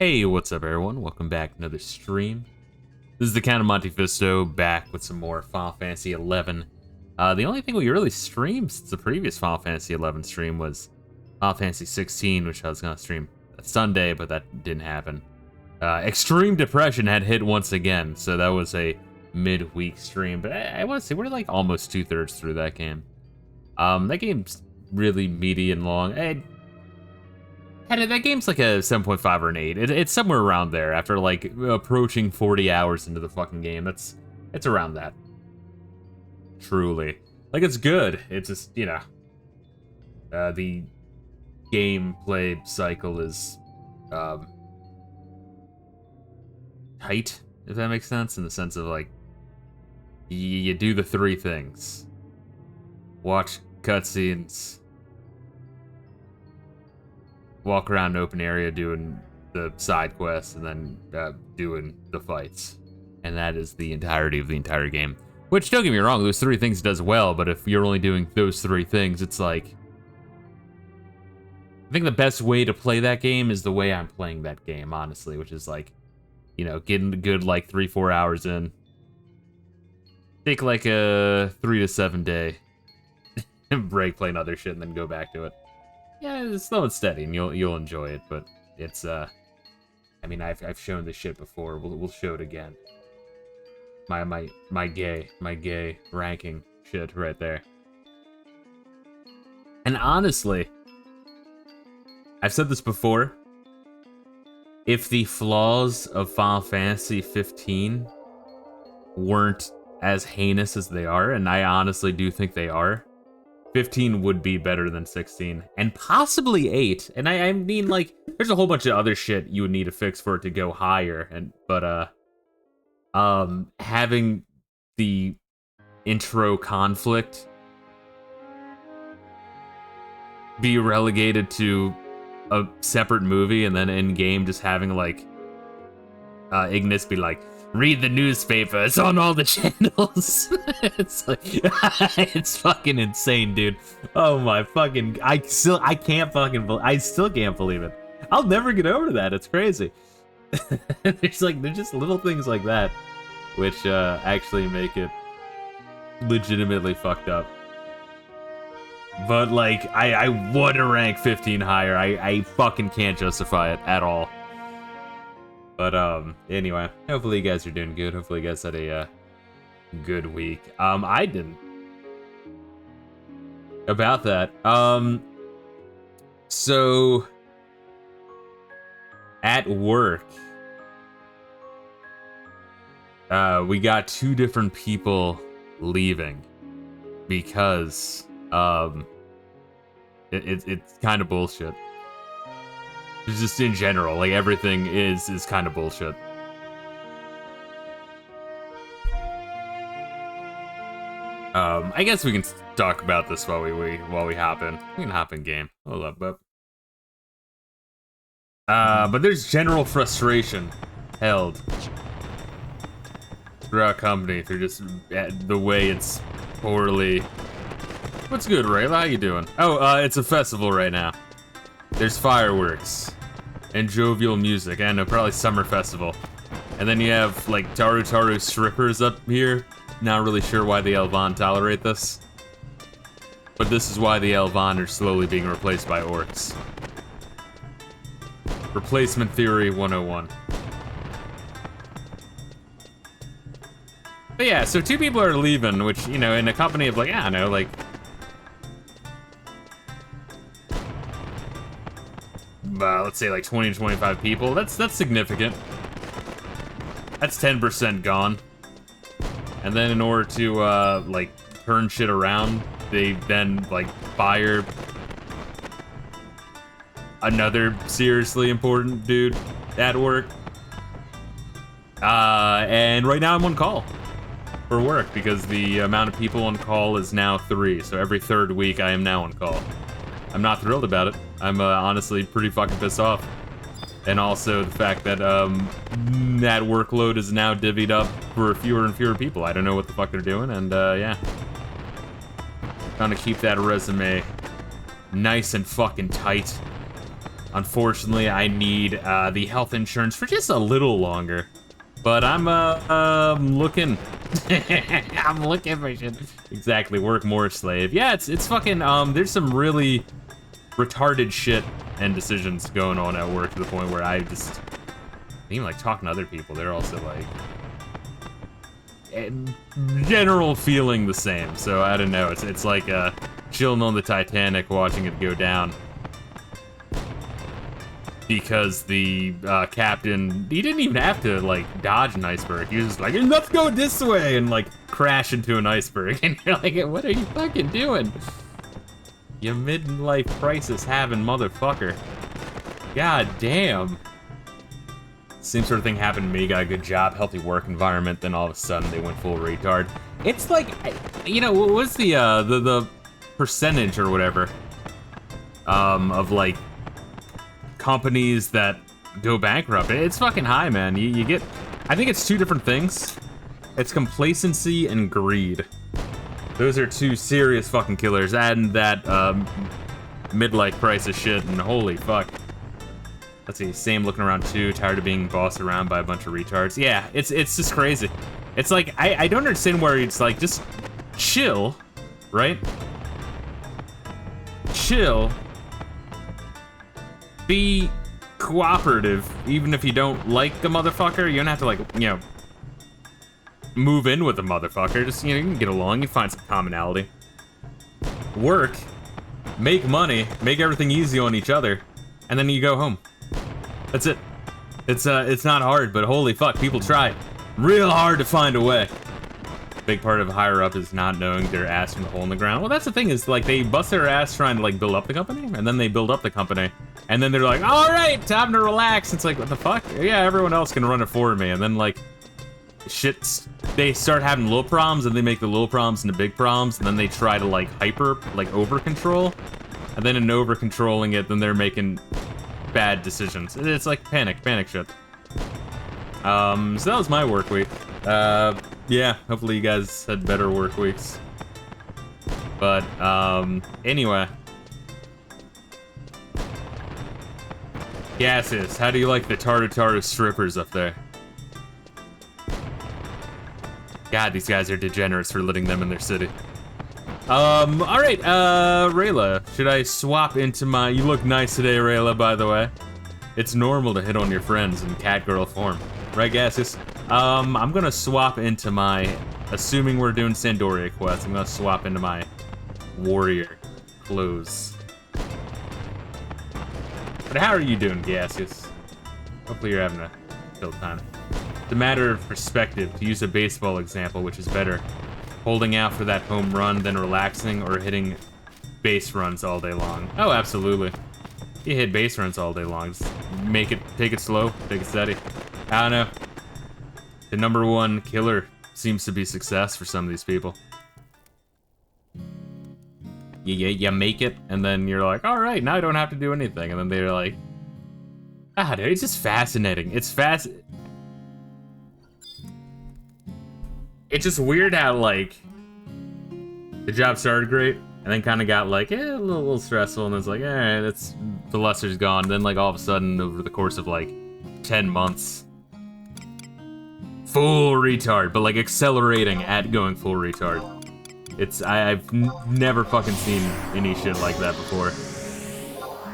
Hey, what's up everyone? Welcome back to another stream. This is the Count of Monte Fisto, back with some more Final Fantasy XI. The only thing we really streamed since the previous Final Fantasy XI stream was Final Fantasy 16, which I was going to stream Sunday, but that didn't happen. Extreme Depression had hit once again, so that was a midweek stream, but I want to say we're like almost 2/3 through that game. That game's really meaty and long. That game's like a 7.5 or an 8. It's somewhere around there after like approaching 40 hours into the fucking game. It's around that. Truly. Like, it's good. It's just, you know, the gameplay cycle is tight, if that makes sense, in the sense of like you do the three things: watch cutscenes, walk around an open area doing the side quests, and then doing the fights. And that is the entirety of the entire game. Which, don't get me wrong, those three things does well, but if you're only doing those three things, it's like... I think the best way to play that game is the way I'm playing that game, honestly, which is like, you know, getting a good like 3-4 hours in. Take like a 3 to 7 day break, playing other shit, and then go back to it. Yeah, it's slow and steady, and you'll enjoy it. But it's I mean, I've shown this shit before. We'll show it again. My gay ranking shit right there. And honestly, I've said this before. If the flaws of Final Fantasy 15 weren't as heinous as they are, and I honestly do think they are, 15 would be better than 16, and possibly 8. And I mean, like, there's a whole bunch of other shit you would need to fix for it to go higher, but having the intro conflict be relegated to a separate movie, and then in game just having like Ignis be like, read the newspaper, it's on all the channels. It's like, it's fucking insane, dude. Oh my fucking, I still can't believe it. I'll never get over that. It's crazy. There's just little things like that which actually make it legitimately fucked up. But like, I want to rank 15 higher. I fucking can't justify it at all. But anyway, hopefully you guys are doing good. Hopefully you guys had a good week. I didn't. About that, so at work, we got 2 different people leaving because it's kind of bullshit. Just in general, like, everything is kind of bullshit. I guess we can talk about this while we hop in. We can hop in game. Hold up, bub. But there's general frustration held throughout company through just the way it's poorly. What's good, Reila? How you doing? Oh, it's a festival right now. There's fireworks and jovial music. I know, probably summer festival. And then you have like Taru strippers up here. Not really sure why the Elvan tolerate this, but this is why the Elvan are slowly being replaced by orcs. Replacement theory 101. But yeah, so 2 people are leaving, which, you know, in a company of like, I don't know, like, let's say like 20 to 25 people. That's significant. That's 10% gone. And then in order to like turn shit around, they then like fire another seriously important dude at work. And right now I'm on call for work because the amount of people on call is now 3. So every 3rd week I am now on call. I'm not thrilled about it. I'm honestly pretty fucking pissed off. And also the fact that that workload is now divvied up for fewer and fewer people. I don't know what the fuck they're doing, and yeah. Trying to keep that resume nice and fucking tight. Unfortunately, I need the health insurance for just a little longer. But I'm looking. I'm looking for shit. Exactly, work more, slave. Yeah, it's fucking, there's some really retarded shit and decisions going on at work to the point where I just, even like talking to other people, they're also like, general feeling the same. So I don't know, it's like chilling on the Titanic watching it go down. Because the captain, he didn't even have to like dodge an iceberg. He was just like, let's go this way, and like crash into an iceberg. And you're like, what are you fucking doing? You midlife crisis having motherfucker. God damn. Same sort of thing happened to me. Got a good job, healthy work environment. Then all of a sudden they went full retard. It's like, you know, what was the percentage or whatever of like companies that go bankrupt? It's fucking high, man. You get, I think it's two different things. It's complacency and greed. Those are two serious fucking killers. And that midlife crisis shit, and holy fuck. Let's see, same looking around too, tired of being bossed around by a bunch of retards. Yeah, it's just crazy. It's like, I don't understand where it's like, just chill, right? Chill. Be cooperative, even if you don't like the motherfucker. You don't have to, like, you know, move in with the motherfucker. Just, you know, you can get along, you find some commonality. Work, make money, make everything easy on each other, and then you go home. That's it. It's not hard, but holy fuck, people try real hard to find a way. Big part of higher up is not knowing their ass from the hole in the ground. Well, that's the thing, is like they bust their ass trying to like build up the company, and then they build up the company, and then they're like, all right, time to relax. It's like, what the fuck? Yeah, everyone else can run it for me. And then like shit's, they start having little problems, and they make the little problems into big problems, and then they try to like over control, and then in over controlling it, then they're making bad decisions. It's like panic shit. So that was my work week. Yeah, hopefully you guys had better work weeks. But, anyway. Gases, how do you like the tartar strippers up there? God, these guys are degenerates for letting them in their city. Alright, Reila, should I swap into my... You look nice today, Reila, by the way. It's normal to hit on your friends in catgirl form. Right, Gaseous? I'm gonna swap into my... Assuming we're doing Sandoria quests, I'm gonna swap into my warrior clothes. But how are you doing, Gaseous? Hopefully you're having a chill time. It's a matter of perspective, to use a baseball example, which is better. Holding out for that home run, then relaxing, or hitting base runs all day long. Oh, absolutely. You hit base runs all day long. Just take it slow, take it steady. I don't know. The #1 killer seems to be success for some of these people. You make it, and then you're like, all right, now I don't have to do anything. And then they're like, dude, it's just fascinating. It's just weird how, like, the job started great, and then kind of got, like, a little stressful, and it's like, alright, the luster's gone. And then, like, all of a sudden, over the course of, like, 10 months, full retard, but, like, accelerating at going full retard. I've never fucking seen any shit like that before.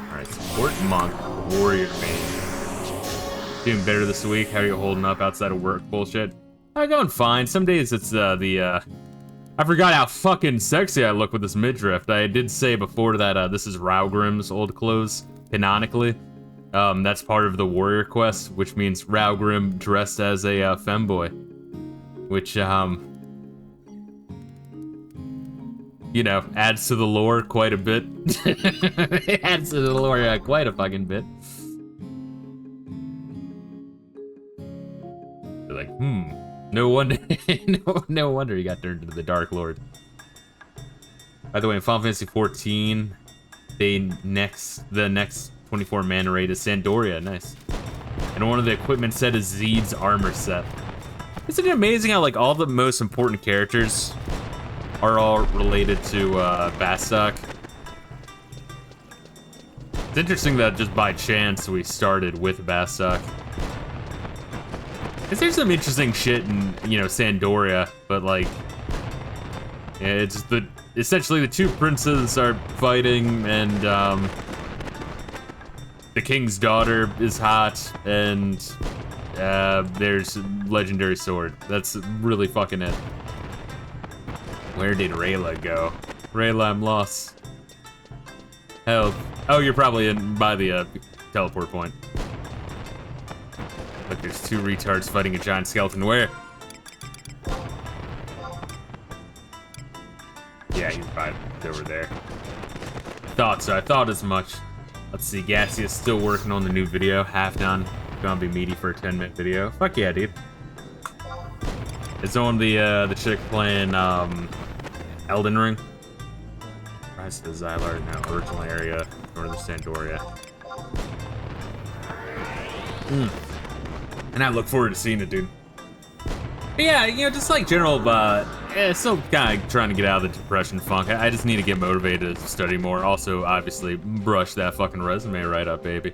Alright, support monk, warrior main. Doing better this week? How are you holding up outside of work bullshit? I'm going fine. Some days it's I forgot how fucking sexy I look with this midriff. I did say before that this is Raugrim's old clothes, canonically. That's part of the warrior quest, which means Raugrim dressed as a femboy. Which, you know, adds to the lore quite a bit. It adds to the lore quite a fucking bit. They're like, no wonder, no wonder he got turned into the Dark Lord. By the way, in Final Fantasy XIV, the next 24 mana raid is Sandoria. Nice. And one of the equipment set is Zeed's armor set. Isn't it amazing how like all the most important characters are all related to Bastok? It's interesting that just by chance we started with Bastok. Cause there's some interesting shit in, you know, Sandoria, but like, yeah, it's essentially the two princes are fighting, and the king's daughter is hot, and there's legendary sword. That's really fucking it. Where did Reila go? Reila, I'm lost. Help. Oh, you're probably by the teleport point. Look, there's two retards fighting a giant skeleton. Where? Yeah, he's probably over there. Thought so. I thought as much. Let's see. Gassy is still working on the new video. Half done. Gonna be meaty for a 10-minute video. Fuck yeah, dude. It's on the chick playing Elden Ring. Rise to the Xylar, now original area, northern Sandoria. And I look forward to seeing it, dude. But yeah, you know, just like general, still kind of trying to get out of the depression funk. I just need to get motivated to study more. Also, obviously, brush that fucking resume right up, baby.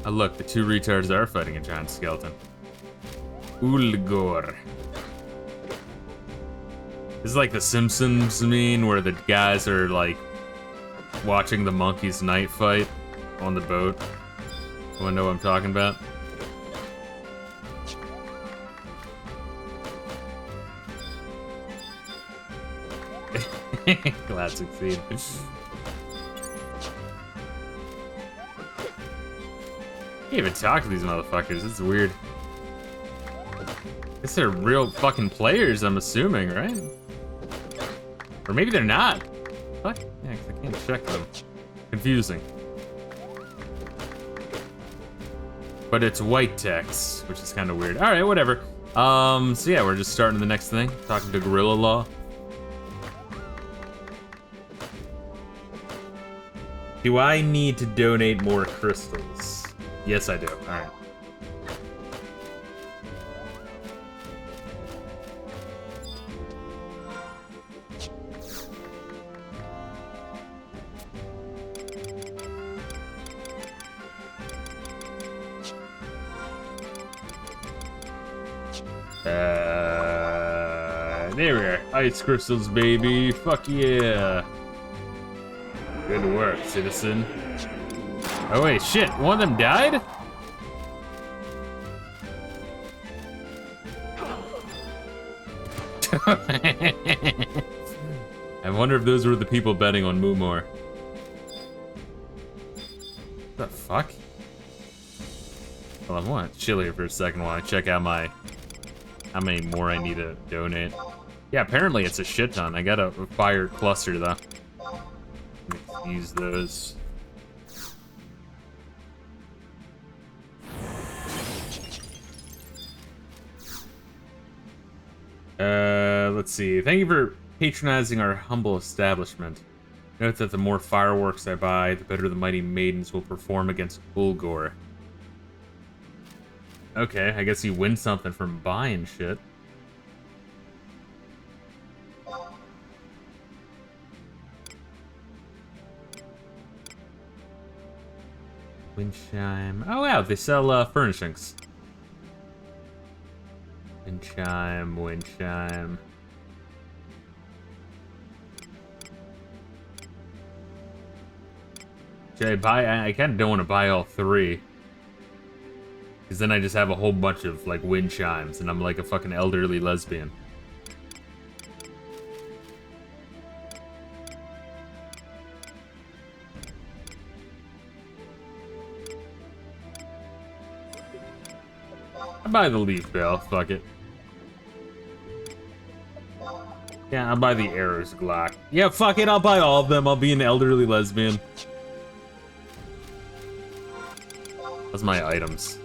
Oh, look, the two retards are fighting a giant skeleton. Ulgor. This is like the Simpsons meme where the guys are like watching the monkeys night fight on the boat. You wanna know what I'm talking about? Glad succeed. Can't even talk to these motherfuckers. It's weird. Guess they're real fucking players, I'm assuming, right? Or maybe they're not. Fuck? Yeah, 'cause I can't check them. Confusing. But it's white text, which is kind of weird. All right, whatever. So yeah, we're just starting the next thing. Talking to Gorilla Law. Do I need to donate more crystals? Yes, I do. All right. There we are. Ice crystals, baby. Fuck yeah. Good work, citizen. Oh wait, shit. One of them died? I wonder if those were the people betting on Moomore. What the fuck? Well, I want to chill here for a second while I check out how many more I need to donate. Yeah, apparently it's a shit ton. I got a fire cluster though. Let's use those. Let's see. Thank you for patronizing our humble establishment. Note that the more fireworks I buy, the better the mighty maidens will perform against Ulgor. Okay, I guess you win something from buying shit. Wind chime. Oh wow, they sell furnishings. Wind chime, wind chime. Should I buy? I kind of don't want to buy all three. Because then I just have a whole bunch of, like, wind chimes, and I'm like a fucking elderly lesbian. I buy the leaf bell, fuck it. Yeah, I'll buy the arrows Glock. Yeah, fuck it, I'll buy all of them. I'll be an elderly lesbian. That's my items.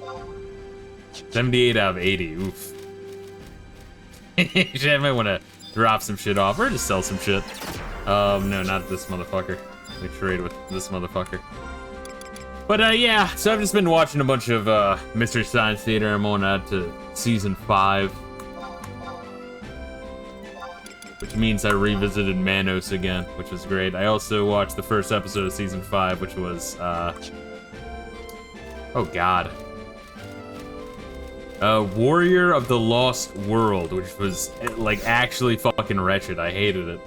78 out of 80, oof. I might want to drop some shit off, or just sell some shit. No, not this motherfucker. We trade with this motherfucker. But yeah, so I've just been watching a bunch of Mystery Science Theater. I'm on to season 5. which means I revisited Manos again, which was great. I also watched the first episode of Season 5, which was, oh god. Warrior of the Lost World, which was, like, actually fucking wretched. I hated it.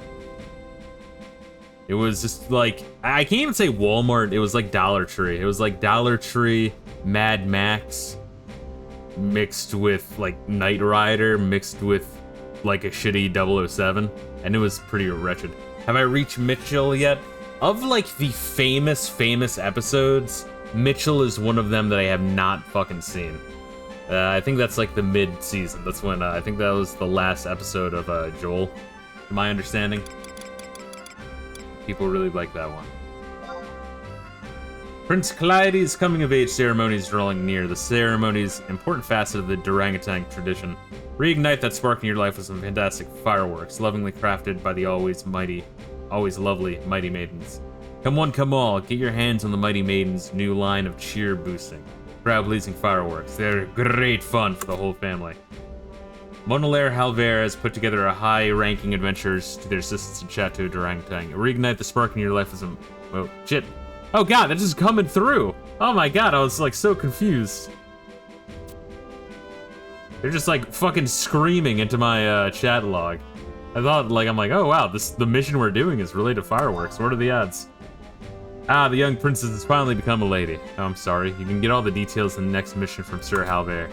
It was just, like, I can't even say Walmart, it was like Dollar Tree. It was like Dollar Tree, Mad Max, mixed with, like, Knight Rider, mixed with, like, a shitty 007, and it was pretty wretched. Have I reached Mitchell yet? Of, like, the famous episodes, Mitchell is one of them that I have not fucking seen. I think that's, like, the mid-season. That's when, I think that was the last episode of, Joel, to my understanding. People really like that one. Prince Clyde's coming-of-age ceremony is drawing near. The ceremony's important facet of the orangutan tradition. Reignite that spark in your life with some fantastic fireworks, lovingly crafted by the always lovely Mighty Maidens. Come one, come all, get your hands on the Mighty Maidens' new line of cheer-boosting, crowd-pleasing fireworks. They're great fun for the whole family. Monelaire Halver has put together a high-ranking adventures to their assistants in Chateau d'Orangutan. Reignite the spark in your life with some... Oh, shit. Oh god, that's just coming through! Oh my god, I was, like, so confused. They're just, like, fucking screaming into my, chat log. I thought, like, I'm like, oh wow, the mission we're doing is related to fireworks. What are the odds? Ah, the young princess has finally become a lady. Oh, I'm sorry. You can get all the details in the next mission from Sir Halver.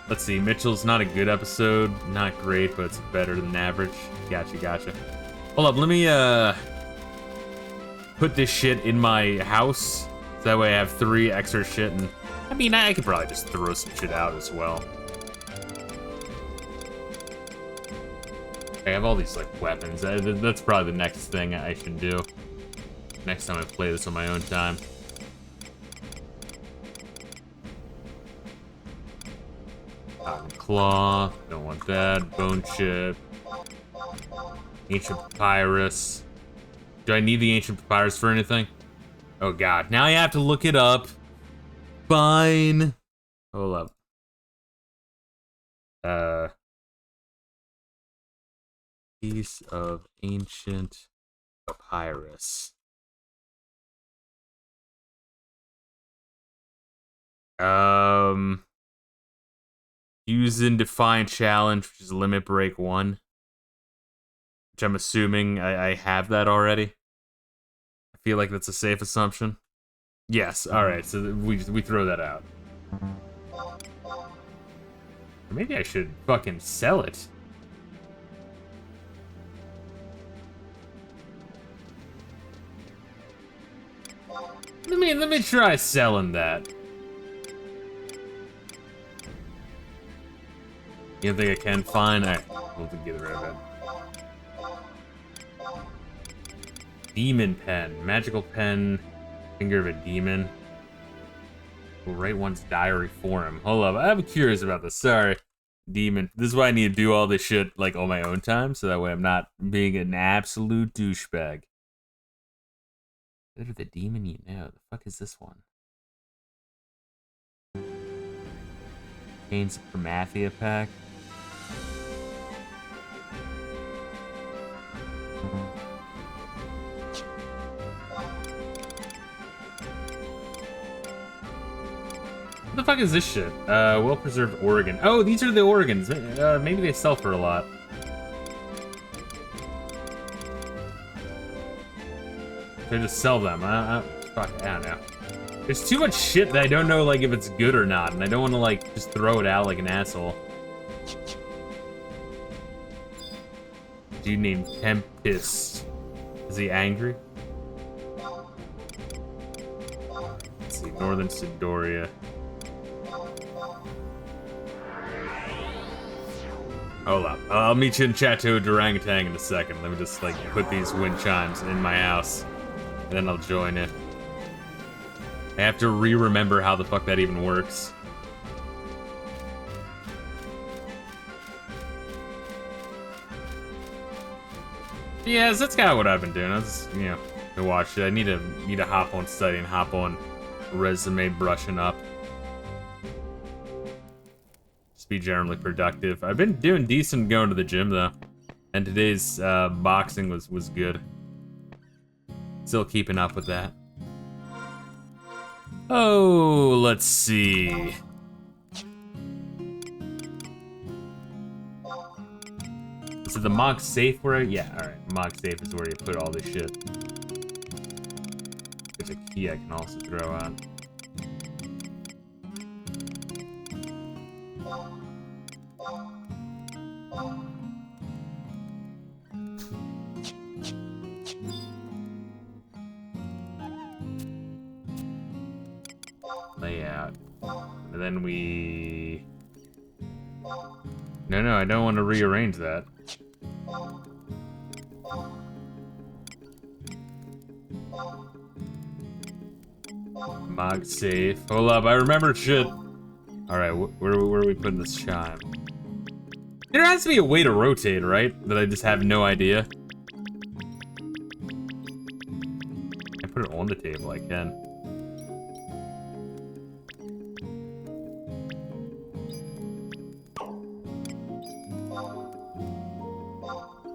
Let's see, Mitchell's not a good episode. Not great, but it's better than average. Gotcha. Hold up, let me, put this shit in my house. So that way I have 3 extra shit, and... I mean, I could probably just throw some shit out as well. I have all these, like, weapons. That's probably the next thing I should do. Next time I play this on my own time. Cotton claw, don't want that. Bone chip. Ancient papyrus. Do I need the ancient papyrus for anything? Oh god, now I have to look it up. Fine. Hold up. Piece of ancient papyrus. Use in Defiant Challenge, which is Limit Break 1. Which I'm assuming I have that already. I feel like that's a safe assumption. Yes, alright, so we throw that out. Or maybe I should fucking sell it. Let me try selling that. You don't think I can? Fine, we'll get rid of it. Demon pen. Magical pen. Finger of a demon. We'll write one's diary for him. Hold up, I'm curious about this. Sorry. Demon. This is why I need to do all this shit, like, on my own time, so that way I'm not being an absolute douchebag. Better the demon you know. The fuck is this one? Chains of Promathia pack. What the fuck is this shit? Well-preserved organ. Oh, these are the organs. Maybe they sell for a lot. They just sell them. Fuck, I don't know. There's too much shit that I don't know, like, if it's good or not, and I don't want to, like, just throw it out like an asshole. Dude named Tempest. Is he angry? Let's see, Northern Sidoria. Hold up. I'll meet you in Chateau d'Orangutan in a second. Let me just, like, put these wind chimes in my house, and then I'll join it. I have to remember how the fuck that even works. Yeah, that's kind of what I've been doing. I was, you know, to watch it. I need to hop on studying, hop on resume brushing up. Just be generally productive. I've been doing decent going to the gym though, and today's boxing was good. Still keeping up with that. Oh, let's see. Is it the Mog safe where? Yeah, all right. Mog safe is where you put all this shit. There's a key I can also throw out. Layout. And then we... No, I don't want to rearrange that. Mog safe. Hold up, I remembered shit. Alright, where are we putting this chime? There has to be a way to rotate, right? That I just have no idea. I put it on the table, I can.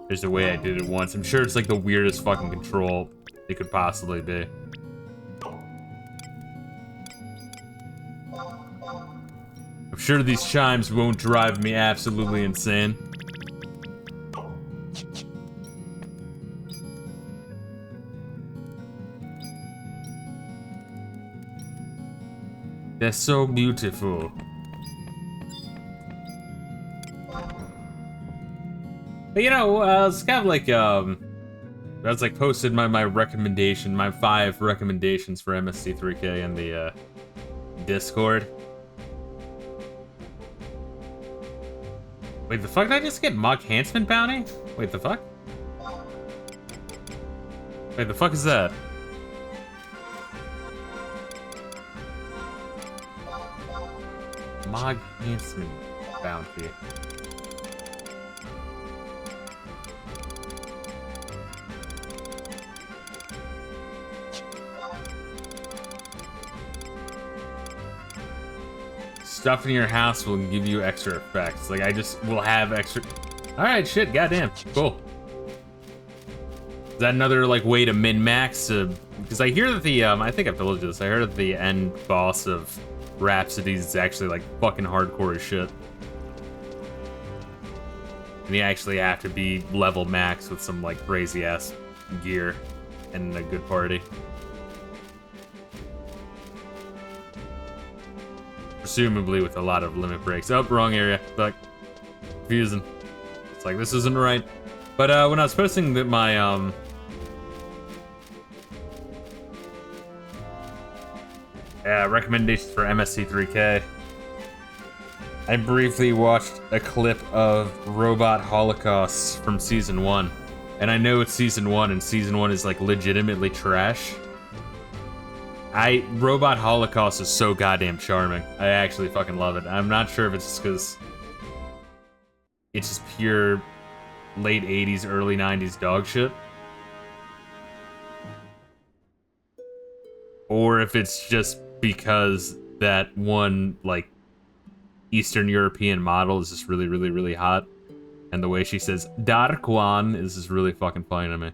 There's a way I did it once. I'm sure it's like the weirdest fucking control it could possibly be. I'm sure these chimes won't drive me absolutely insane. They're so beautiful. But you know, it's kind of like, that's like posted my recommendation, my 5 recommendations for MST3K in the, Discord. Wait, the fuck did I just get Mog Handsman bounty? Wait, the fuck? Wait, the fuck is that? Mog Handsman bounty. Stuff in your house will give you extra effects. Like, I just will have extra... Alright, shit, goddamn. Cool. Is that another, like, way to min-max? Because I hear that the, I think I've told you this, I heard that the end boss of Rhapsody is actually, like, fucking hardcore as shit. And you actually have to be level max with some, like, crazy-ass gear and a good party. Presumably with a lot of limit breaks. Oh, wrong area. Fuck. Confusing. It's like, this isn't right. But when I was posting that my recommendations for MST3K, I briefly watched a clip of Robot Holocaust from Season 1. And I know it's Season 1, and Season 1 is, like, legitimately trash. Robot Holocaust is so goddamn charming. I actually fucking love it. I'm not sure if it's just because it's just pure late 80s, early 90s dog shit. Or if it's just because that one, like, Eastern European model is just really, really, really hot. And the way she says, Dark One, is just really fucking funny to me.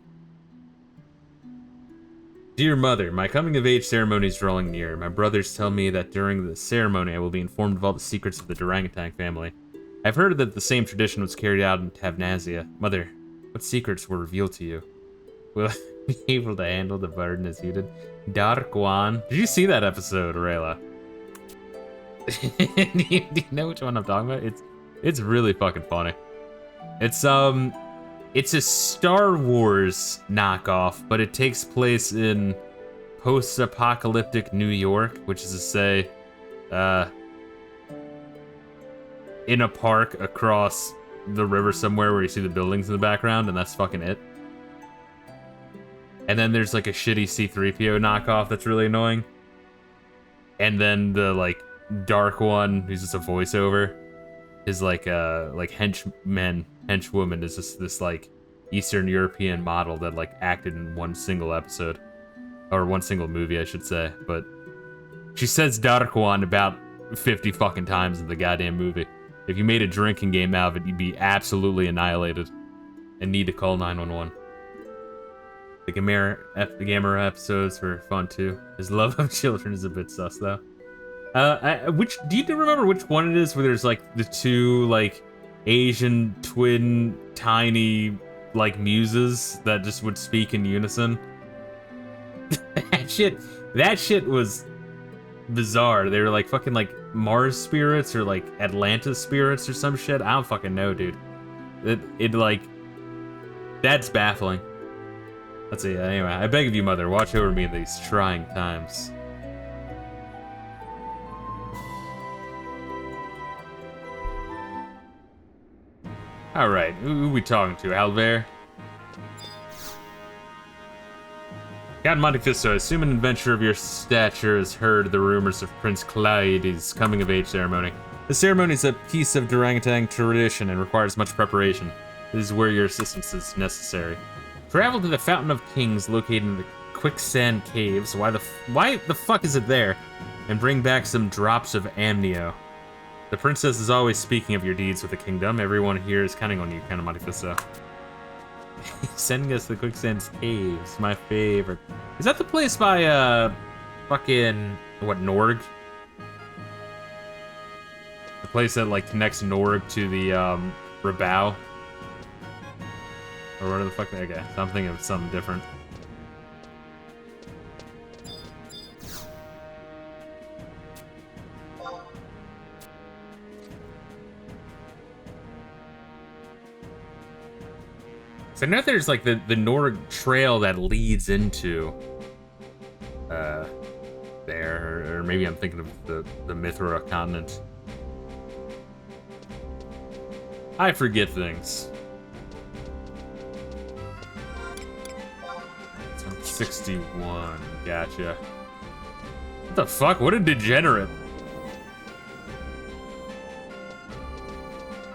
Dear Mother, my coming-of-age ceremony is drawing near. My brothers tell me that during the ceremony I will be informed of all the secrets of the Durangotang family. I've heard that the same tradition was carried out in Tavnazia. Mother, what secrets were revealed to you? Will I be able to handle the burden as you did? Dark One. Did you see that episode, Reila? do you know which one I'm talking about? It's really fucking funny. It's a Star Wars knockoff, but it takes place in post-apocalyptic New York, which is to say, in a park across the river somewhere where you see the buildings in the background, and that's fucking it. And then there's like a shitty C-3PO knockoff that's really annoying. And then the, like, Dark One, who's just a voiceover, is like henchwoman is just this like Eastern European model that like acted in one single episode, or one single movie I should say, but she says Dark One about 50 fucking times in the goddamn movie. If you made a drinking game out of it, you'd be absolutely annihilated and need to call 911. The Gamera episodes were fun too. His love of children is a bit sus though. Do you remember which one it is where there's like the two like Asian twin tiny like muses that just would speak in unison? that shit was bizarre. They were like fucking like Mars spirits or like Atlantis spirits or some shit. I don't fucking know, dude. It like that's baffling. Let's see. Anyway, I beg of you, mother, watch over me in these trying times. All right, who are we talking to? Albert? Count Monte Fisto, assume an adventurer of your stature has heard the rumors of Prince Clyde's coming-of-age ceremony. The ceremony is a piece of orangutan tradition and requires much preparation. This is where your assistance is necessary. Travel to the Fountain of Kings located in the Quicksand Caves. Why the fuck is it there? And bring back some drops of amnio. The princess is always speaking of your deeds with the kingdom. Everyone here is counting on you, Count Monte Fisto. Sending us to the Quicksand Caves, my favorite. Is that the place by, fucking, what, Norg? The place that, like, connects Norg to the, Rabao? Or whatever the fuck, okay, so I'm thinking of something different. So I know there's like the Norg trail that leads into there, or maybe I'm thinking of the Mithra continent. I forget things. So 61, gotcha. What the fuck? What a degenerate.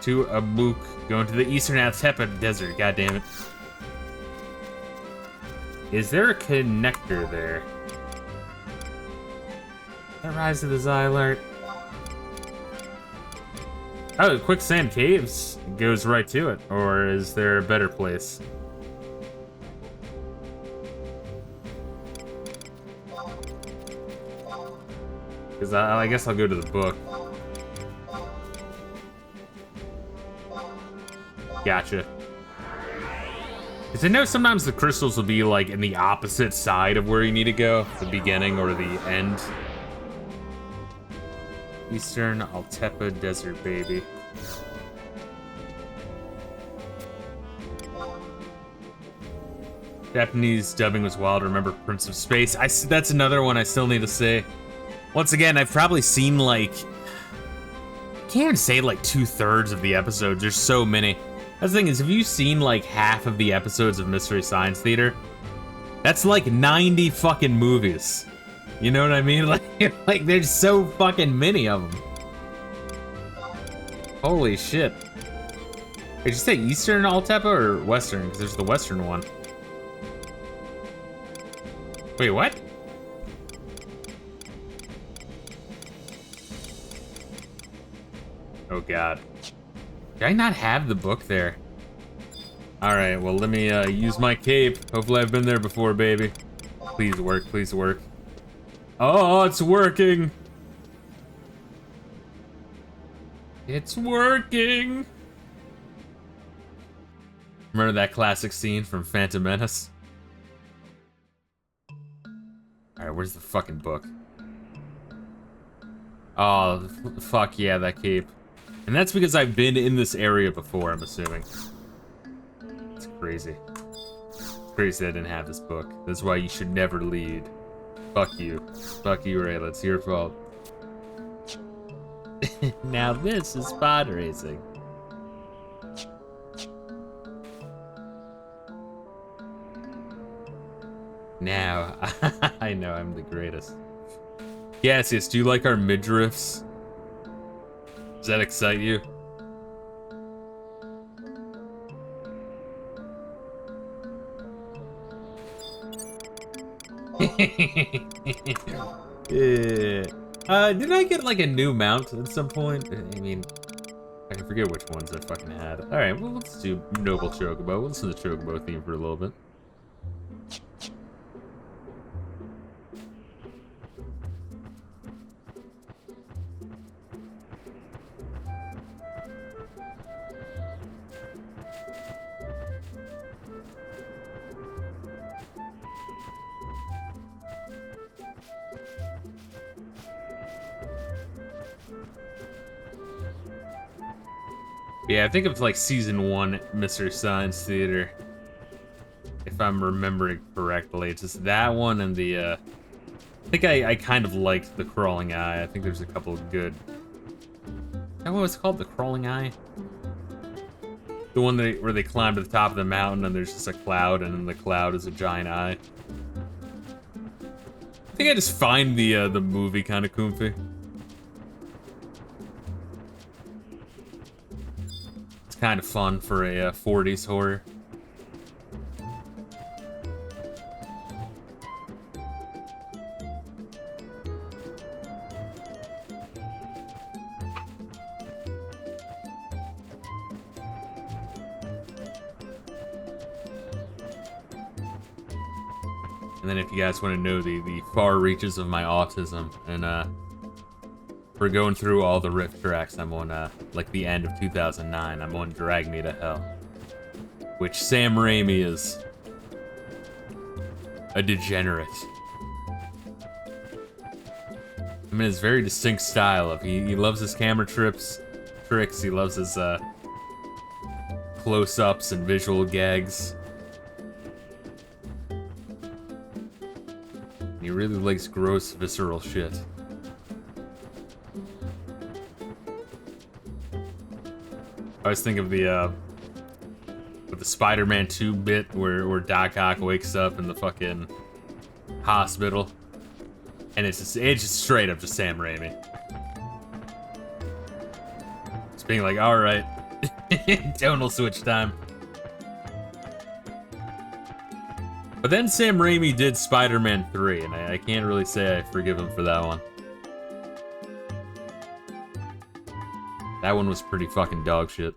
To Amuk, going to the eastern Altepa desert, god damn it. Is there a connector there? That rise to the Xylart. Oh, the Quicksand Caves goes right to it, or is there a better place? Because I guess I'll go to the book. Gotcha. Because I know sometimes the crystals will be like in the opposite side of where you need to go, the beginning or the end. Eastern Altepa Desert, baby. Japanese dubbing was wild. Remember Prince of Space? That's another one I still need to say. Once again, I've probably seen like, I can't even say like 2/3 of the episodes. There's so many. That's the thing is, have you seen like half of the episodes of Mystery Science Theater? That's like 90 fucking movies. You know what I mean? Like there's so fucking many of them. Holy shit. Did you say Eastern Altepa or Western? Because there's the Western one. Wait, what? Oh god. Did I not have the book there? Alright, well let me use my cape. Hopefully I've been there before, baby. Please work, please work. Oh, it's working! It's working! Remember that classic scene from Phantom Menace? Alright, where's the fucking book? Oh, fuck yeah, that cape. And that's because I've been in this area before, I'm assuming. It's crazy. It's crazy I didn't have this book. That's why you should never lead. Fuck you. Fuck you, Reila. It's your fault. Now this is pod racing. Now, I know I'm the greatest. Yes, do you like our midriffs? Does that excite you? Yeah. Did I get like a new mount at some point? I mean, I can forget which ones I fucking had. Alright, well, let's do Noble Chocobo. We'll listen to the Chocobo theme for a little bit. Yeah, I think it's like season 1 Mr. Science Theater. If I'm remembering correctly. It's just that one and the, I think I kind of liked the Crawling Eye. I think there's a couple of good... Is that what it's called? The Crawling Eye? The one where they climb to the top of the mountain and there's just a cloud and then the cloud is a giant eye. I think I just find the movie kind of comfy. Kind of fun for a 40s horror. And then if you guys want to know the far reaches of my autism, and we're going through all the riff tracks. I'm on, like, the end of 2009. I'm on Drag Me to Hell. Which Sam Raimi is a degenerate. I mean, his very distinct style of, he loves his camera tricks, he loves his, close-ups and visual gags. He really likes gross, visceral shit. I was thinking of the Spider-Man 2 bit where Doc Ock wakes up in the fucking hospital, and it's just straight up just Sam Raimi. Just being like, all right, tonal switch time. But then Sam Raimi did Spider-Man 3, and I can't really say I forgive him for that one. That one was pretty fucking dog shit.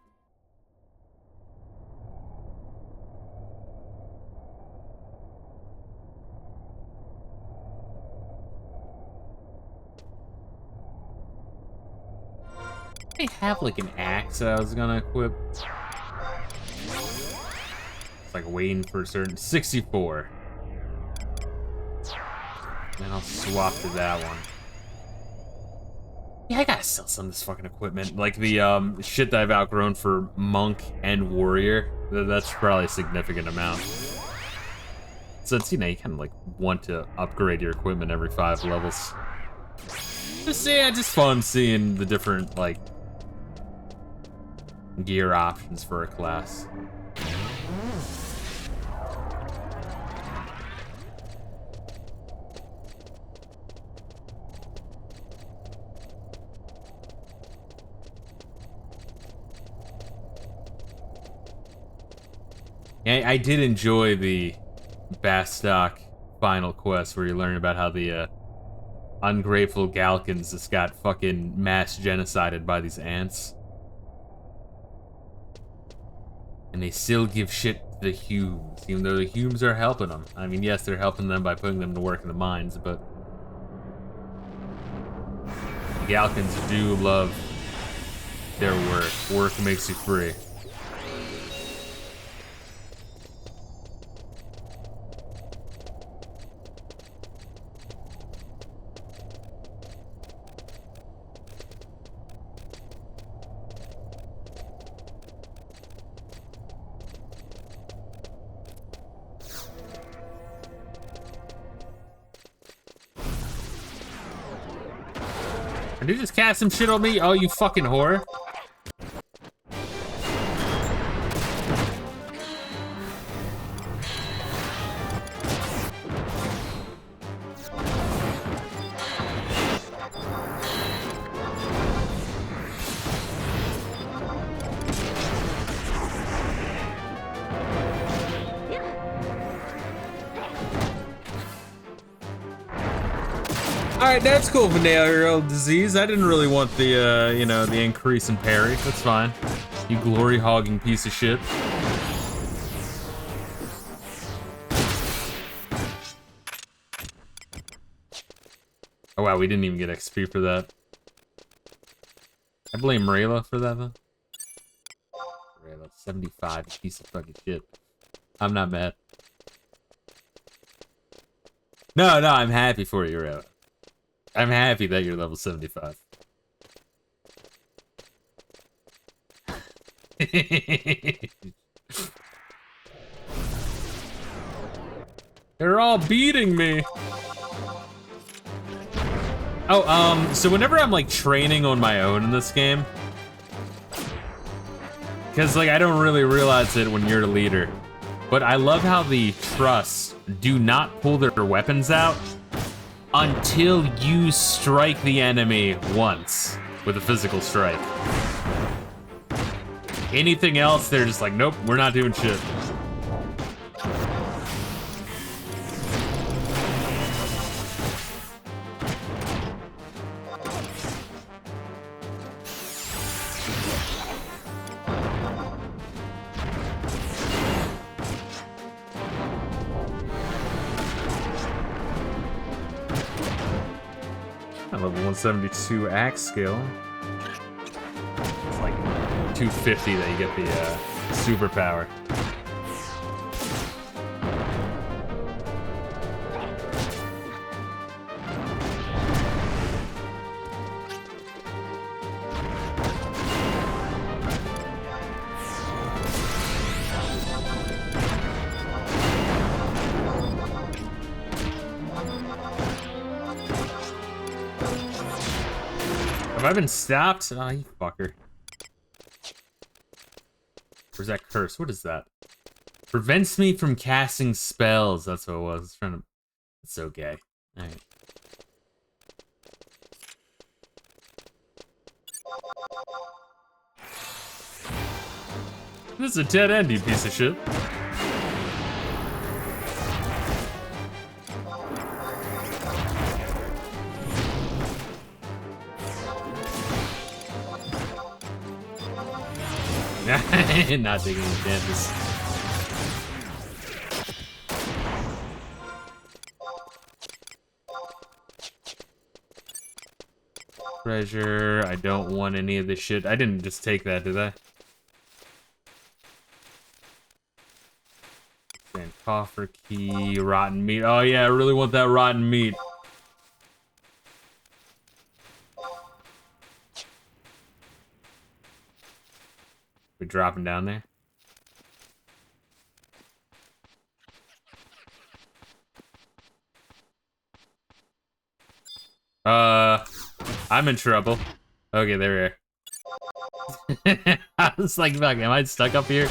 I have like an axe that I was gonna equip. It's like waiting for a certain 64. Then I'll swap to that one. Yeah, I gotta sell some of this fucking equipment. Like the shit that I've outgrown for Monk and Warrior. That's probably a significant amount. So it's, you know, you kind of like want to upgrade your equipment every 5 levels. Just, yeah, just fun seeing the different, like, gear options for a class. I did enjoy the Bastok final quest where you learn about how the ungrateful Galkins just got fucking mass genocided by these ants. And they still give shit to the Humes, even though the Humes are helping them. I mean, yes, they're helping them by putting them to work in the mines, but the Galkins do love their work. Work makes you free. Did you just cast some shit on me? Oh, you fucking whore. Alright, that's cool, venereal disease. I didn't really want the, you know, the increase in parry. That's fine. You glory-hogging piece of shit. Oh wow, we didn't even get XP for that. I blame Reila for that, though. Reila, 75, piece of fucking shit. I'm not mad. No, I'm happy for you, Reila. I'm happy that you're level 75. They're all beating me. Oh, so whenever I'm like training on my own in this game, because like I don't really realize it when you're the leader, but I love how the trusts do not pull their weapons out until you strike the enemy once with a physical strike. Anything else, they're just like, nope, we're not doing shit. Level 172 axe skill. It's like 250 that you get the superpower. Have I been stopped? Oh, you fucker. Where's that curse? What is that? Prevents me from casting spells. That's what it was. I was trying to... It's so gay. Alright. This is a dead end, you piece of shit. Not taking any chances. Treasure. I don't want any of this shit. I didn't just take that, did I? And coffer key, rotten meat. Oh yeah, I really want that rotten meat. We're dropping down there. I'm in trouble. Okay, there we are. I was like, fuck, am I stuck up here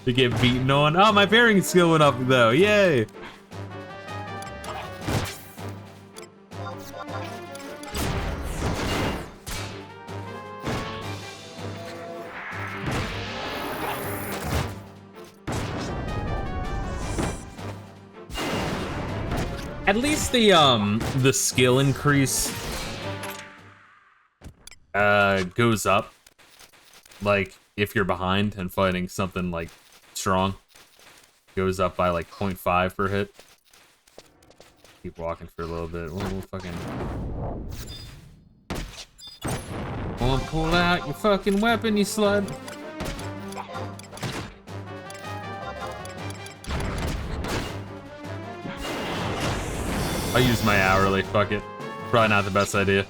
to get beaten on? Oh, my parrying skill went up though, yay! At least the skill increase goes up. Like if you're behind and fighting something like strong, goes up by like 0.5 per hit. Keep walking for a little bit. We'll fucking pull out your fucking weapon, you slut. I'll use my hourly, fuck it. Probably not the best idea.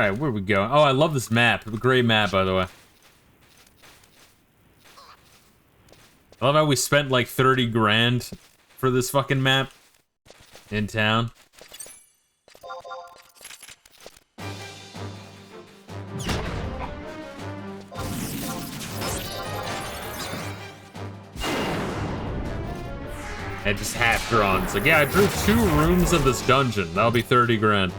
Alright, where are we going? Oh, I love this map. Great map, by the way. I love how we spent like 30 grand for this fucking map in town. And just half drawn. It's like, yeah, I drew 2 rooms of this dungeon. That'll be 30 grand.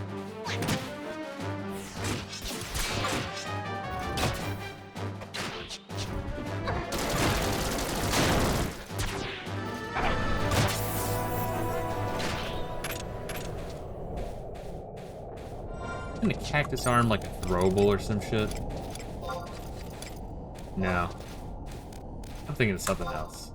Isn't a cactus arm like a throwable or some shit? No. I'm thinking of something else.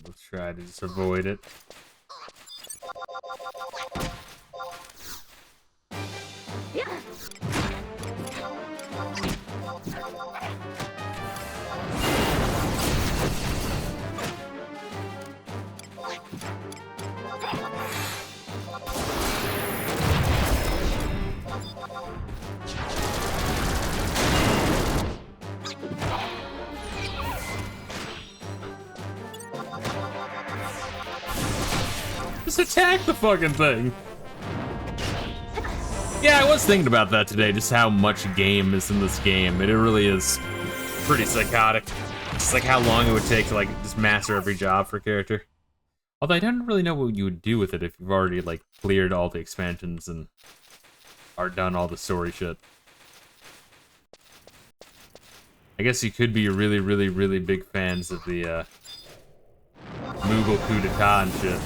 Let's try to just avoid it. Just attack the fucking thing. Yeah, I was thinking about that today, just how much game is in this game. It really is pretty psychotic. It's like how long it would take to like just master every job for character. Although I don't really know what you would do with it if you've already like cleared all the expansions and are done all the story shit. I guess you could be really, really, really big fans of the Mughal coup d'etat and shit.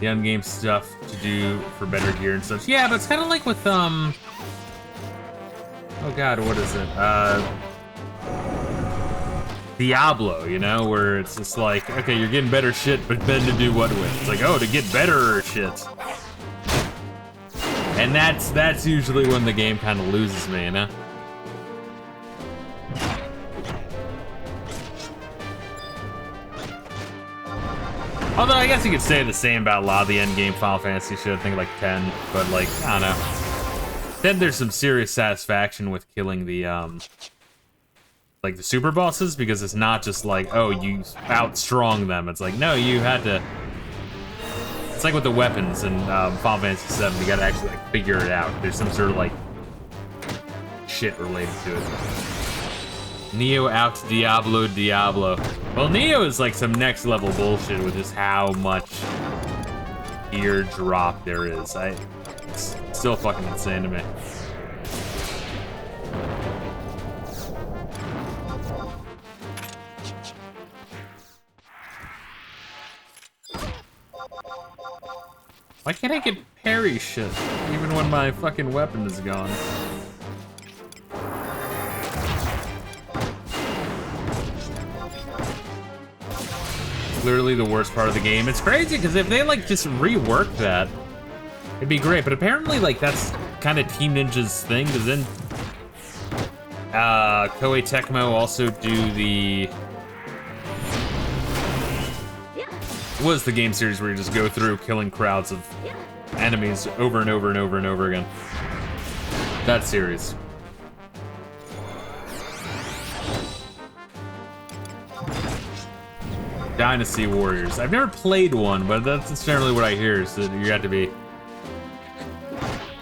The in-game stuff to do for better gear and such. Yeah, but it's kind of like with, oh god, what is it? Diablo, you know, where it's just like, okay, you're getting better shit, but then to do what with? It's like, oh, to get better shit. And that's usually when the game kind of loses me, you know? Although I guess you could say the same about a lot of the endgame Final Fantasy shit, I think like 10, but like, I don't know. Then there's some serious satisfaction with killing the, like the super bosses, because it's not just like, oh, you outstrong them. It's like, no, you had to... It's like with the weapons in Final Fantasy 7, you gotta actually like figure it out. There's some sort of like shit related to it. Neo out Diablo. Well, Neo is like some next level bullshit with just how much ear drop there is. It's still fucking insane to me. Why can't I get parry shit even when my fucking weapon is gone? Literally the worst part of the game. It's crazy because if they like just rework that, it'd be great. But apparently, like that's kind of Team Ninja's thing. Because then Koei Tecmo also do the what was the game series where you just go through killing crowds of enemies over and over and over and over again. That series. Dynasty Warriors. I've never played one, but that's generally what I hear, is that you have to be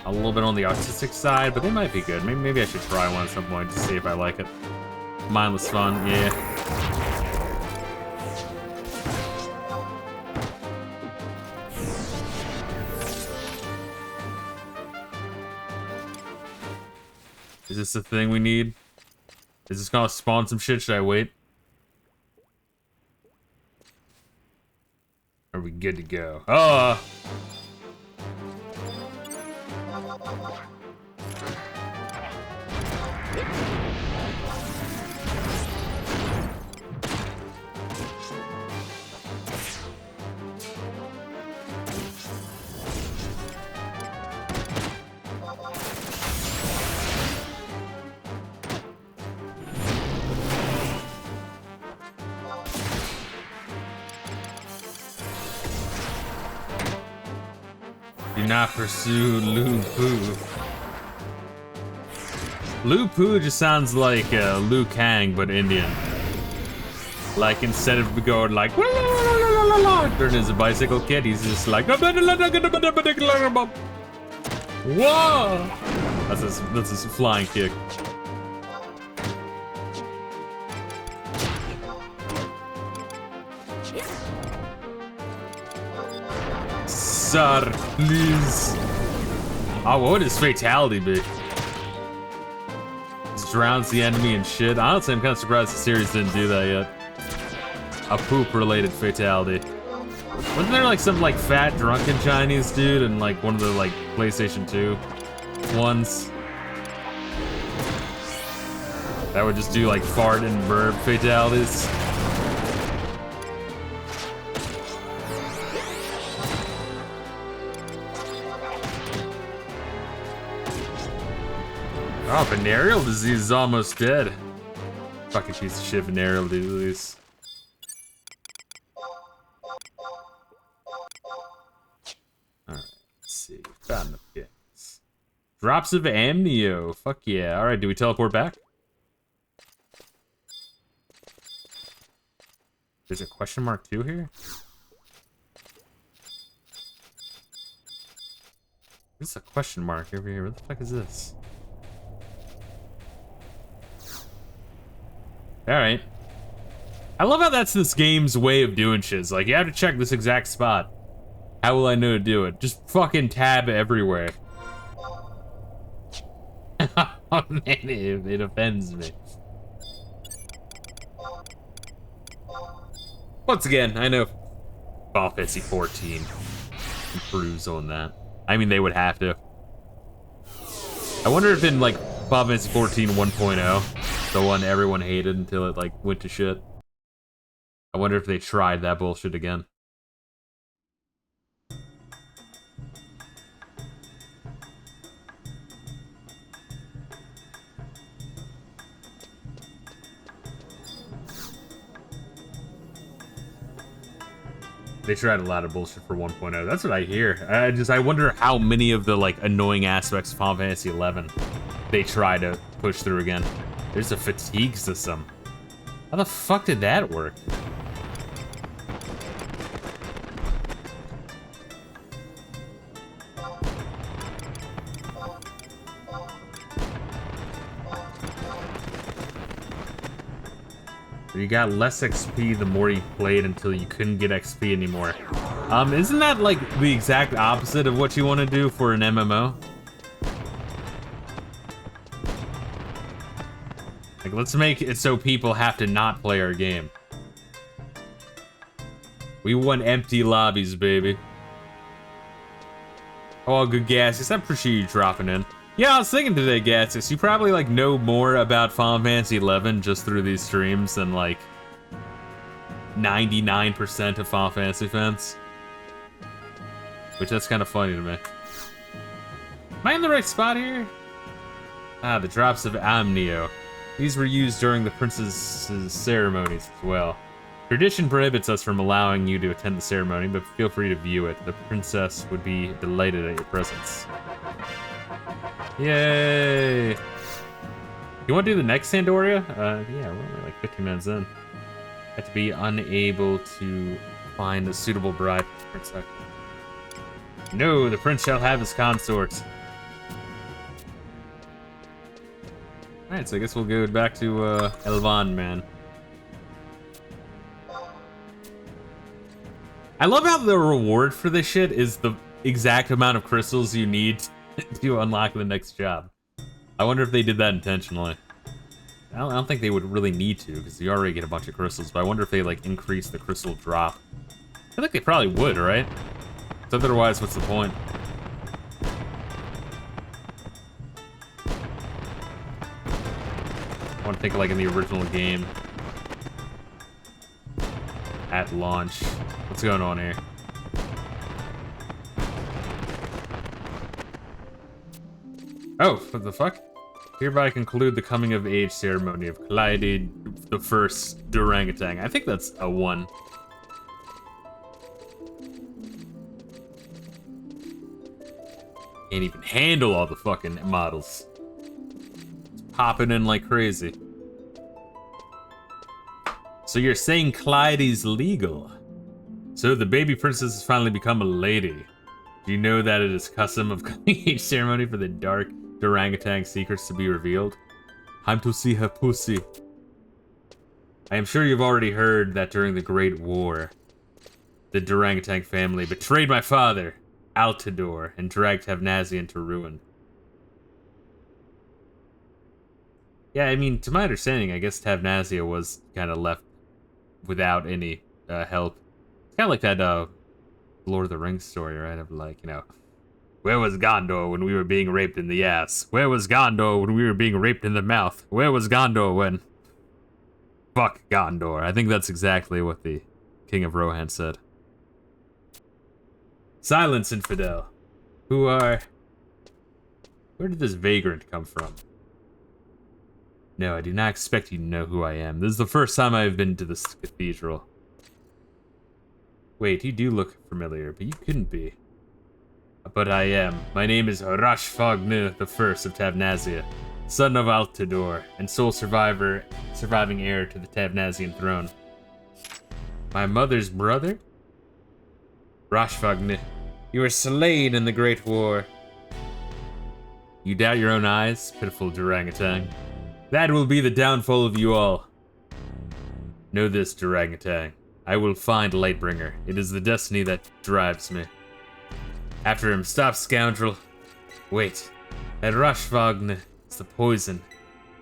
a little bit on the autistic side, but they might be good. Maybe I should try one at some point to see if I like it. Mindless fun, yeah. Is this the thing we need? Is this gonna spawn some shit? Should I wait? Or we good to go? Oh! Do not pursue Lupu. Lupu just sounds like Liu Kang, but Indian. Like, instead of going like, during his bicycle kid, he's just like, whoa! That's his flying kick. Sir, please. Oh, what would his fatality be? Just drowns the enemy and shit. Honestly, I'm kind of surprised the series didn't do that yet. A poop-related fatality. Wasn't there like some like fat drunken Chinese dude in like one of the like PlayStation 2 ones? That would just do like fart and burp fatalities. Oh, venereal disease is almost dead. Fucking piece of shit, venereal disease. Alright, let's see. Found enough games. Drops of amnio. Fuck yeah. Alright, do we teleport back? There's a question mark too here? There's a question mark over here. What the fuck is this? Alright. I love how that's this game's way of doing shit. It's like, you have to check this exact spot. How will I know to do it? Just fucking tab everywhere. Oh man, it offends me. Once again, I know Final Fantasy 14 improves on that. I mean, they would have to. I wonder if in, like, Final Fantasy 14 1.0, the one everyone hated until it, like, went to shit. I wonder if they tried that bullshit again. They tried a lot of bullshit for 1.0. That's what I hear. I wonder how many of the like annoying aspects of Final Fantasy 11 they try to push through again. There's a fatigue system. How the fuck did that work? You got less XP the more you played until you couldn't get XP anymore. Isn't that like the exact opposite of what you want to do for an MMO? Like, let's make it so people have to not play our game. We want empty lobbies, baby. Oh, good Gaseous. I appreciate you dropping in. Yeah, I was thinking today, Gaseous, you probably like know more about Final Fantasy 11 just through these streams than like 99% of Final Fantasy fans. Which that's kind of funny to me. Am I in the right spot here? Ah, the drops of amnio. These were used during the prince's ceremonies as well. Tradition prohibits us from allowing you to attend the ceremony, but feel free to view it. The princess would be delighted at your presence. Yay! You want to do the next Sandoria? Yeah, we're only like 15 minutes in. Have to be unable to find a suitable bride for the princess. No, the prince shall have his consort. Alright, so I guess we'll go back to Elvan, man. I love how the reward for this shit is the exact amount of crystals you need to unlock the next job. I wonder if they did that intentionally. I don't think they would really need to, because you already get a bunch of crystals, but I wonder if they, like, increase the crystal drop I think they probably would, right? So otherwise, what's the point? I want to think like in the original game. At launch. What's going on here? Oh, what the fuck? Hereby conclude the coming of age ceremony of CollectedG, the first orangutan. I think that's a 1. Can't even handle all the fucking models. It's popping in like crazy. So you're saying CollectedG's legal? So the baby princess has finally become a lady. Do you know that it is custom of coming age ceremony for the dark orangutan secrets to be revealed? Time to see her pussy. I am sure you've already heard that during the Great War, the orangutan family betrayed my father, Altador, and dragged Tavnazia into ruin. Yeah, I mean, to my understanding, I guess Tavnazia was kind of left without any help. It's kind of like that Lord of the Rings story, right? Of like, you know, where was Gondor when we were being raped in the ass? Where was Gondor when we were being raped in the mouth? Where was Gondor when... Fuck Gondor. I think that's exactly what the King of Rohan said. Silence, infidel. Who are... Where did this vagrant come from? No, I do not expect you to know who I am. This is the first time I have been to this cathedral. Wait, you do look familiar, but you couldn't be. But I am. My name is Rashfagnu the First of Tavnazia, son of Altador, and sole surviving heir to the Tavnazian throne. My mother's brother? Rashfagnu, you were slain in the Great War. You doubt your own eyes, pitiful orangutan. That will be the downfall of you all. Know this, orangutan. I will find Lightbringer. It is the destiny that drives me. After him, stop, scoundrel. Wait. That Rashfagn is the poison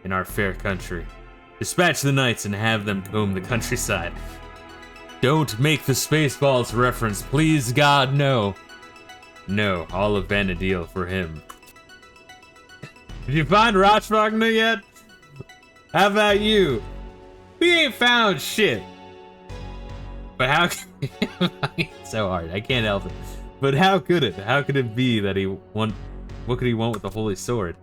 in our fair country. Dispatch the knights and have them comb the countryside. Don't make the Spaceballs reference, please God, no. No, all of Vanadil for him. Did you find Rashfagn yet? How about you? We ain't found shit. But how it's so hard, I can't help it. But how could it? How could it be that he want... What could he want with the Holy Sword?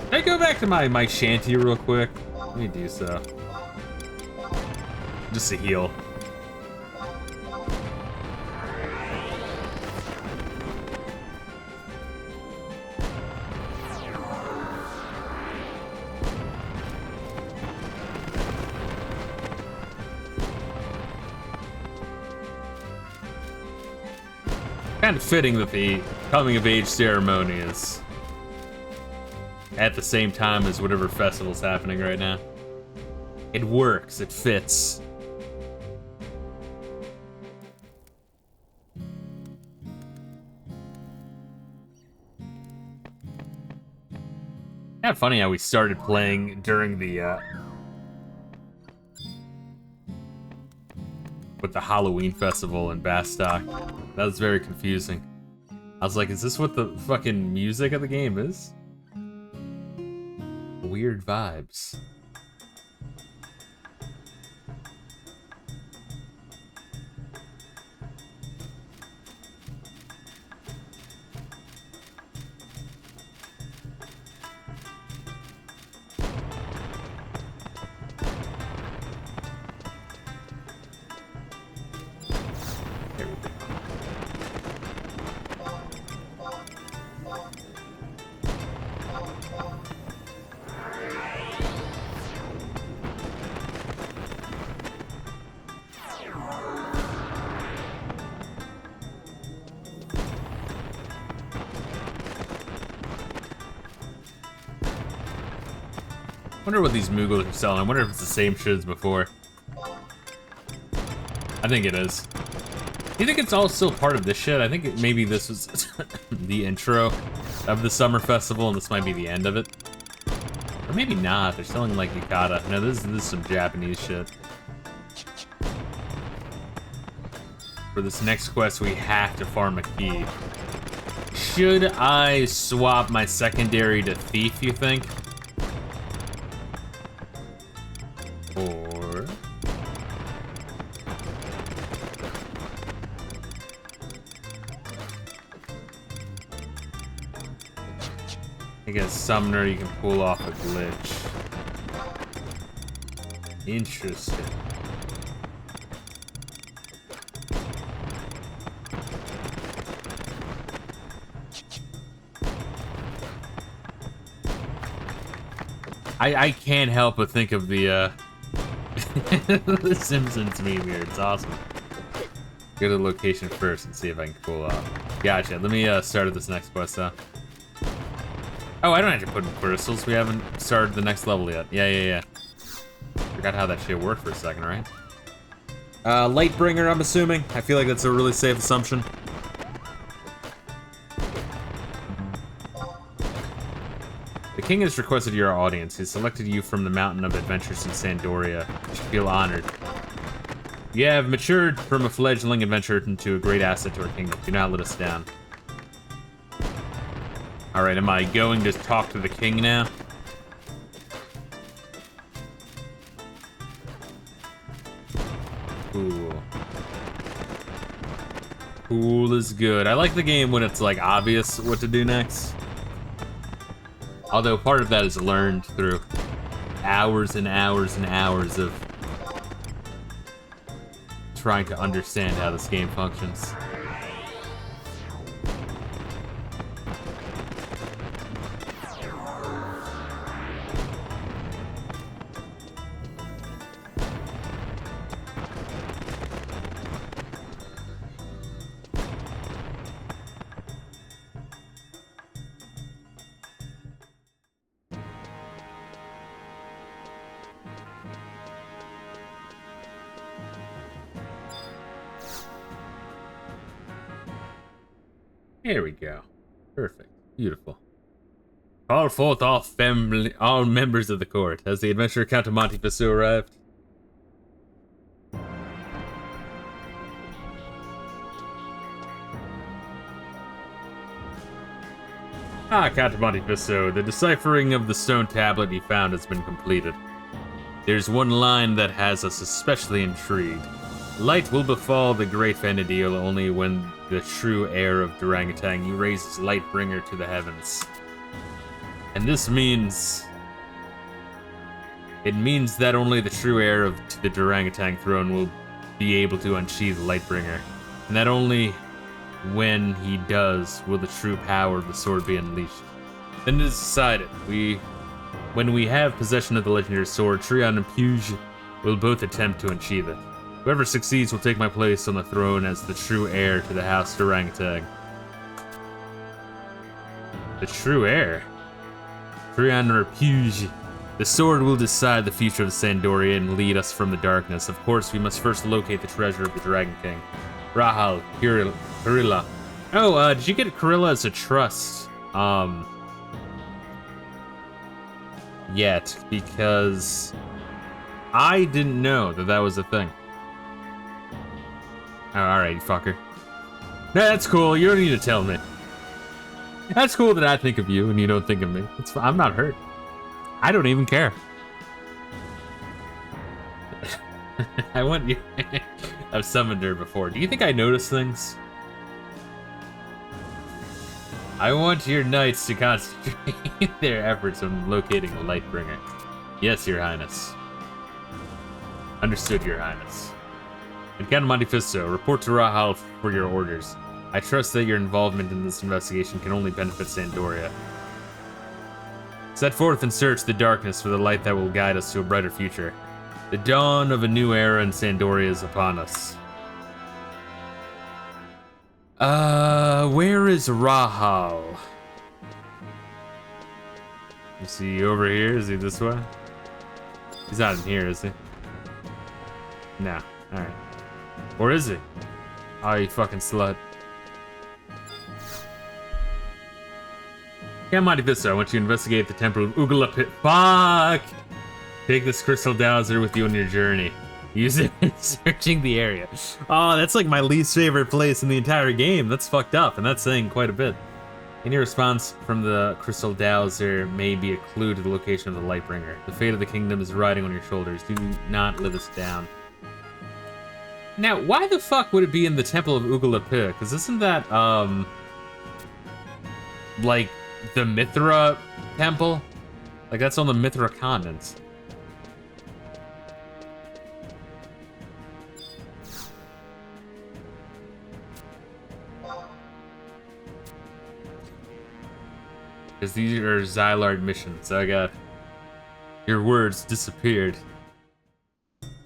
Can I go back to my shanty real quick? Let me do so. Just to heal. Kind of fitting that the coming of age ceremony is at the same time as whatever festival's happening right now. It works, it fits. Kind of funny how we started playing during the with the Halloween festival in Bastok. That was very confusing. I was like, is this what the fucking music of the game is? Weird vibes. I wonder what these Moogles are selling. I wonder if it's the same shit as before. I think it is. You think it's all still part of this shit? I think maybe this was the intro of the summer festival, and this might be the end of it. Or maybe not. They're selling like yukata. No, this is some Japanese shit. For this next quest, we have to farm a key. Should I swap my secondary to thief, you think? Or... I guess summoner, you can pull off a glitch. Interesting. I can't help but think of the the Simpsons meme here. It's awesome. Go to the location first and see if I can pull off. Gotcha. Let me start this next quest though. Oh, I don't have to put in crystals. We haven't started the next level yet. Yeah. Forgot how that shit worked for a second, right? Lightbringer, I'm assuming. I feel like that's a really safe assumption. The king has requested your audience. He selected you from the Mountain of Adventures in Sandoria. You should feel honored. You have matured from a fledgling adventurer into a great asset to our kingdom. Do not let us down. Alright, am I going to talk to the king now? Cool. Cool is good. I like the game when it's like obvious what to do next. Although part of that is learned through hours and hours and hours of trying to understand how this game functions. Here we go. Perfect. Beautiful. Call forth all members of the court. Has the adventurer Count Monte Fisto arrived? Ah, Count Monte Fisto. The deciphering of the stone tablet you found has been completed. There's one line that has us especially intrigued. Light will befall the great Vanadil only when the true heir of Durangotang raises Lightbringer to the heavens. And this means... It means that only the true heir of the Durangotang throne will be able to unsheath Lightbringer. And that only when he does will the true power of the sword be unleashed. Then it is decided, when we have possession of the legendary sword, Trion and Puge will both attempt to unsheath it. Whoever succeeds will take my place on the throne as the true heir to the House Durangotang. The true heir? Trion or Puge. The sword will decide the future of Sandoria and lead us from the darkness. Of course, we must first locate the treasure of the Dragon King. Rahal, Kurilla. Oh, did you get Kurilla as a trust? Yet, because I didn't know that was a thing. Oh, alright, fucker. No, that's cool. You don't need to tell me. That's cool that I think of you and you don't think of me. I'm not hurt. I don't even care. I want you. I've summoned her before. Do you think I notice things? I want your knights to concentrate their efforts on locating the Lightbringer. Yes, Your Highness. Understood, Your Highness. And Count Monte Fisto, report to Rahal for your orders. I trust that your involvement in this investigation can only benefit Sandoria. Set forth and search the darkness for the light that will guide us to a brighter future. The dawn of a new era in Sandoria is upon us. Where is Rahal? Is he over here? Is he this way? He's not in here, is he? No. Alright. Or is he? Oh, you fucking slut. Yeah, Monte Fisto, I want you to investigate the Temple of Ugala Pit. Fuck! Take this crystal dowser with you on your journey. Use it in searching the area. Oh, that's like my least favorite place in the entire game. That's fucked up, and that's saying quite a bit. Any response from the crystal dowser may be a clue to the location of the Lightbringer. The fate of the kingdom is riding on your shoulders. Do not let us down. Now, why the fuck would it be in the Temple of Ugala Pit? Because isn't that, like, the Mithra temple? Like, that's on the Mithra continent. Because these are Xylard missions. I got... Your words disappeared.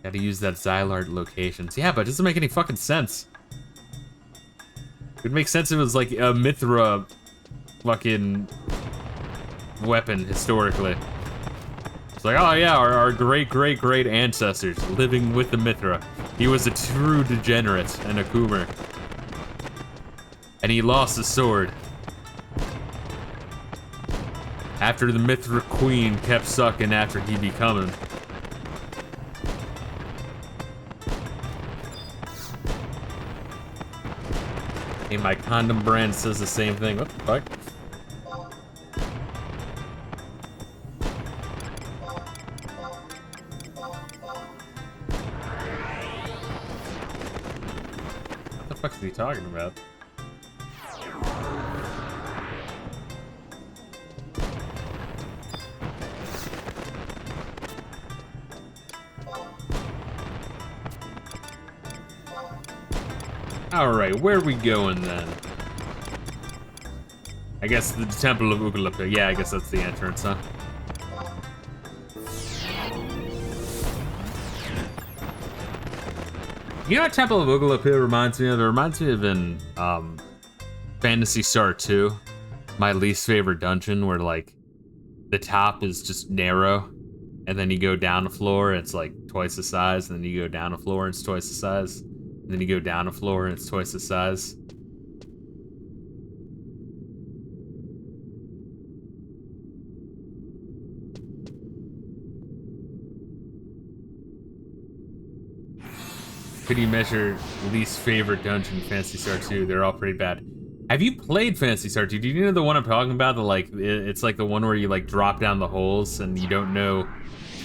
Gotta use that Xylard locations. Yeah, but it doesn't make any fucking sense. It would make sense if it was like a Mithra fucking weapon historically. It's like, oh yeah, our great ancestors living with the Mithra. He was a true degenerate and a Coomer. And he lost his sword. After the Mithra queen kept sucking after he be coming. Hey, my condom brand says the same thing. What the fuck? What the fuck is he talking about? Alright, where are we going then? I guess the Temple of Ugala Pit. Yeah, I guess that's the entrance, huh? You know what Temple of Ugala Pit reminds me of? It reminds me of in Phantasy Star 2, my least favorite dungeon, where like the top is just narrow, and then you go down a floor, it's like twice the size, and then you go down a floor, and it's twice the size. And then you go down a floor and it's twice the size. Could you measure least favorite dungeon in Phantasy Star 2? They're all pretty bad. Have you played Phantasy Star 2? Do you know the one I'm talking about? The like, it's like the one where you like drop down the holes and you don't know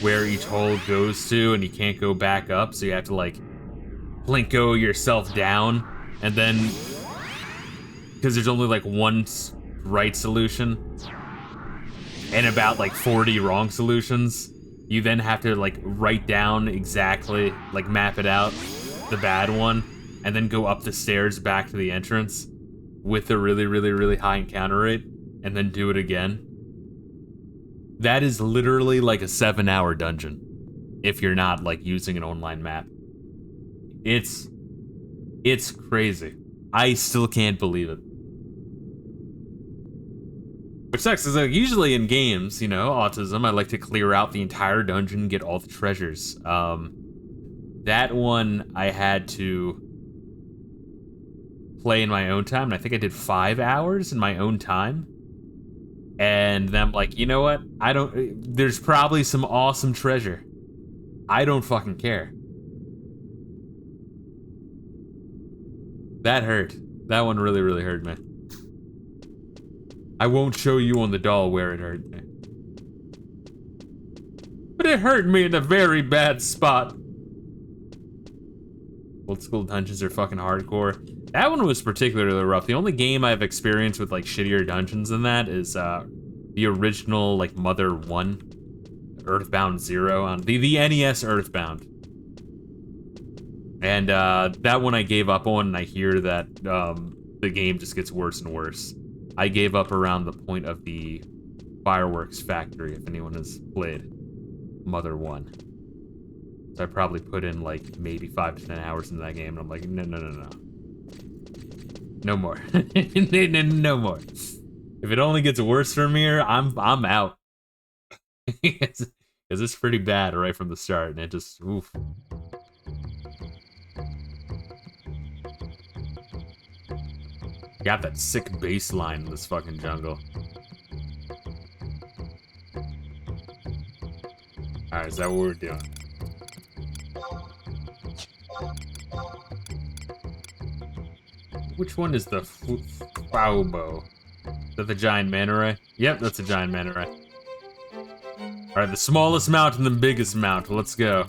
where each hole goes to and you can't go back up, so you have to like plinko yourself down, and then because there's only like one right solution and about like 40 wrong solutions, you then have to like write down exactly, like map it out, the bad one, and then go up the stairs back to the entrance with a really high encounter rate, and then do it again. That is literally like a 7-hour dungeon if you're not like using an online map. It's crazy. I still can't believe it. Which sucks, is like usually in games, you know, autism, I like to clear out the entire dungeon, get all the treasures. That one I had to play in my own time, and I think I did 5 hours in my own time. And then I'm like, you know what? There's probably some awesome treasure. I don't fucking care. That hurt. That one really hurt me. I won't show you on the doll where it hurt me. But it hurt me in a very bad spot. Old school dungeons are fucking hardcore. That one was particularly rough. The only game I've experienced with like shittier dungeons than that is the original like Mother 1, Earthbound 0 on the NES Earthbound. And that one I gave up on, and I hear that the game just gets worse and worse. I gave up around the point of the fireworks factory, if anyone has played Mother 1. So I probably put in like maybe 5 to 10 hours into that game, and I'm like, no. No more. No more. If it only gets worse from here, I'm out. Because it's pretty bad right from the start, and it just, oof. Got that sick bass line in this fucking jungle. Alright, is that what we're doing? Which one is the Faubo? Is that the giant manta ray? Yep, that's a giant manta ray. Alright, the smallest mount and the biggest mount. Let's go.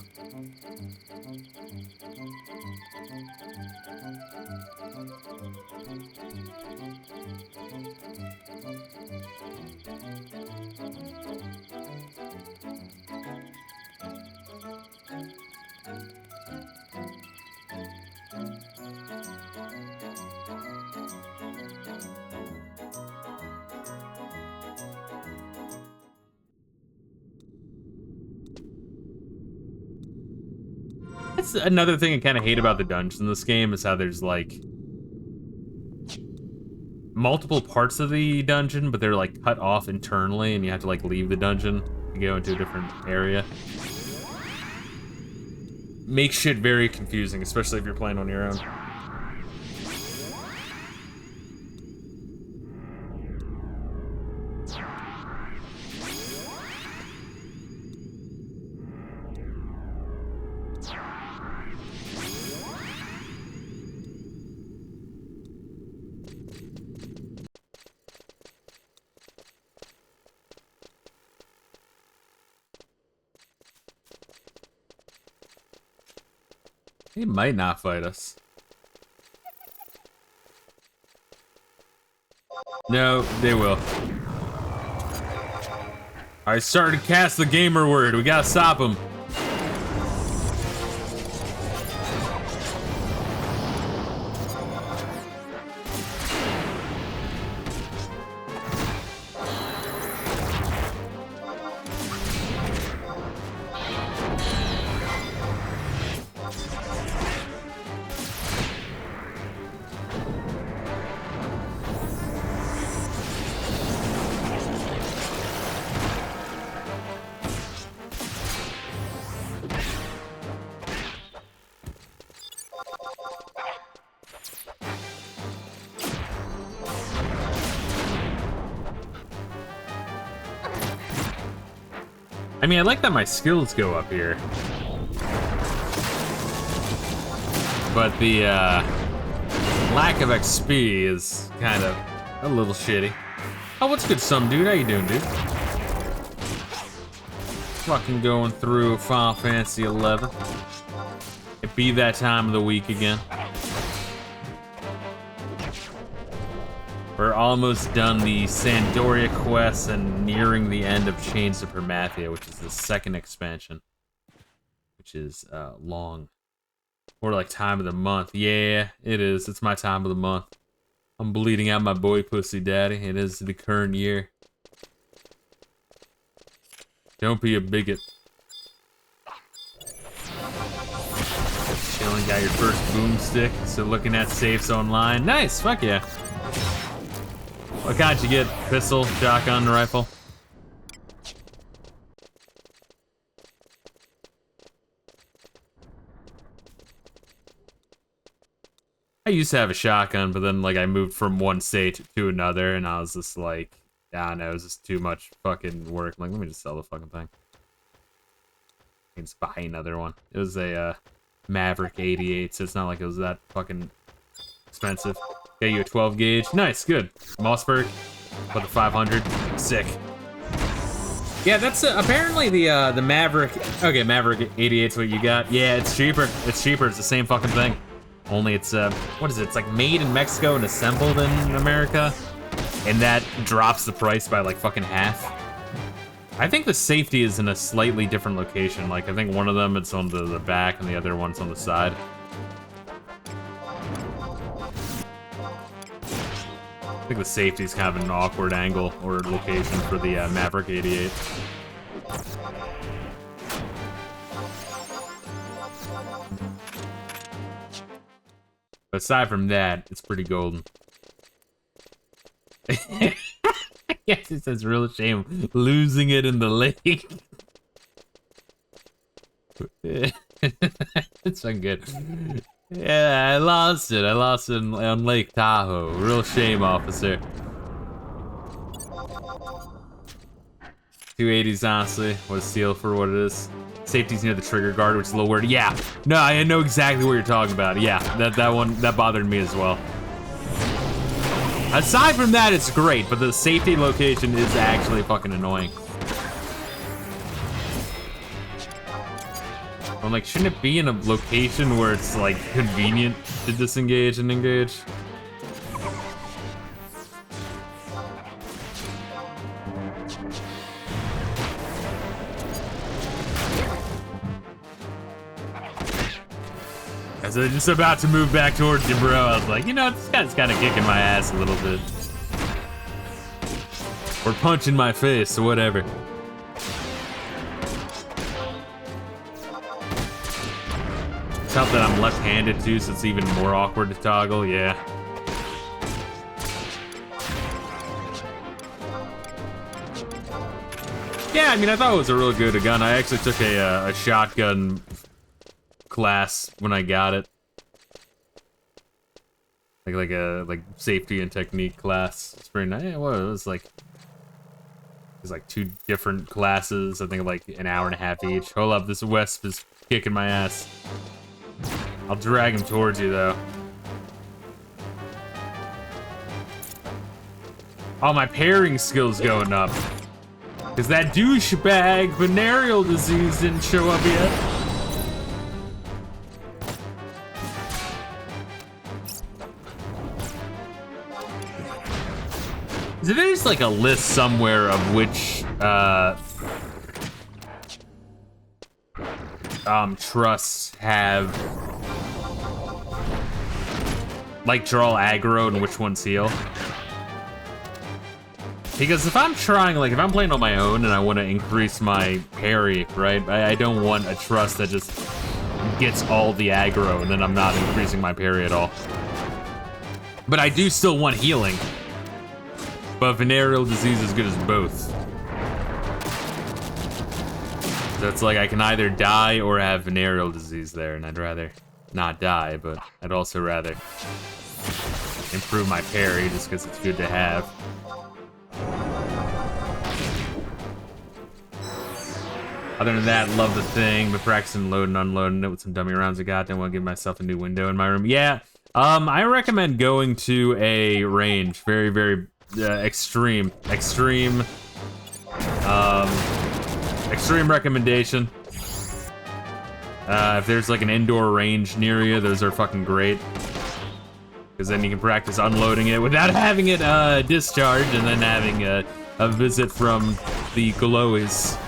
That's another thing I kind of hate about the dungeons in this game is how there's like multiple parts of the dungeon, but they're like cut off internally and you have to like leave the dungeon and go into a different area. Makes shit very confusing, especially if you're playing on your own. He might not fight us. No, they will. I started to cast the gamer word. We gotta stop him. I mean, I like that my skills go up here. But the lack of XP is kind of a little shitty. Oh, what's good, some dude? How you doing, dude? Fucking going through Final Fantasy 11. It be that time of the week again. We're almost done the Sandoria quest and nearing the end of Chains of Permathia, which is the second expansion. Which is long. Or like time of the month. Yeah, it is. It's my time of the month. I'm bleeding out my boy pussy daddy. It is the current year. Don't be a bigot. Chilling, got your first boomstick. So looking at safes online. Nice, fuck yeah. What kind you get? Pistol, shotgun, rifle? I used to have a shotgun, but then like I moved from one state to another, and I was just like, I don't know, it was just too much fucking work. I'm like, let me just sell the fucking thing. I can just buy another one. It was a Maverick 88, so it's not like it was that fucking expensive. Okay, you a 12 gauge. Nice, good. Mossberg, for the 500. Sick. Yeah, that's apparently the Maverick. Okay, Maverick 88's what you got. Yeah, it's cheaper. It's cheaper. It's the same fucking thing. Only it's what is it? It's like made in Mexico and assembled in America, and that drops the price by like fucking half. I think the safety is in a slightly different location. Like I think one of them it's on the back and the other one's on the side. I think the safety is kind of an awkward angle or location for the Maverick 88. But aside from that, it's pretty golden. Yes, it says real shame losing it in the lake. It's so good. Yeah, I lost it. I lost it on Lake Tahoe. Real shame, officer. 280s, honestly. What a steal for what it is. Safety's near the trigger guard, which is a little weird. Yeah, no, I know exactly what you're talking about. Yeah, that one, that bothered me as well. Aside from that, it's great, but the safety location is actually fucking annoying. I'm like, shouldn't it be in a location where it's like convenient to disengage and engage? As I'm just about to move back towards you, bro, I was like, you know, this guy's kind of kicking my ass a little bit. Or punching my face, so whatever. It's helped that I'm left-handed too, so it's even more awkward to toggle, yeah. Yeah, I mean, I thought it was a real good gun. I actually took a shotgun class when I got it. Like safety and technique class. It's pretty nice. Yeah, well, it was like two different classes. I think like an hour and a half each. Hold up, this Wesp is kicking my ass. I'll drag him towards you though. Oh, my pairing skill's going up. Cause that douchebag venereal disease didn't show up yet. There's like a list somewhere of which trusts have like draw aggro and which ones heal. Because if I'm trying, like if I'm playing on my own and I want to increase my parry, right? I don't want a trust that just gets all the aggro and then I'm not increasing my parry at all. But I do still want healing. But venereal disease is good as both. So it's like I can either die or have venereal disease there, and I'd rather not die, but I'd also rather improve my parry just because it's good to have. Other than that, love the thing. Been practicing loading and unloading it with some dummy rounds I got. Then want to give myself a new window in my room. Yeah, I recommend going to a range. Very, very extreme recommendation. If there's like an indoor range near you, those are fucking great. Because then you can practice unloading it without having it discharge and then having a visit from the glowies.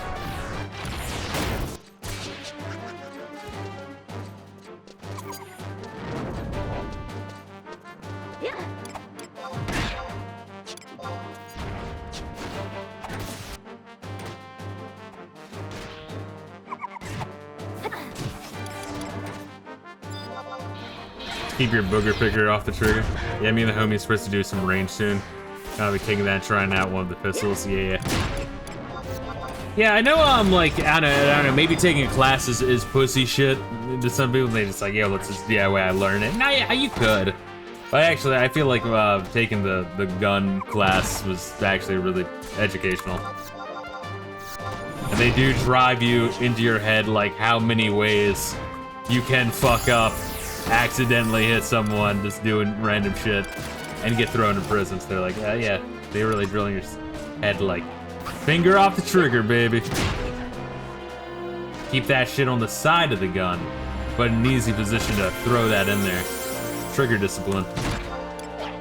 Keep your booger picker off the trigger. Yeah, me and the homie's supposed to do some range soon. I'll be taking that, trying out one of the pistols. Yeah. Yeah, I know. Like I don't know. Maybe taking a class is pussy shit to some people. They just like, yeah, let's just DIY. I learn it. Nah, yeah, you could. But actually, I feel like taking the gun class was actually really educational. And they do drive you into your head like how many ways you can fuck up, accidentally hit someone just doing random shit, and get thrown in prison. So they're like, yeah, they're really drilling your head like, finger off the trigger, baby. Keep that shit on the side of the gun, but in an easy position to throw that in there. Trigger discipline.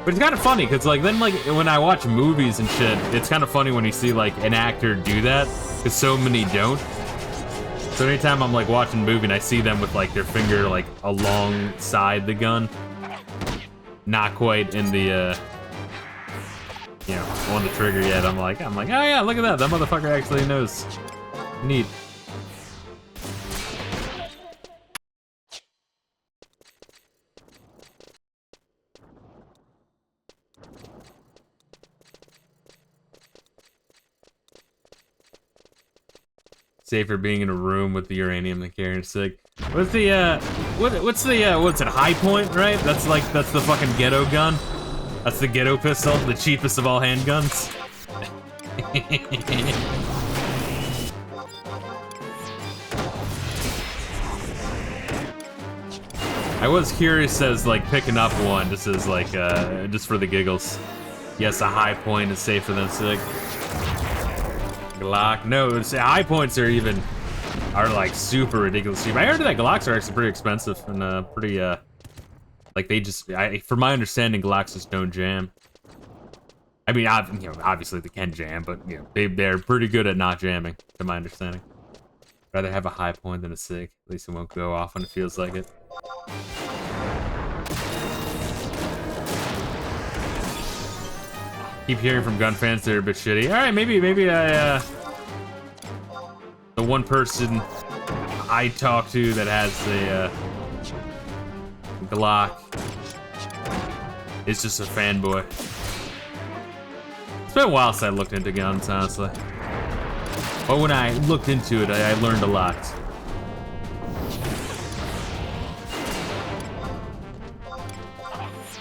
But it's kind of funny, because like then like when I watch movies and shit, it's kind of funny when you see like an actor do that, because so many don't. So anytime I'm like watching a movie and I see them with like their finger like alongside the gun, not quite in the you know, on the trigger yet, I'm like, oh yeah, look at that, that motherfucker actually knows. Neat. Safer being in a room with the uranium than carrying a stick. What's the What's the what's it? High Point, right? That's the fucking ghetto gun. That's the ghetto pistol, the cheapest of all handguns. I was curious as like picking up one just as like just for the giggles. Yes, a High Point is safer than SIG. Glock, no, high points are like super ridiculous cheap. I heard that Glocks are actually pretty expensive and pretty like they just, from my understanding, Glocks just don't jam. I mean, you know, obviously they can jam, but you know, they're pretty good at not jamming, to my understanding. Rather have a High Point than a SIG. At least it won't go off when it feels like it. Keep hearing from gun fans they're a bit shitty. All right, maybe I the one person I talk to that has a Glock is just a fanboy. It's been a while since I looked into guns, honestly. But when I looked into it, I learned a lot.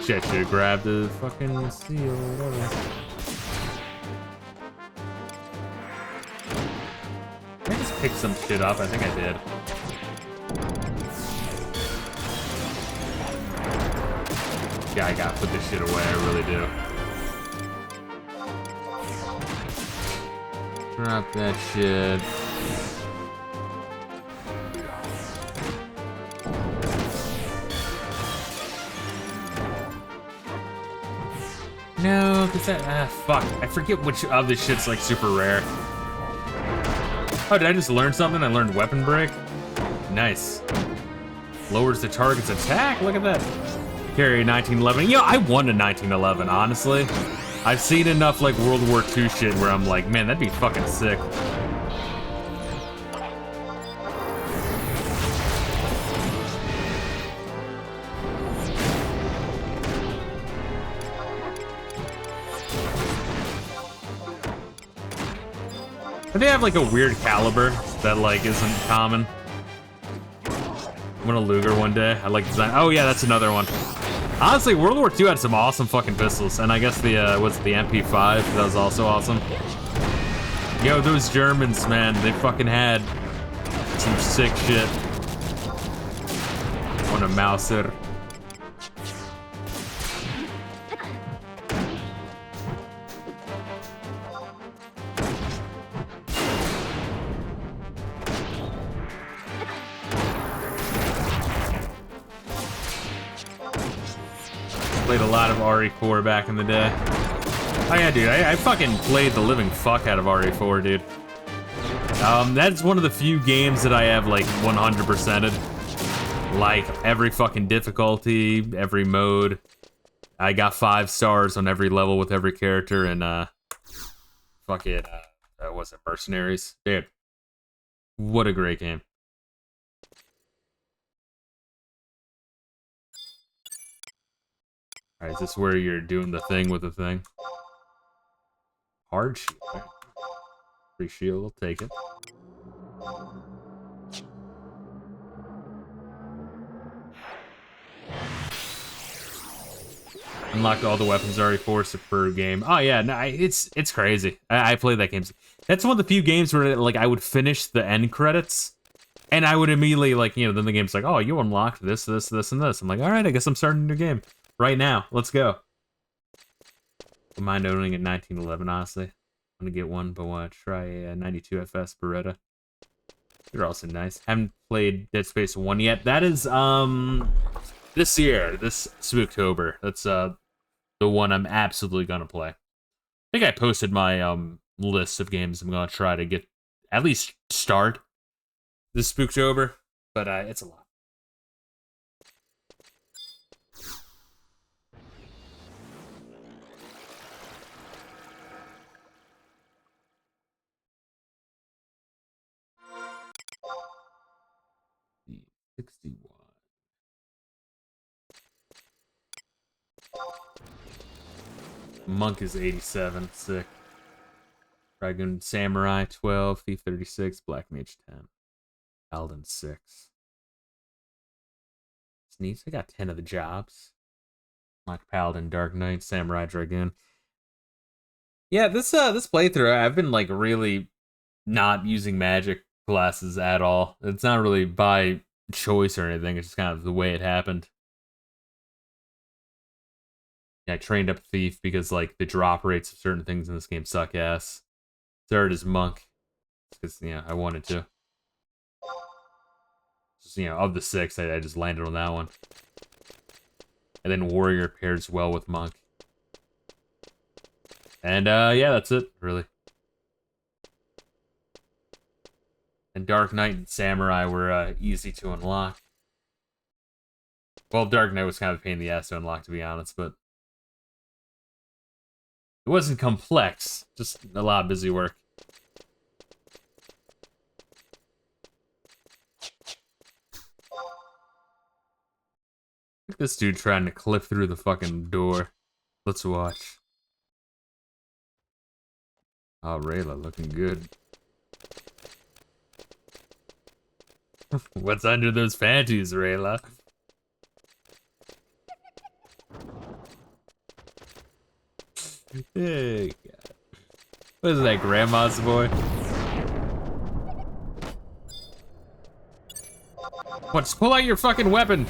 Shit, should have grabbed the fucking seal or whatever. Did I just pick some shit up? I think I did. Yeah, I gotta put this shit away, I really do. Drop that shit. No, cause that, fuck. I forget which of this shit's like super rare. Oh, did I just learn something? I learned weapon break. Nice. Lowers the target's attack, look at that. Carry 1911. Yo, I won in 1911, honestly. I've seen enough like World War II shit where I'm like, man, that'd be fucking sick. They have like a weird caliber that like isn't common. I'm gonna Luger one day. I like design. Oh yeah, that's another one. Honestly, World War II had some awesome fucking pistols, and I guess the what's the MP5? That was also awesome. Yo, those Germans, man, they fucking had some sick shit. On a Mauser. Played a lot of RE4 back in the day. Oh yeah, dude, I fucking played the living fuck out of RE4, dude. That's one of the few games that I have like 100%ed. Like every fucking difficulty, every mode. I got 5 stars on every level with every character, and fuck it, what's it, Mercenaries? Dude, what a great game. Alright, is this where you're doing the thing with the thing? Hard shield, right? Free shield, we'll take it. Unlocked all the weapons already for per game. Oh yeah, no, it's crazy. I played that game. That's one of the few games where like I would finish the end credits, and I would immediately like, you know, then the game's like, oh, you unlocked this, this, this, and this. I'm like, all right, I guess I'm starting a new game right now. Let's go. Don't mind owning a 1911, honestly. I'm gonna get one, but want to try a 92 FS Beretta. They're also nice. Haven't played Dead Space 1 yet. That is this year, this Spooktober. That's the one I'm absolutely gonna play. I think I posted my list of games I'm gonna try to get at least start this Spooktober, but it's a lot. Monk is 87, sick. Dragoon Samurai 12, Thief 36, Black Mage 10. Alden 6. Neat. I got 10 of the jobs. Like Paladin, Dark Knight, Samurai Dragoon. Yeah, this playthrough, I've been like really not using magic classes at all. It's not really by choice or anything. It's just kind of the way it happened. Yeah, I trained up Thief because like the drop rates of certain things in this game suck ass. Third is Monk, because I wanted to. Just of the 6, I just landed on that one. And then Warrior pairs well with Monk. And yeah, that's it, really. And Dark Knight and Samurai were easy to unlock. Well, Dark Knight was kind of a pain in the ass to unlock, to be honest, but it wasn't complex, just a lot of busy work. Look at this dude trying to clip through the fucking door. Let's watch. Oh, Reila, looking good. What's under those panties, Reila? Hey, God. What is that, Grandma's boy? What, just pull out your fucking weapon!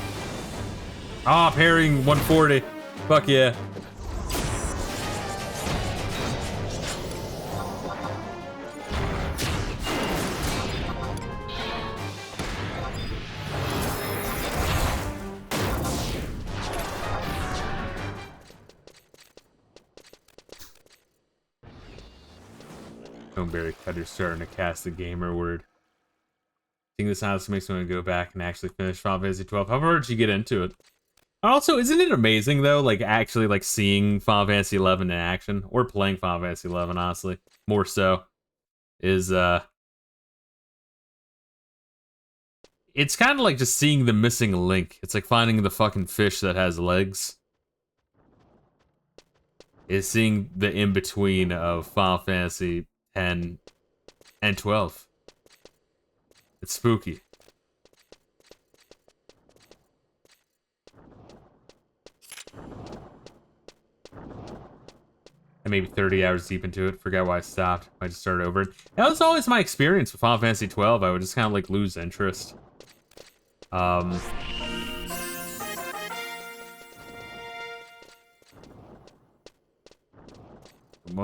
Ah, parrying 140. Fuck yeah. Stoneberry Cutter's starting to cast the gamer word. I think this house makes me want to go back and actually finish Final Fantasy 12. How far did you get into it? Also, isn't it amazing though, like actually like seeing Final Fantasy 11 in action, or playing Final Fantasy 11, honestly, more so, is it's kind of like just seeing the missing link. It's like finding the fucking fish that has legs. Is seeing the in-between of Final Fantasy 10 and 12. It's spooky. And maybe 30 hours deep into it, forgot why I stopped. I just started over. That was always my experience with Final Fantasy 12. I would just kind of like lose interest. Well,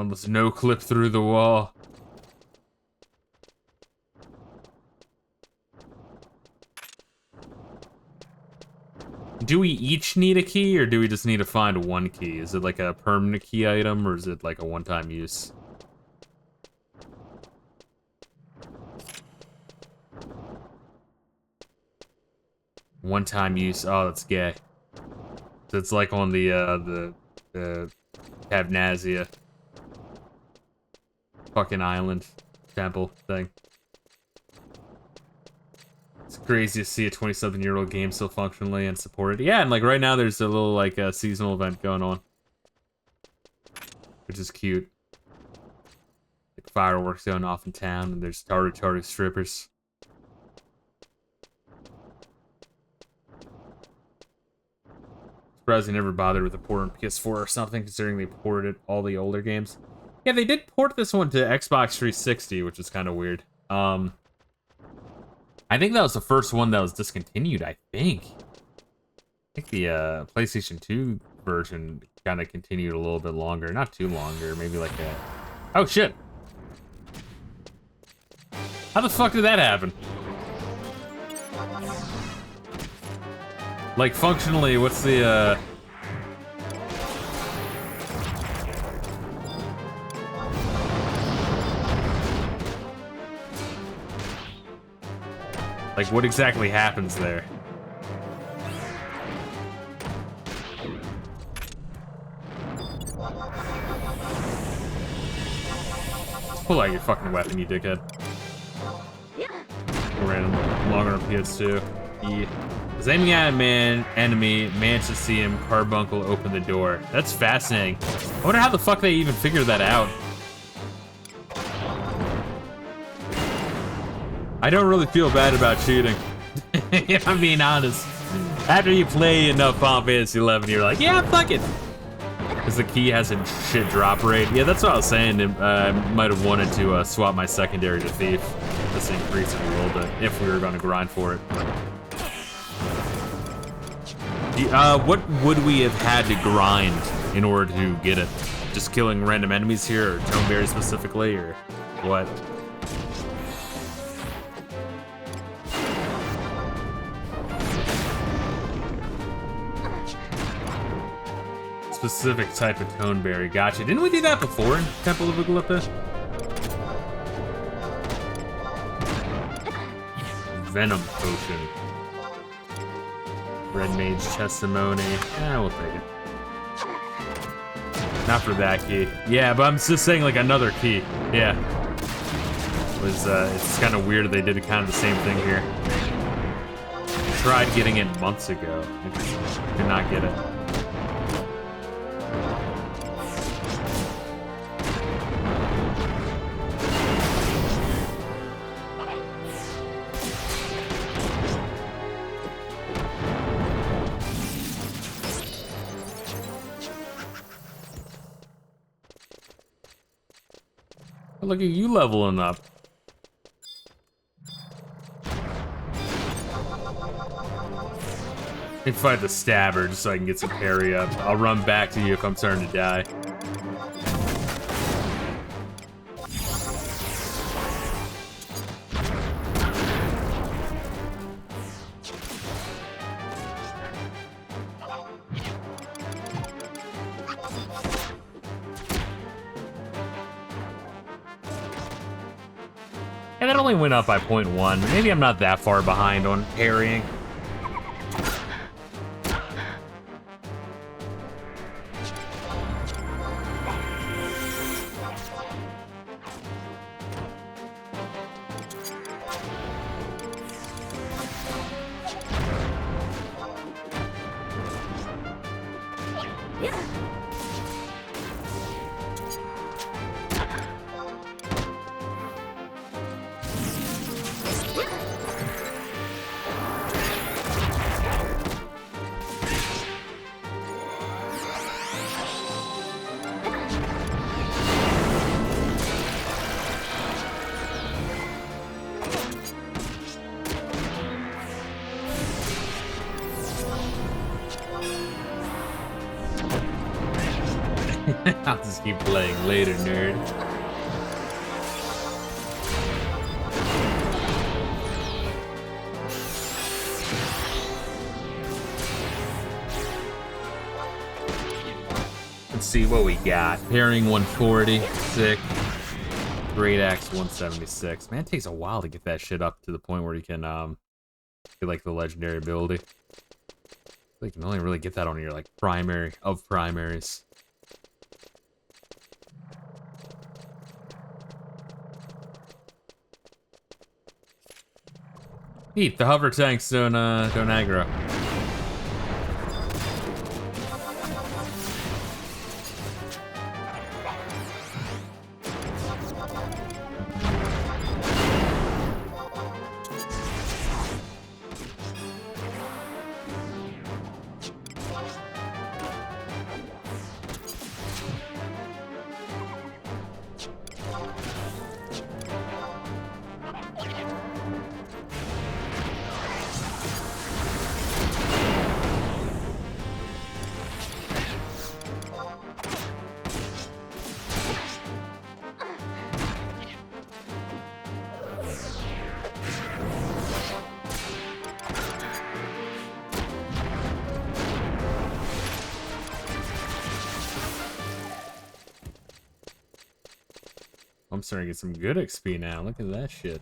there's no clip through the wall. Do we each need a key, or do we just need to find one key? Is it like a permanent key item, or is it like a one-time use? One-time use. Oh, that's gay. So it's like on the Tabnazia fucking island temple thing. It's crazy to see a 20-something-year-old game still functionally and supported. Yeah, and like right now there's a little like seasonal event going on, which is cute. Like fireworks going off in town, and there's Taru strippers. Surprised they never bothered with a port on PS4 or something, considering they ported all the older games. Yeah, they did port this one to Xbox 360, which is kind of weird. I think that was the first one that was discontinued, I think. I think the PlayStation 2 version kind of continued a little bit longer. Not too longer, maybe like a... Oh, shit! How the fuck did that happen? Like, functionally, what's the, Like, what exactly happens there? Just pull out your fucking weapon, you dickhead. Random longer on PS2. He was aiming at a enemy, managed to see him, carbuncle open the door. That's fascinating. I wonder how the fuck they even figured that out. I don't really feel bad about cheating, if I'm being honest. After you play enough Final Fantasy 11, you're like, yeah, fuck it. Because the key has a shit drop rate. Yeah, that's what I was saying. I might have wanted to swap my secondary to Thief. Just to increase it a little bit, if we were going to grind for it. What would we have had to grind in order to get it? Just killing random enemies here, or Toneberry specifically, or what? Specific type of Toneberry. Gotcha. Didn't we do that before in Temple of Ugalippa? Venom Potion. Red Mage Testimony. We'll take it. Not for that key. Yeah, but I'm just saying like another key. Yeah. It's kind of weird they did kind of the same thing here. I tried getting it months ago. Did not get it. Look at you leveling up. Let me fight the stabber just so I can get some parry up. I'll run back to you if I'm starting to die. And that only went up by 0.1. Maybe I'm not that far behind on parrying. I'll just keep playing later, nerd. Let's see what we got. Parrying 140, sick. Great Axe 176. Man, it takes a while to get that shit up to the point where you can get like the legendary ability. I feel like you can only really get that on your like primary of primaries. Neat, the hover tanks don't aggro. I'm starting to get some good XP now. Look at that shit.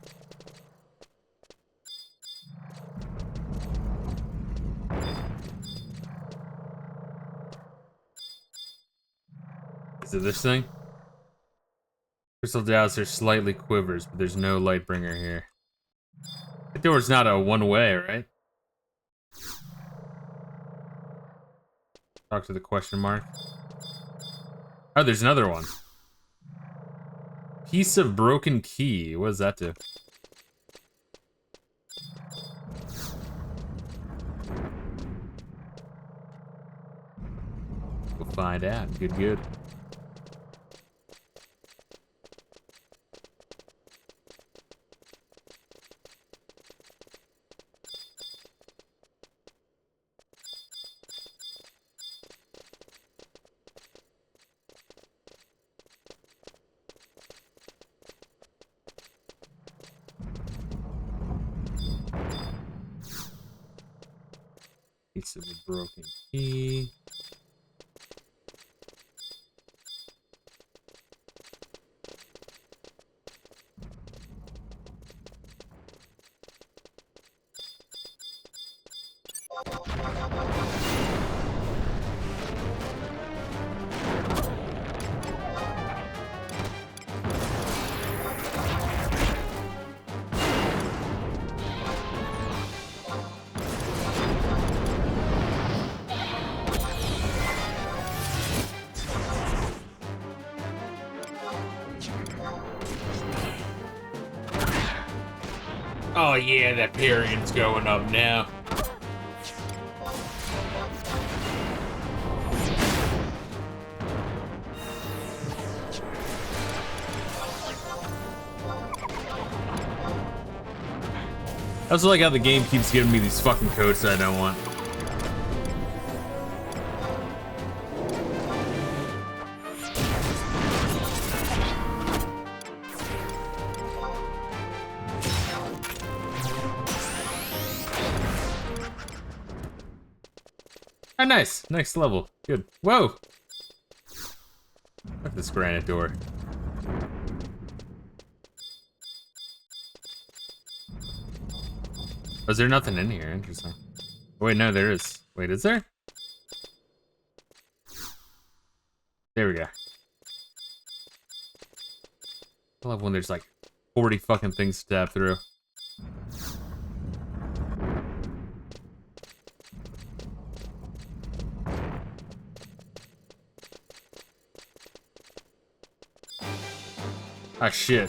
Is it this thing? Crystal Dowser slightly quivers, but there's no Lightbringer here. The door's not a one-way, right? Talk to the question mark. Oh, there's another one. Piece of broken key. What does that do? We'll find out. Good, good. Piece of a broken key. Oh yeah, that parrying's going up now. I also like how the game keeps giving me these fucking codes that I don't want. Oh, nice. Next level. Good. Whoa! Fuck this granite door. Was there nothing in here? Interesting. Wait, no, there is. Wait, is there? There we go. I love when there's like 40 fucking things to tap through. Ah, shit.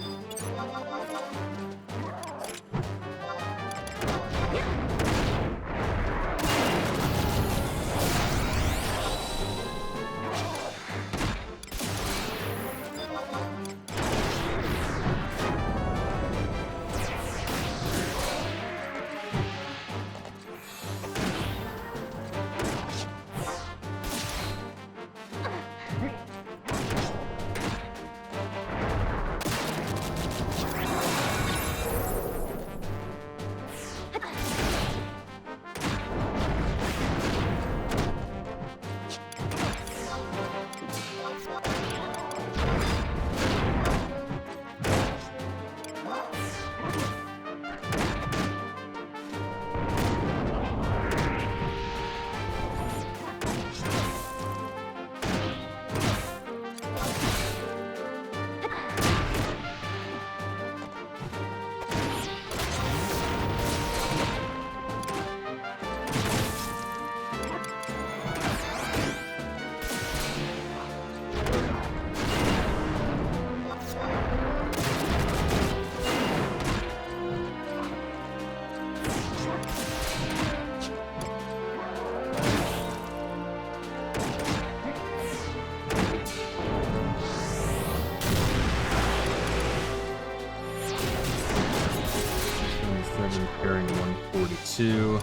Carrying 142.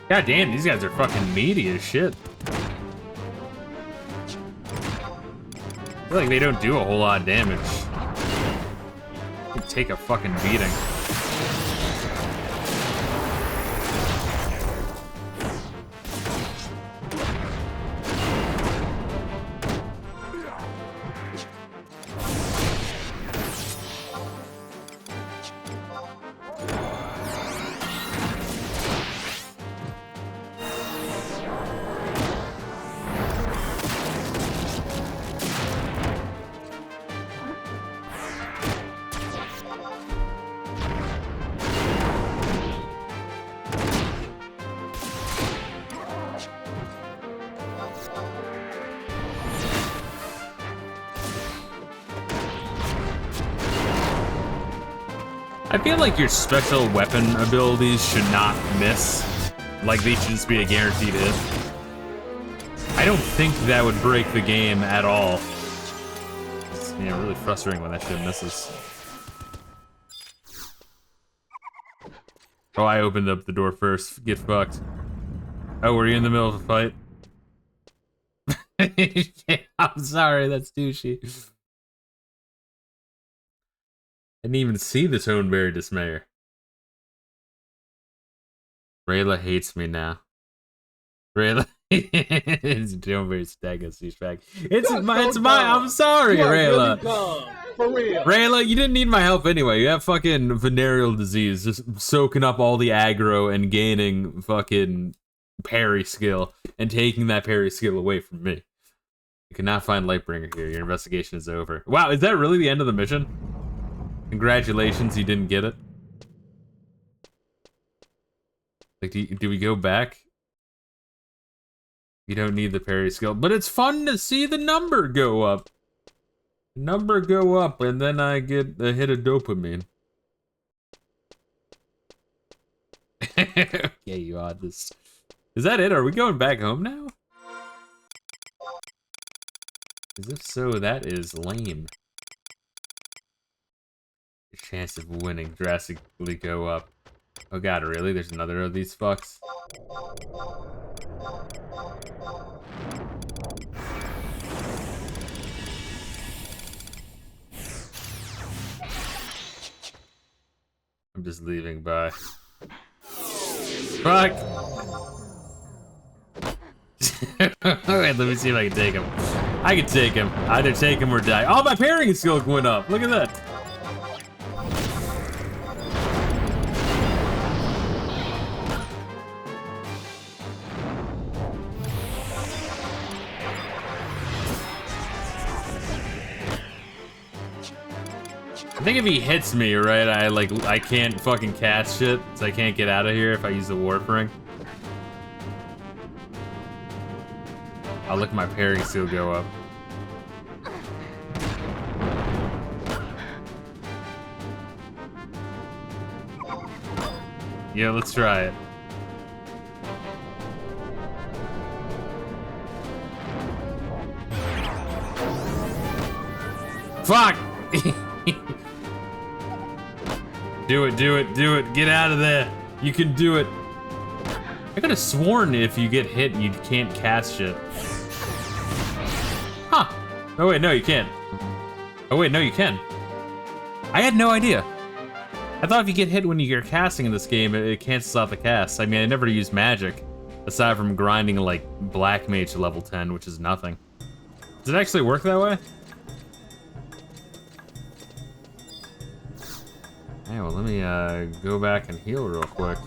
God damn, these guys are fucking meaty as shit. I feel like they don't do a whole lot of damage. They take a fucking beating. I feel like your special weapon abilities should not miss. Like, they should just be a guaranteed hit. I don't think that would break the game at all. It's, yeah, really frustrating when that shit misses. Oh, I opened up the door first. Get fucked. Oh, were you in the middle of a fight? I'm sorry, that's douchey. I didn't even see the Toneberry Dismayer. Reila hates me now. Reila, it's Toneberry's douchebag. It's my. I'm sorry, Reila. For real. Reila, you didn't need my help anyway. You have fucking venereal disease, just soaking up all the aggro and gaining fucking parry skill and taking that parry skill away from me. You cannot find Lightbringer here. Your investigation is over. Wow, is that really the end of the mission? Congratulations, you didn't get it. Like, do we go back? You don't need the parry skill, but it's fun to see the number go up. Number go up, and then I get a hit of dopamine. Yeah, you odd this. Is that it? Are we going back home now? Because if so, that is lame. Your chance of winning drastically go up. Oh god, really? There's another of these fucks? I'm just leaving, bye. Fuck! Alright, let me see if I can take him. I can take him. Either take him or die. Oh, my parrying skill went up! Look at that! I think if he hits me, right, I can't fucking cast shit, so I can't get out of here if I use the warp ring. I'll look at my parrying skill go up. Yeah, let's try it. Fuck! Do it, do it, do it. Get out of there. You can do it. I could have sworn if you get hit, you can't cast shit. Huh. Oh, wait, no, you can't. Oh, wait, no, you can. I had no idea. I thought if you get hit when you're casting in this game, it cancels out the cast. I mean, I never used magic, aside from grinding, like, Black Mage to level 10, which is nothing. Does it actually work that way? Hey, well, let me go back and heal real quick.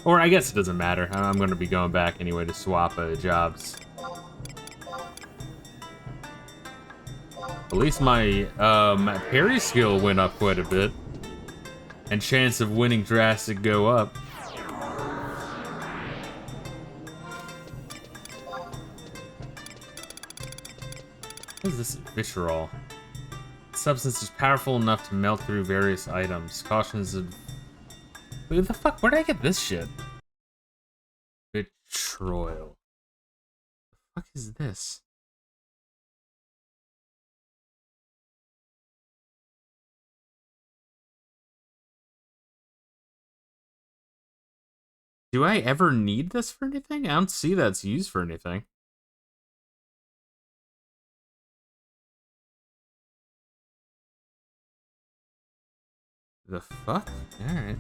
Or I guess it doesn't matter. I'm going to be going back anyway to swap jobs. At least my parry skill went up quite a bit. And chance of winning drastic go up. What is this vitriol? Substance is powerful enough to melt through various items. Cautions of... Wait, what the fuck? Where did I get this shit? Vitriol. What the fuck is this? Do I ever need this for anything? I don't see that it's used for anything. The fuck? Alright.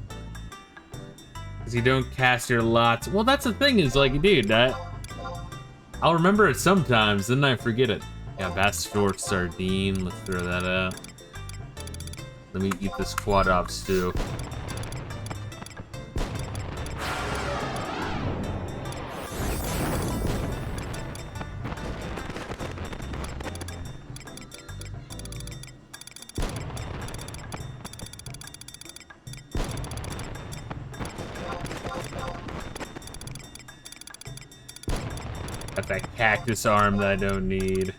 Because you don't cast your lots. Well, that's the thing is, like, dude, I'll remember it sometimes, then I forget it. Yeah, Bastok sardine. Let's throw that out. Let me eat this quad op stew. Got that cactus arm that I don't need.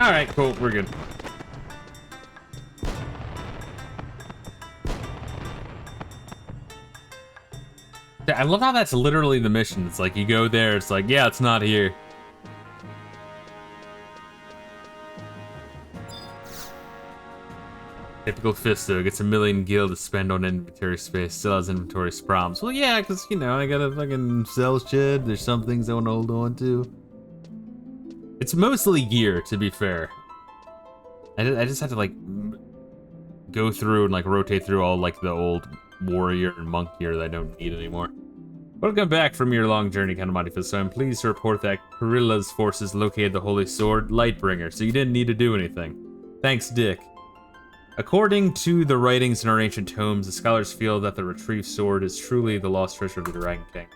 Alright, cool, we're good. I love how that's literally the mission. It's like, you go there, it's like, yeah, it's not here. Typical Fisto, gets 1 million gil to spend on inventory space, still has inventory problems. Well, yeah, because, you know, I gotta fucking sell shit, there's some things I want to hold on to. It's mostly gear, to be fair. I just had to, like, go through and, like, rotate through all, like, the old warrior and monk gear that I don't need anymore. Welcome back from your long journey, Katamari Fisto. I'm pleased to report that Kurilla's forces located the Holy Sword, Lightbringer, so you didn't need to do anything. Thanks, Dick. According to the writings in our ancient tomes, the scholars feel that the retrieved sword is truly the lost treasure of the Dragon King.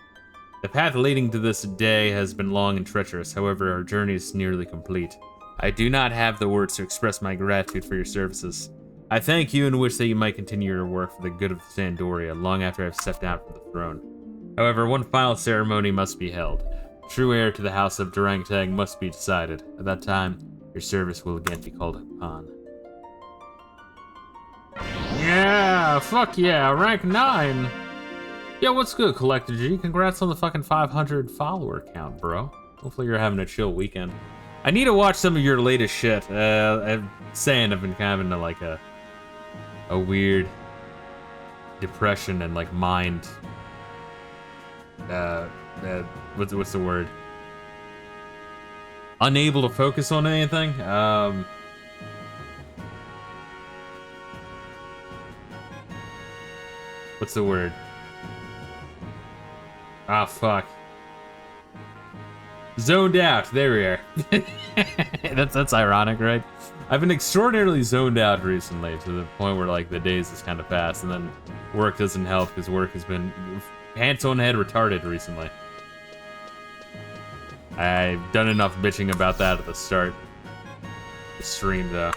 The path leading to this day has been long and treacherous, however, our journey is nearly complete. I do not have the words to express my gratitude for your services. I thank you and wish that you might continue your work for the good of Sandoria long after I've stepped down from the throne. However, one final ceremony must be held. True heir to the House of Durangtang must be decided. At that time, your service will again be called upon. Yeah, fuck yeah, rank 9. Yeah, what's good, CollectedG? Congrats on the fucking 500 follower count, bro. Hopefully you're having a chill weekend. I need to watch some of your latest shit. I'm saying I've been kind of into like a weird depression and like mind. What's the word? Unable to focus on anything. What's the word? Ah, fuck. Zoned out. There we are. that's ironic, right? I've been extraordinarily zoned out recently to the point where like the days is kind of fast, and then work doesn't help because work has been pants on head retarded recently. I've done enough bitching about that at the start. The stream though.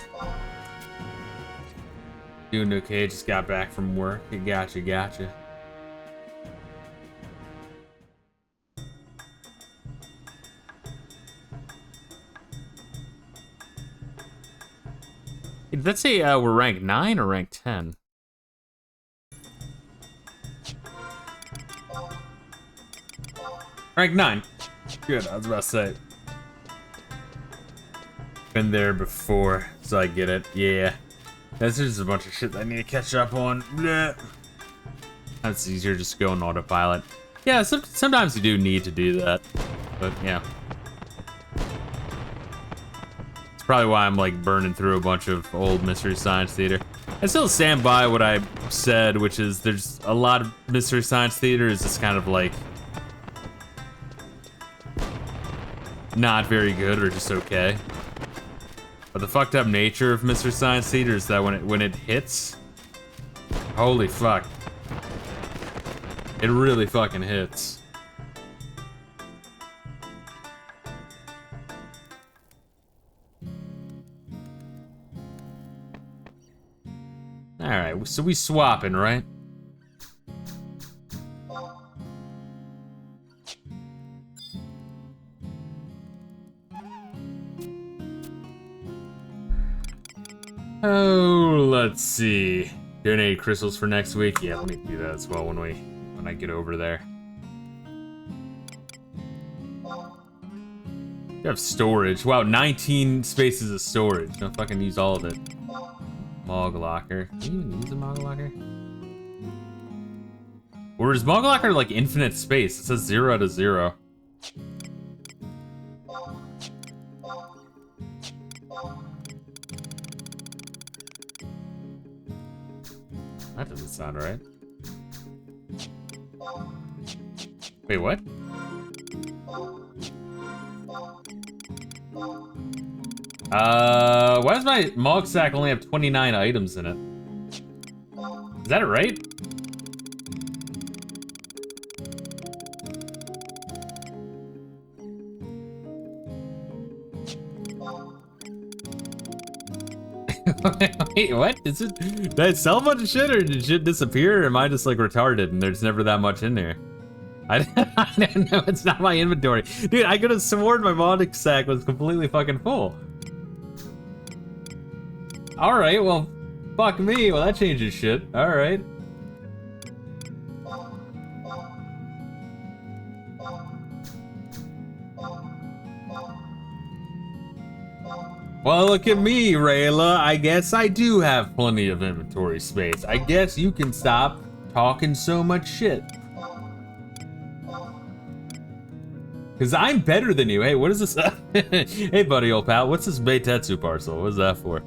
Doing okay, just got back from work. Gotcha. Did that say we're rank 9 or rank 10? Rank 9. Good, I was about to say. Been there before, so I get it. Yeah. That's just a bunch of shit that I need to catch up on. Blech. That's easier just to go on autopilot. Yeah, sometimes you do need to do that. But yeah. It's probably why I'm like burning through a bunch of old Mystery Science Theater. I still stand by what I said, which is there's a lot of Mystery Science Theater is just kind of like not very good or just okay. But the fucked up nature of Mystery Science Theater is that when it hits, holy fuck. It really fucking hits. Alright, so we swapping, right? Oh, let's see. Donate crystals for next week. Yeah, let me do that as well when I get over there. You have storage. Wow, 19 spaces of storage. Don't fucking use all of it. Mog locker. Can you even use a mog locker? Or is mog locker like infinite space? It says 0 out of 0. That doesn't sound right. Wait, what? Why does my Mog sack only have 29 items in it? Is that right? Wait, what? Did I sell a bunch of shit or did shit disappear? Or am I just like retarded and there's never that much in there? I don't know, it's not my inventory. Dude, I could have sworn my Monte sack was completely fucking full. Alright, well, fuck me. Well, that changes shit. Alright. Well, look at me, Reila. I guess I do have plenty of inventory space. I guess you can stop talking so much shit. Cause I'm better than you. Hey, what is this? Hey, buddy, old pal. What's this Beitetsu parcel? What's that for?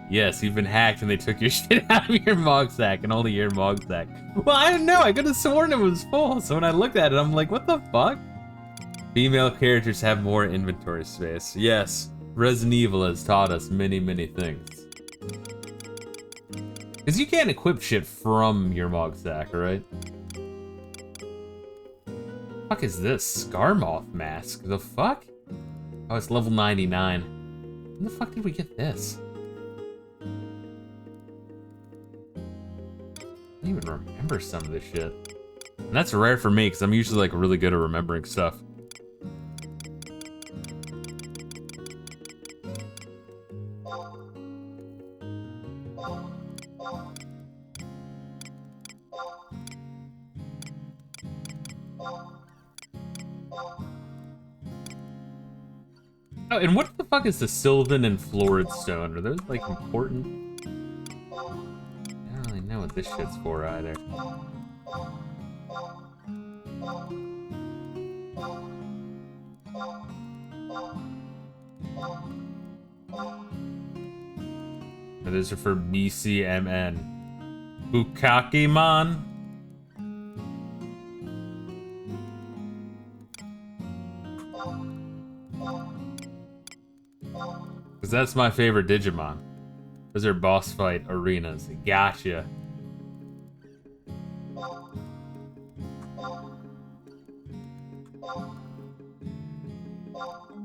Yes, you've been hacked and they took your shit out of your mog sack and only your mog sack. Well, I don't know. I could have sworn it was full. So when I looked at it, I'm like, what the fuck? Female characters have more inventory space. Yes, Resident Evil has taught us many, many things. Because you can't equip shit from your mog sack, right? What the fuck is this? Scarmoth mask? The fuck? Oh, it's level 99. When the fuck did we get this? I don't even remember some of this shit. And that's rare for me, because I'm usually like really good at remembering stuff. Oh, and what the fuck is the Sylvan and Florid Stone? Are those like important? I don't really know what this shit's for either. Oh, those are for BCMN. Bukakemon? Because that's my favorite Digimon. Those are boss fight arenas. Gotcha.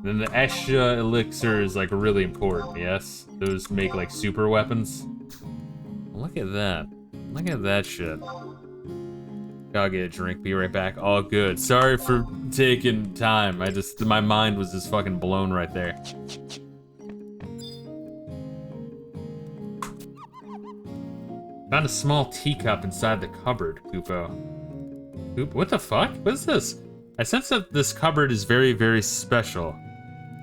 Then the Esha elixir is like really important, yes? Those make like super weapons. Look at that. Look at that shit. Gotta get a drink, be right back. All good. Sorry for taking time. My mind was just fucking blown right there. Found a small teacup inside the cupboard, Kupo. What the fuck? What is this? I sense that this cupboard is very, very special.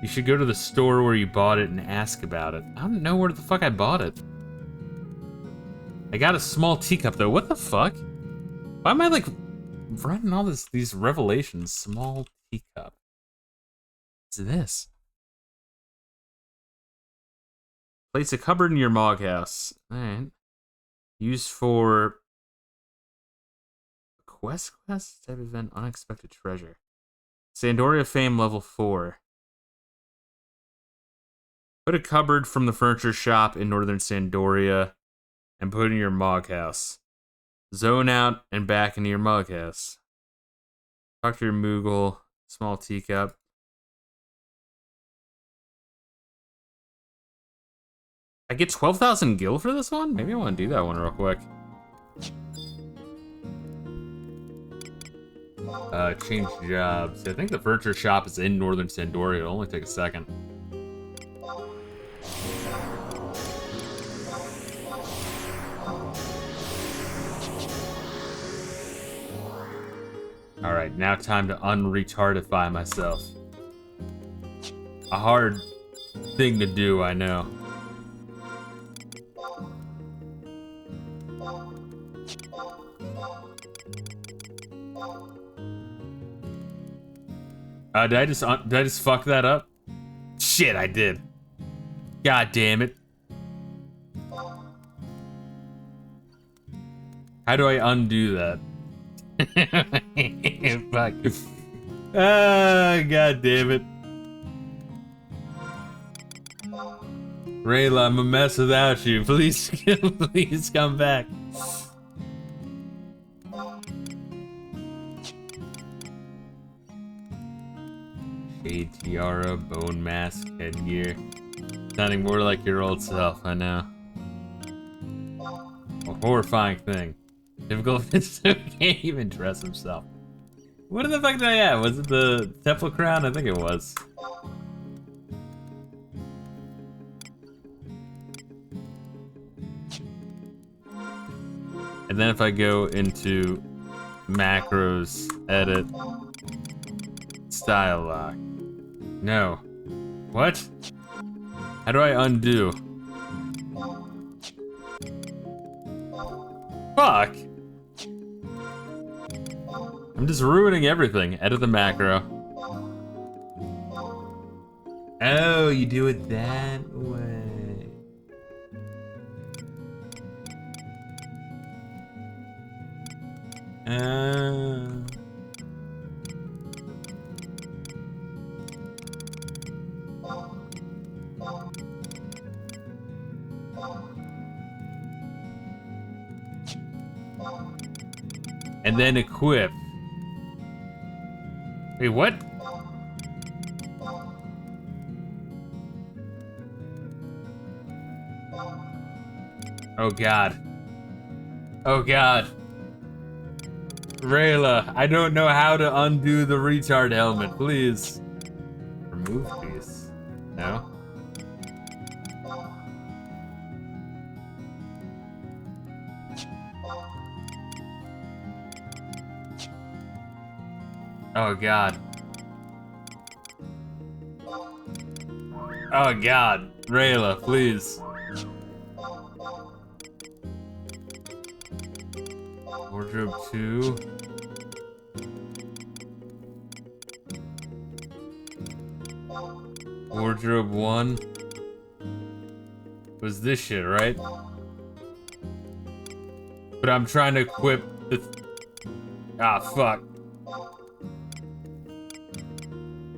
You should go to the store where you bought it and ask about it. I don't know where the fuck I bought it. I got a small teacup though. What the fuck? Why am I like running all these revelations? Small teacup. What's this? Place a cupboard in your mog house. Alright. Used for quest type event, unexpected treasure. Sandoria Fame level 4. Put a cupboard from the furniture shop in northern Sandoria and put it in your mog house. Zone out and back into your mug house. Talk to your Moogle. Small teacup. I get 12,000 gil for this one? Maybe I want to do that one real quick. Change jobs. I think the furniture shop is in northern Sandoria. It'll only take a second. Alright, now time to unretardify myself. A hard thing to do, I know. Did I just fuck that up? Shit, I did. God damn it. How do I undo that? Fuck. Ah, god damn it. Reila, I'm a mess without you. Please, please come back. Shade tiara, bone mask, headgear. Sounding more like your old self, I know. A horrifying thing. Difficult Fisto can't even dress himself. What the fuck did I have? Was it the Temple Crown? I think it was. And then if I go into macros, edit, style lock. No. What? How do I undo? Fuck! I'm just ruining everything. Edit the macro. Oh, you do it that way. And then equip. Wait, what? Oh god. Oh god. Reila, I don't know how to undo the retard helmet, please. Remove piece. No? Oh god. Oh god. Reila, please. Wardrobe 2. Wardrobe 1. Was this shit, right? But I'm trying to equip the... Ah, fuck.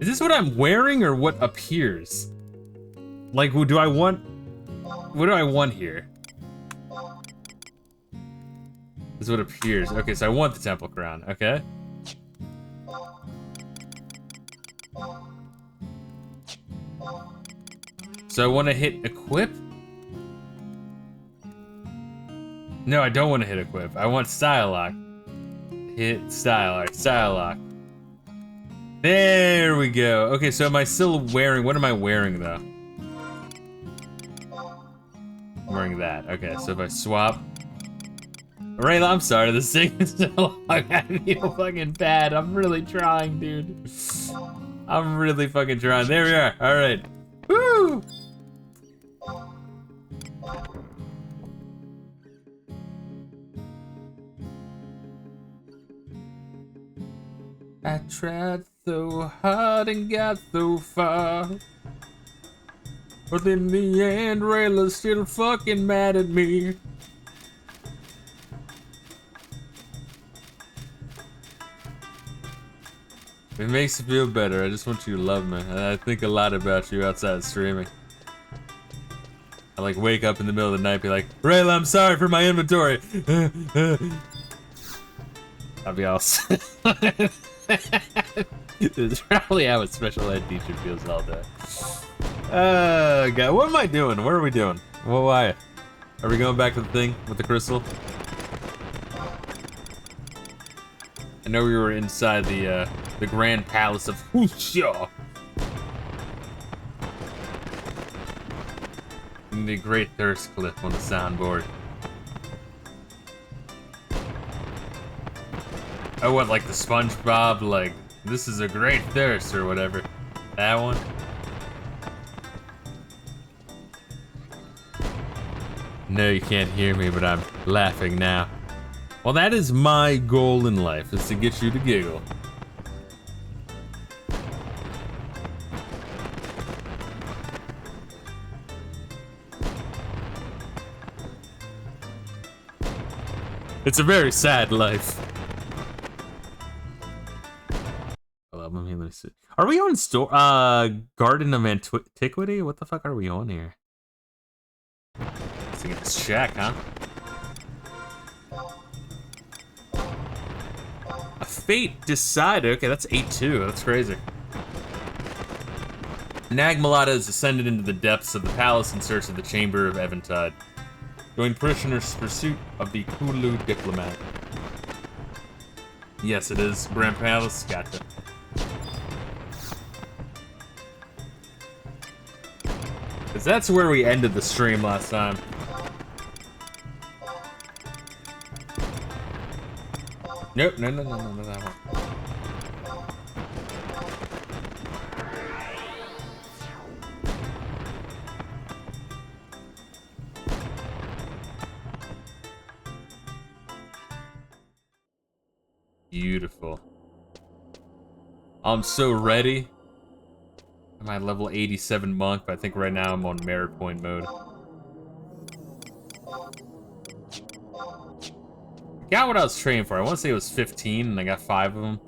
Is this what I'm wearing or what appears? Like, do I want... What do I want here? This is what appears. Okay, so I want the temple crown. Okay. So I want to hit equip? No, I don't want to hit equip. I want style lock. Hit style. Alright, style lock. There we go. Okay, so am I still wearing... What am I wearing, though? I'm wearing that. Okay, so if I swap... Reila, I'm sorry, this thing is so long. I feel fucking bad. I'm really trying, dude. I'm really fucking trying. There we are. Alright. Woo! I tried so hard and got so far, but in the end, Reila's still fucking mad at me. It makes me feel better. I just want you to love me. I think a lot about you outside streaming. I like wake up in the middle of the night, be like, Reila, I'm sorry for my inventory. I'll be all. This is probably how a special ed teacher feels all day. God, what am I doing? What are we doing? Well, why? Are we going back to the thing with the crystal? I know we were inside the Grand Palace of Wuxia. And the Great Thirst Cliff on the soundboard. Oh, what, like the SpongeBob, like, this is a great thirst or whatever. That one? No, you can't hear me, but I'm laughing now. Well, that is my goal in life, is to get you to giggle. It's a very sad life. Let me see. Are we on Garden of Antiquity? What the fuck are we on here? Let's get this check, huh? A fate decided. Okay, that's 8-2. That's crazy. Nagmalata has ascended into the depths of the palace in search of the Chamber of Eventide. Join Parishioner's pursuit of the Kulu diplomat. Yes, it is. Grand Palace. Gotcha. Because that's where we ended the stream last time. Nope, no, that one. Beautiful. I'm so ready. I'm at level 87 monk, but I think right now I'm on merit point mode. I got what I was training for. I want to say it was 15, and I got 5 of them.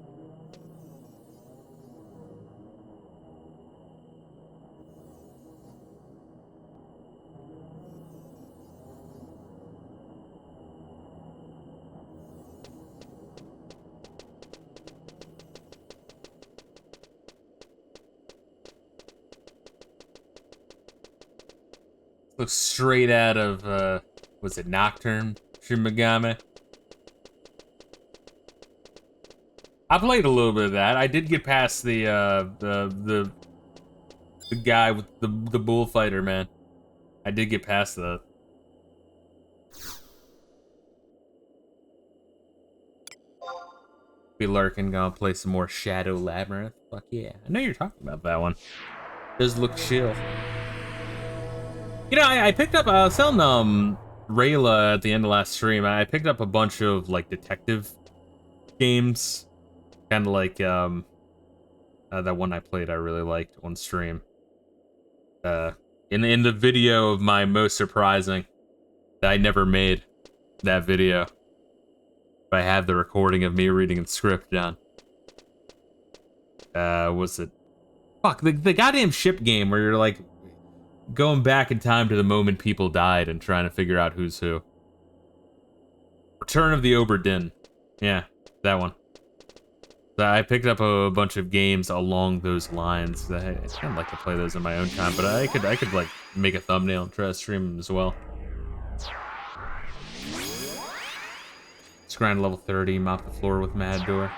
Looks straight out of, was it Nocturne? Shin Megami? I played a little bit of that. I did get past the guy with the bullfighter, man. I did get past that. Be lurking, gonna play some more Shadow Labyrinth. Fuck yeah. I know you're talking about that one. Does look chill. You know, I picked up, I was selling, Reila at the end of last stream. I picked up a bunch of, like, detective games. Kind of like, that one I played I really liked on stream. In the video of my most surprising, that I never made that video. But I have the recording of me reading the script down. Was it... Fuck, the goddamn ship game where you're, like, going back in time to the moment people died and trying to figure out who's who. Return of the Obra Dinn. Yeah, that one. So I picked up a bunch of games along those lines. I kind of like to play those in my own time, but I could like make a thumbnail and try to stream them as well. Grind level 30, mop the floor with Matador.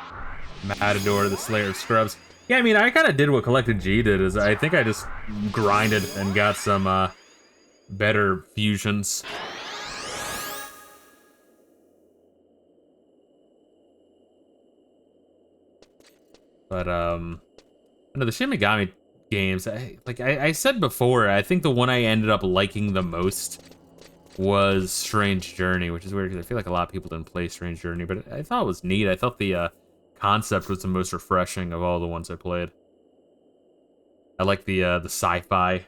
Matador, the Slayer of Scrubs. Yeah, I mean, I kind of did what CollectedG did, is I think I just grinded and got some, better fusions. But, I know the Shin Megami games, I said before, I think the one I ended up liking the most was Strange Journey, which is weird because I feel like a lot of people didn't play Strange Journey, but I thought it was neat. I thought the concept was the most refreshing of all the ones I played. I like the sci-fi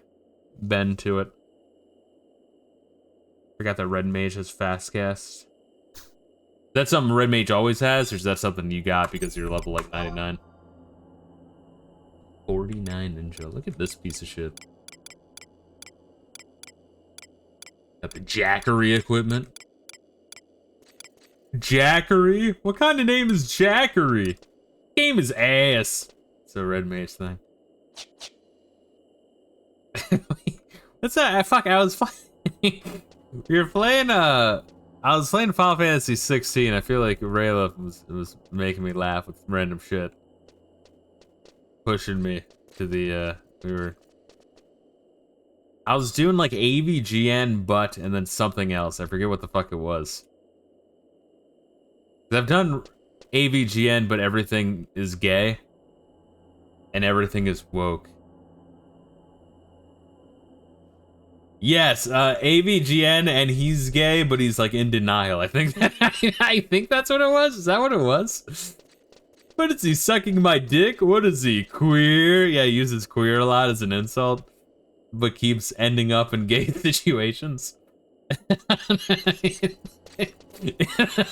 bend to it. Forgot that Red Mage has fast cast. Is that something Red Mage always has, or is that something you got because you're level like 99? 49 ninja. Look at this piece of shit. Got the Jackery equipment. Jackery? What kind of name is Jackery? Game is ass. It's a Red Mage thing. What's that? Fuck, I was playing. You're playing, I was playing Final Fantasy 16. I feel like Reila was making me laugh with random shit. Pushing me to the, I was doing like AVGN, but, and then something else. I forget what the fuck it was. I've done AVGN, but everything is gay. And everything is woke. Yes, AVGN, and he's gay, but he's like in denial. I think I think that's what it was. Is that what it was? What is he, sucking my dick? What is he, queer? Yeah, he uses queer a lot as an insult, but keeps ending up in gay situations.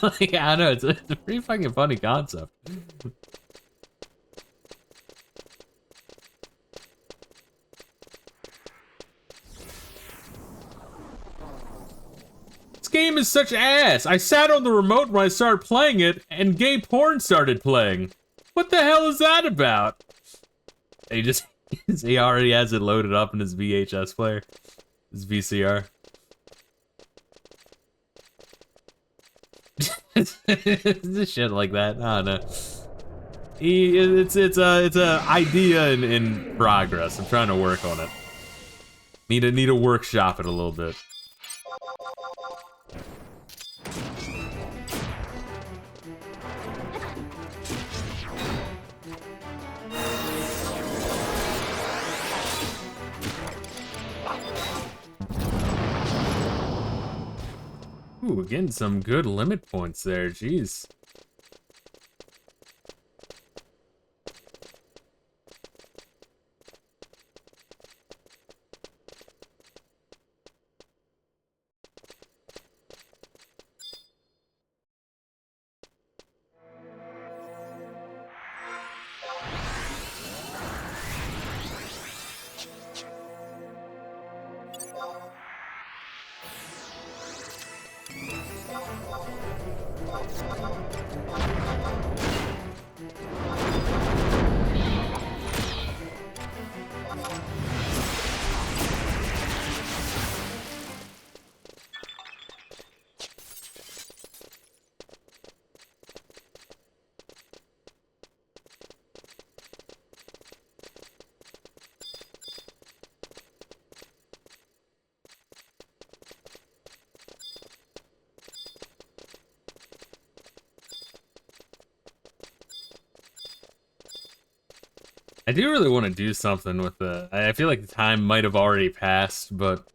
Like, I don't know, it's a pretty fucking funny concept. This game is such ass. I sat on the remote when I started playing it, and gay porn started playing. What the hell is that about? He already has it loaded up in his VHS player. His VCR. This shit like that. I don't know. It's a idea in progress. I'm trying to work on it. Need to workshop it a little bit. Ooh, getting some good limit points there, jeez. I do really want to do something with the... I feel like the time might have already passed, but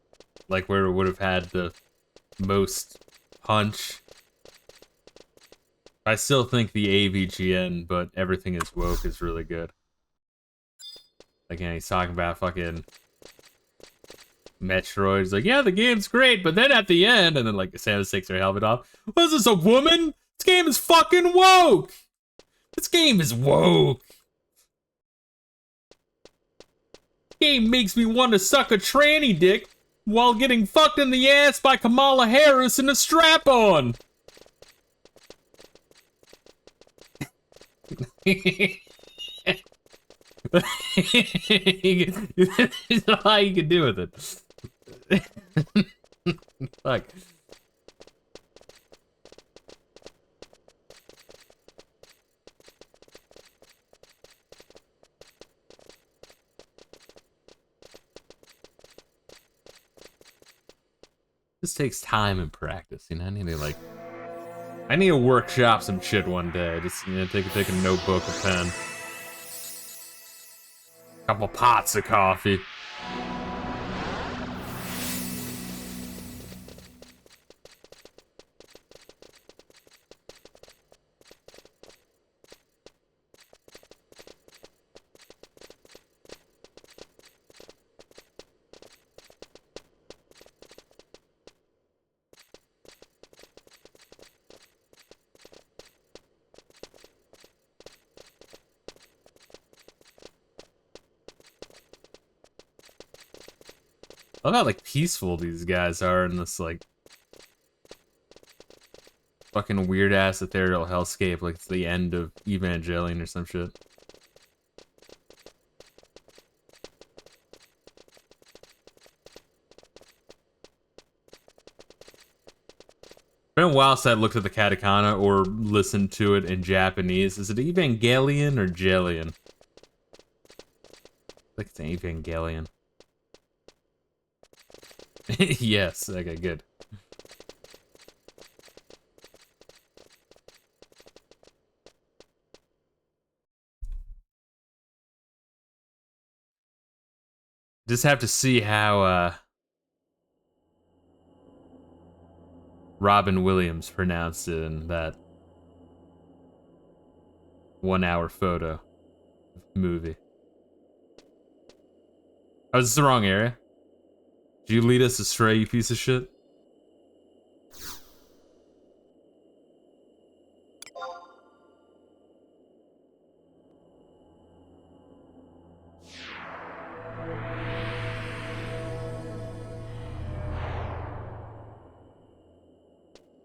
like where it would have had the most punch. I still think the AVGN, but everything is woke is really good. Like, yeah, he's talking about fucking Metroid. He's like, yeah, the game's great, but then at the end, and then like Samus takes her helmet off. What is this, a woman? This game is fucking woke! This game is woke! Game makes me want to suck a tranny dick while getting fucked in the ass by Kamala Harris in a strap-on. That's all you can do with it. Fuck. This takes time and practice, you know. I need to workshop some shit one day. Just, you know, take a notebook, a pen, a couple pots of coffee. I love how, like, peaceful these guys are in this, like, fucking weird-ass ethereal hellscape, like it's the end of Evangelion or some shit. It's been a while since I looked at the katakana or listened to it in Japanese. Is it Evangelion or Jellion? I think it's Evangelion. Yes, okay, good. Just have to see how Robin Williams pronounced it in that 1 hour photo movie. Oh, is this the wrong area? Did you lead us astray, you piece of shit?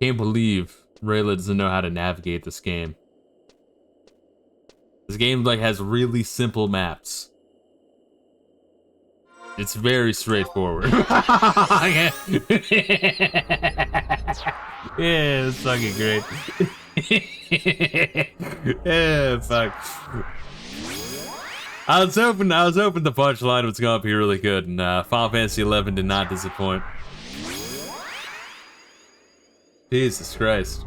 Can't believe Reila doesn't know how to navigate this game. This game, like, has really simple maps. It's very straightforward. Yeah, it's fucking great. Yeah, fuck. I was hoping the punchline was gonna be really good, and Final Fantasy XI did not disappoint. Jesus Christ.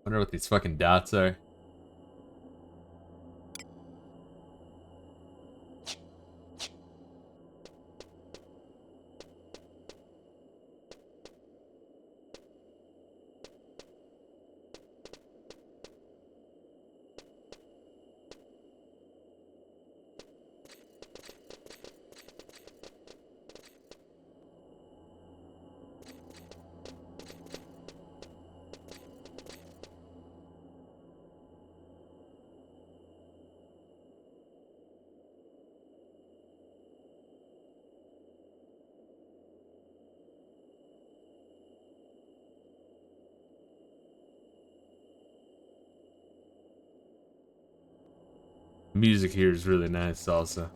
Wonder what these fucking dots are. Music here is really nice also.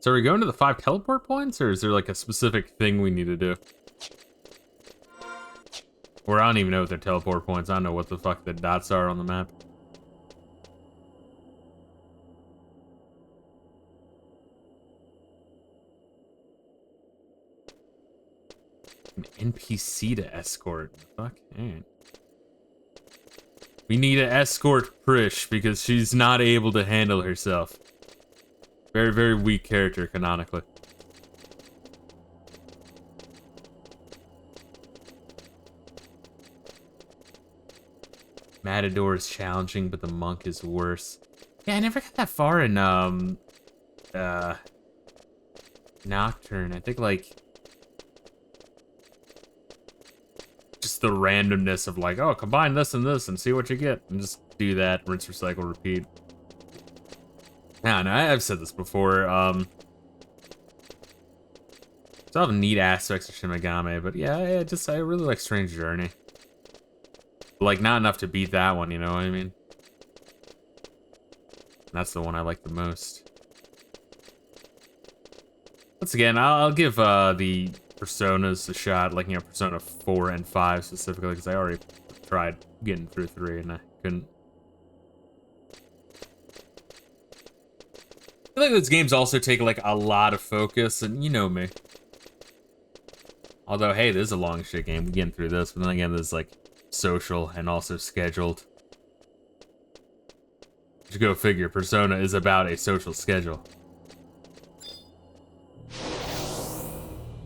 So are we going to the 5 teleport points, or is there like a specific thing we need to do? Or I don't even know if they're teleport points. I don't know what the fuck the dots are on the map. An NPC to escort. Fuck, alright. We need to escort Prish because she's not able to handle herself. Very, very weak character, canonically. Matador is challenging, but the monk is worse. Yeah, I never got that far in, Nocturne. I think, like, just the randomness of, like, oh, combine this and see what you get. And just do that, rinse, recycle, repeat. I don't know, I've said this before, still have neat aspects of Shin Megami, but yeah, I really like Strange Journey. Like, not enough to beat that one, you know what I mean? That's the one I like the most. Once again, I'll give the Personas a shot, like, you know, Persona 4 and 5 specifically, because I already tried getting through 3 and I couldn't. I feel like those games also take, like, a lot of focus, and you know me. Although, hey, this is a long shit game. We're getting through this, but then again, there's, like, social and also scheduled. You go figure, Persona is about a social schedule.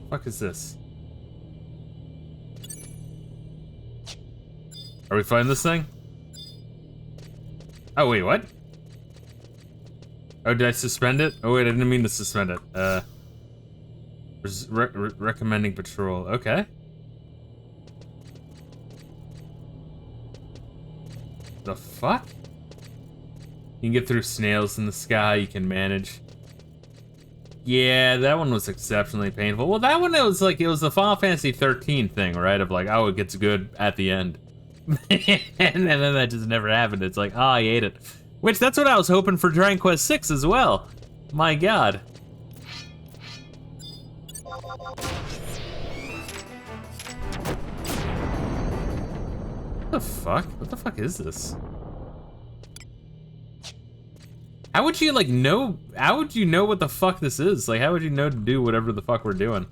Fuck is this? Are we fighting this thing? Oh, wait, what? Oh, did I suspend it? Oh, wait, I didn't mean to suspend it. Recommending patrol. Okay. The fuck? You can get through snails in the sky, you can manage. Yeah, that one was exceptionally painful. Well, that one, it was the Final Fantasy 13 thing, right? Of like, oh, it gets good at the end. And then that just never happened. It's like, oh, I ate it. Which, that's what I was hoping for Dragon Quest VI as well. My god. What the fuck? What the fuck is this? How would you, like, know? How would you know what the fuck this is? Like, how would you know to do whatever the fuck we're doing?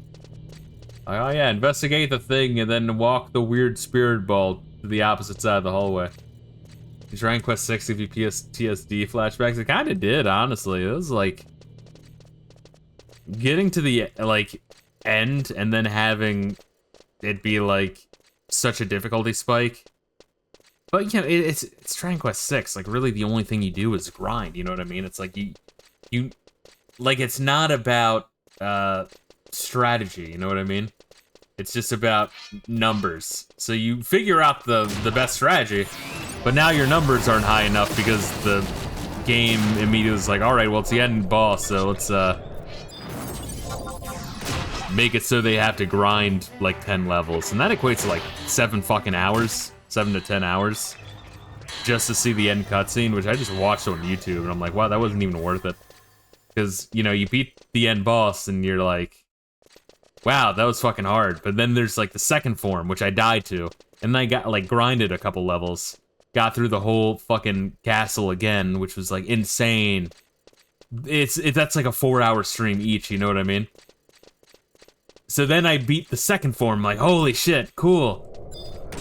Like, oh yeah, investigate the thing and then walk the weird spirit ball to the opposite side of the hallway. Dragon Quest VI give you TSD flashbacks? It kind of did, honestly. It was like getting to the like end and then having it be like such a difficulty spike. But you know, it's Dragon Quest VI. Like really, the only thing you do is grind. You know what I mean? It's like you like it's not about strategy. You know what I mean? It's just about numbers. So you figure out the best strategy, but now your numbers aren't high enough because the game immediately is like, all right, well, it's the end boss, so let's make it so they have to grind like 10 levels. And that equates to like 7 fucking hours, 7 to 10 hours, just to see the end cutscene, which I just watched on YouTube, and I'm like, wow, that wasn't even worth it. Because, you know, you beat the end boss, and you're like, wow, that was fucking hard. But then there's like the second form, which I died to. And then I got like grinded a couple levels. Got through the whole fucking castle again, which was like insane. That's like a 4-hour stream each, you know what I mean? So then I beat the second form, like, holy shit, cool.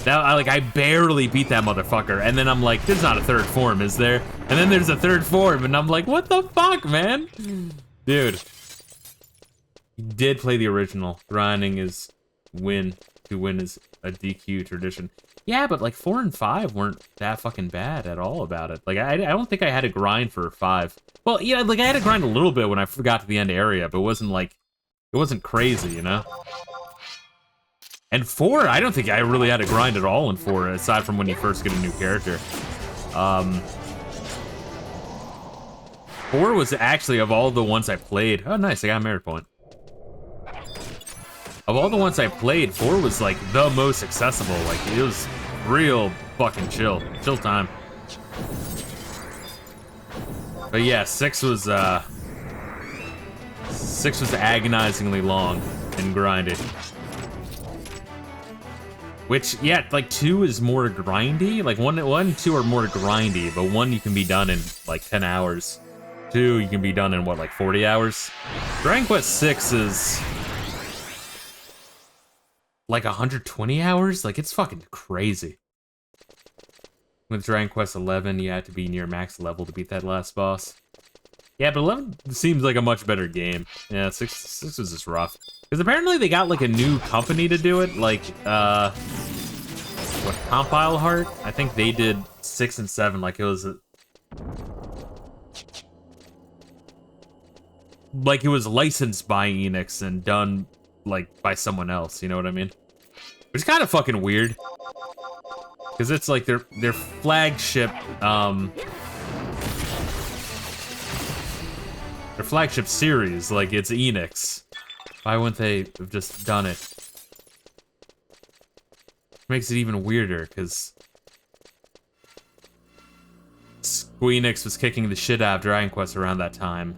That, I barely beat that motherfucker. And then I'm like, there's not a third form, is there? And then there's a third form, and I'm like, what the fuck, man? Dude. You did play the original. Grinding is win. To win is a DQ tradition. Yeah, but like 4 and 5 weren't that fucking bad at all about it. Like I don't think I had to grind for 5. Well, yeah, like I had to grind a little bit when I got to the end area, but it wasn't crazy, you know? And 4, I don't think I really had to grind at all in 4, aside from when you first get a new character. 4 was actually, of all the ones I played... Oh, nice, I got a merit point. Of all the ones I played, 4 was, like, the most accessible. Like, it was real fucking chill. Chill time. But yeah, 6 was agonizingly long and grindy. Which, yeah, like 2 is more grindy. Like 1 and 2 are more grindy, but 1 you can be done in like 10 hours. 2 you can be done in what, like 40 hours? Dragon Quest 6 is like 120 hours? Like, it's fucking crazy. With Dragon Quest 11, you had to be near max level to beat that last boss. Yeah, but 11 seems like a much better game. Yeah, 6 was just rough. Because apparently they got, like, a new company to do it. Like, what, Compile Heart? I think they did 6 and 7, like it was... Like, it was licensed by Enix and done, like, by someone else, you know what I mean? Which is kind of fucking weird. Because it's, like, their flagship, their flagship series, like, it's Enix. Why wouldn't they have just done it? Makes it even weirder, because Enix was kicking the shit out of Dragon Quest around that time.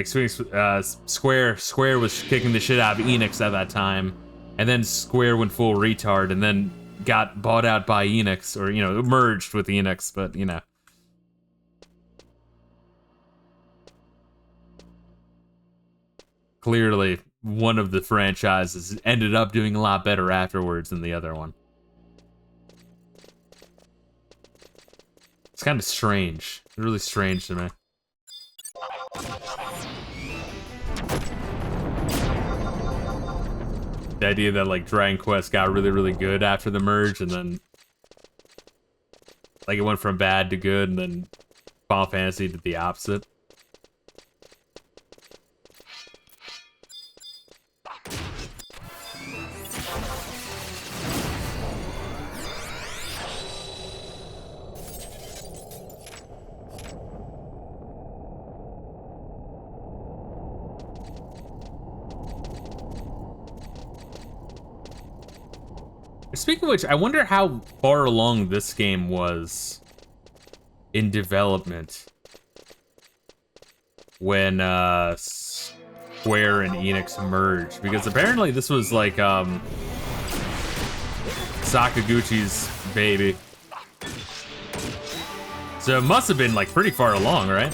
Square was kicking the shit out of Enix at that time, and then Square went full retard, and then got bought out by Enix, or, you know, merged with Enix, but, you know. Clearly, one of the franchises ended up doing a lot better afterwards than the other one. It's kind of strange. Really strange to me. The idea that, like, Dragon Quest got really, really good after the merge, and then, like, it went from bad to good, and then Final Fantasy did the opposite. Speaking of which, I wonder how far along this game was in development when Square and Enix merged, because apparently this was like Sakaguchi's baby. So it must have been like pretty far along, right?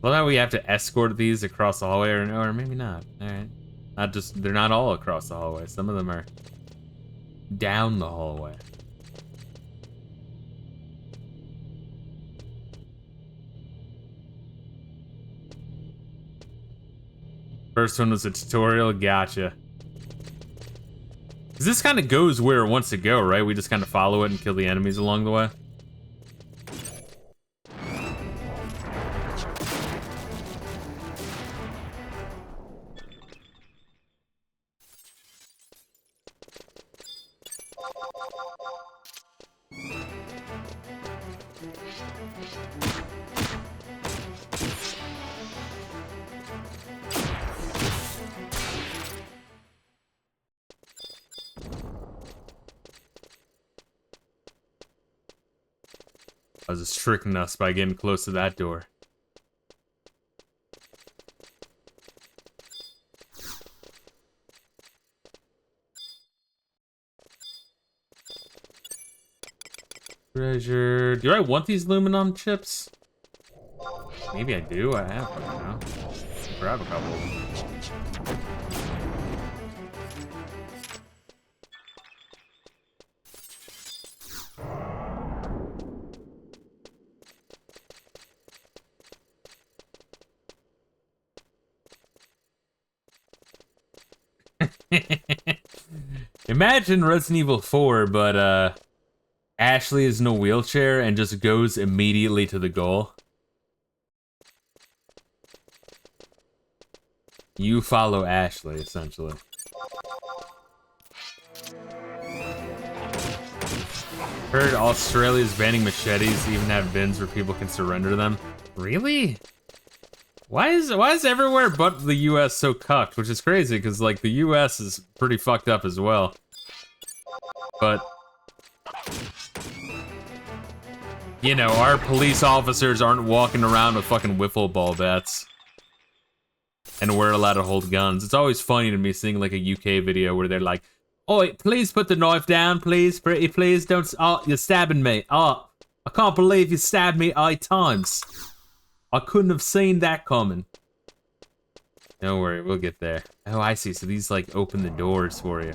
Well, now we have to escort these across the hallway, or maybe not. All right, they're not all across the hallway. Some of them are down the hallway. First one was a tutorial, gotcha. 'Cause this kind of goes where it wants to go, right? We just kind of follow it and kill the enemies along the way. I was just tricking us by getting close to that door. Treasure. Do I want these aluminum chips? Maybe I do. I have one now. Grab a couple of them. Imagine Resident Evil 4, but Ashley is in a wheelchair and just goes immediately to the goal. You follow Ashley, essentially. Heard Australia's banning machetes, even have bins where people can surrender them. Really? Why is everywhere but the US so cucked? Which is crazy, because like the US is pretty fucked up as well. But you know, our police officers aren't walking around with fucking wiffle ball bats. And we're allowed to hold guns. It's always funny to me seeing like a UK video where they're like, "Oi, please put the knife down, please, pretty please, don't, oh, you're stabbing me. Oh, I can't believe you stabbed me 8 times. I couldn't have seen that coming." Don't worry, we'll get there. Oh, I see, so these like open the doors for you.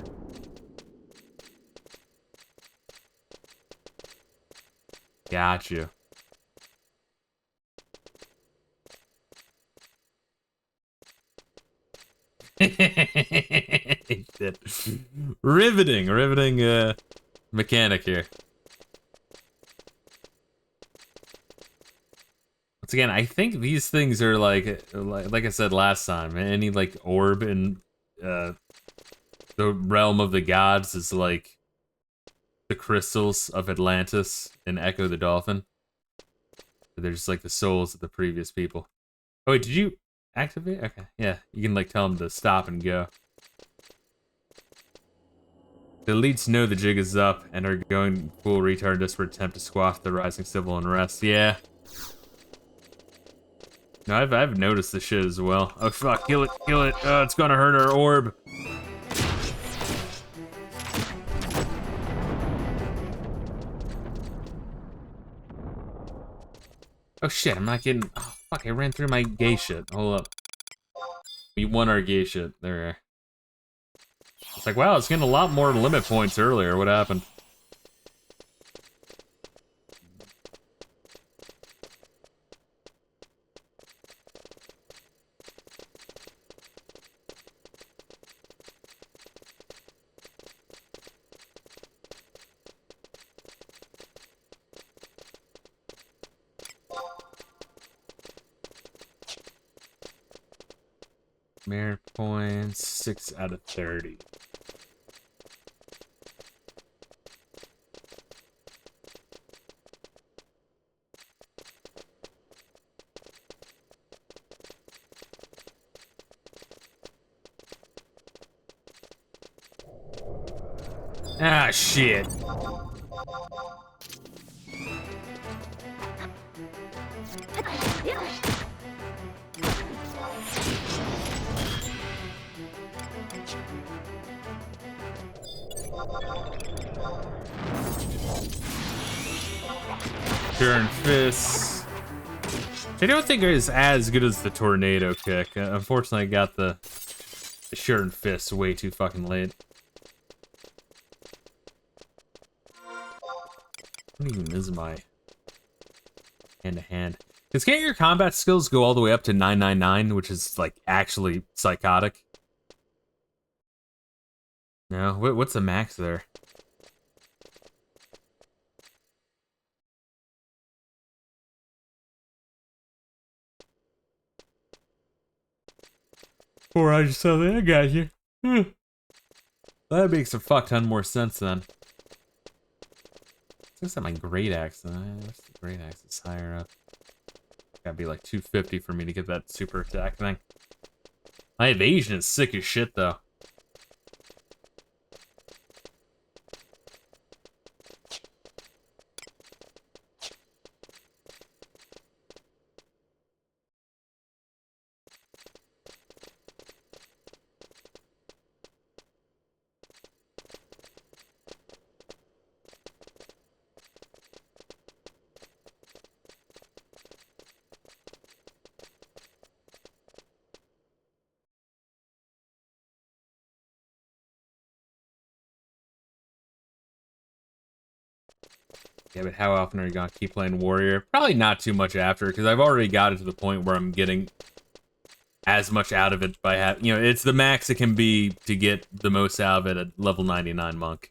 Got you. Shit. Riveting mechanic here. Once again, I think these things are like I said last time, any like orb in the realm of the gods is like the crystals of Atlantis and Echo the Dolphin. They're just like the souls of the previous people. Oh wait, did you activate? Okay, yeah, you can like tell them to stop and go. The elites know the jig is up and are going full retard desperate attempt to squash the rising civil unrest. Yeah. No, I've noticed this shit as well. Oh fuck, kill it, kill it. Oh, it's gonna hurt our orb. Oh shit, I'm not getting... Oh fuck, I ran through my gay shit. Hold up. We won our gay shit. There. It's like, wow, it's getting a lot more limit points earlier. What happened? Merit points, 6 out of 30. Ah, shit. Turn fists. I don't think it is as good as the tornado kick. Unfortunately, I got the shirt and fists way too fucking late. What even is my hand-to-hand? Because can't your combat skills go all the way up to 999, which is like actually psychotic? No, what's the max there? Or I just saw that. I got you. That makes a fuck ton more sense then. Looks like my great axe. The great axe is higher up. Gotta be like 250 for me to get that super attack thing. My evasion is sick as shit though. Yeah, but how often are you gonna keep playing Warrior? Probably not too much after, because I've already got it to the point where I'm getting as much out of it by having, you know, it's the max it can be to get the most out of it at level 99 monk.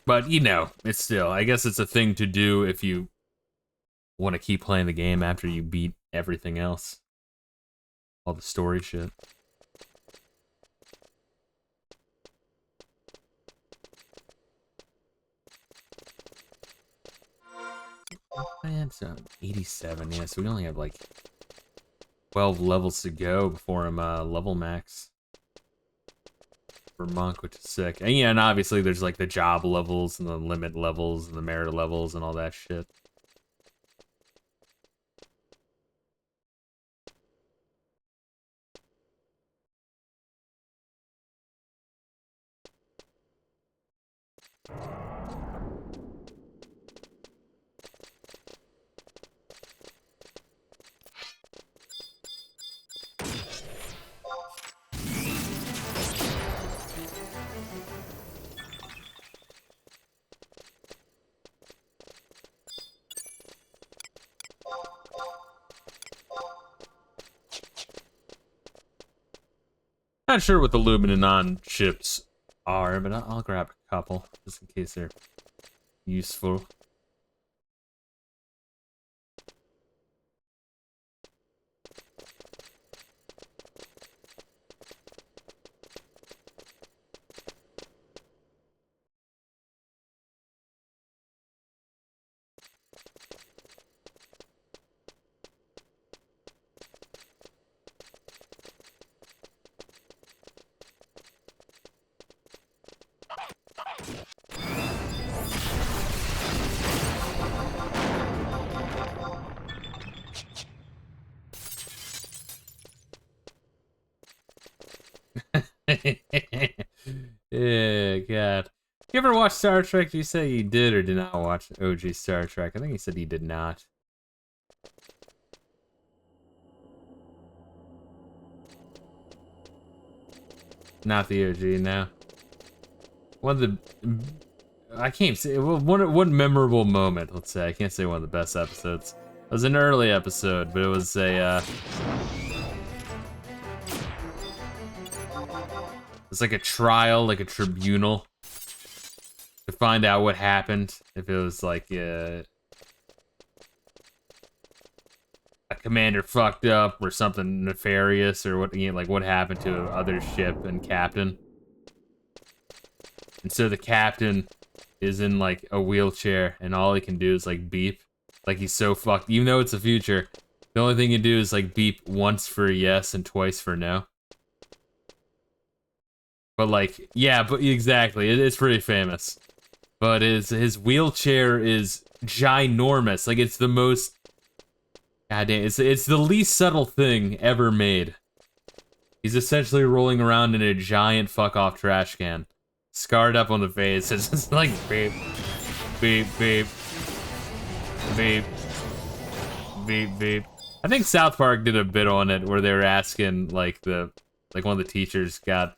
But, you know, it's still, I guess it's a thing to do if you want to keep playing the game after you beat everything else. All the story shit. Man, so 87, yeah, so we only have like 12 levels to go before I'm level max for monk, which is sick. And yeah, and obviously there's like the job levels and the limit levels and the merit levels and all that shit. Not sure what the Luminanon ships are, but I'll grab a couple just in case they're useful. Yeah, God. You ever watch Star Trek? Did you say you did or did not watch OG Star Trek? I think you said you did not. Not the OG, no. One of the... I can't say... Well, one memorable moment, let's say. I can't say one of the best episodes. It was an early episode, but it was a... It's like a trial, like a tribunal, to find out what happened. If it was like a commander fucked up or something nefarious, or what, you know, like what happened to other ship and captain. And so the captain is in like a wheelchair, and all he can do is like beep, like he's so fucked. Even though it's the future, the only thing he can do is like beep once for yes and twice for no. But like, yeah, but exactly, it's pretty famous. But his wheelchair is ginormous. Like, it's the most... Goddamn, it's the least subtle thing ever made. He's essentially rolling around in a giant fuck-off trash can. Scarred up on the face. It's just like, beep, beep, beep, beep, beep, beep. I think South Park did a bit on it where they were asking, like, one of the teachers got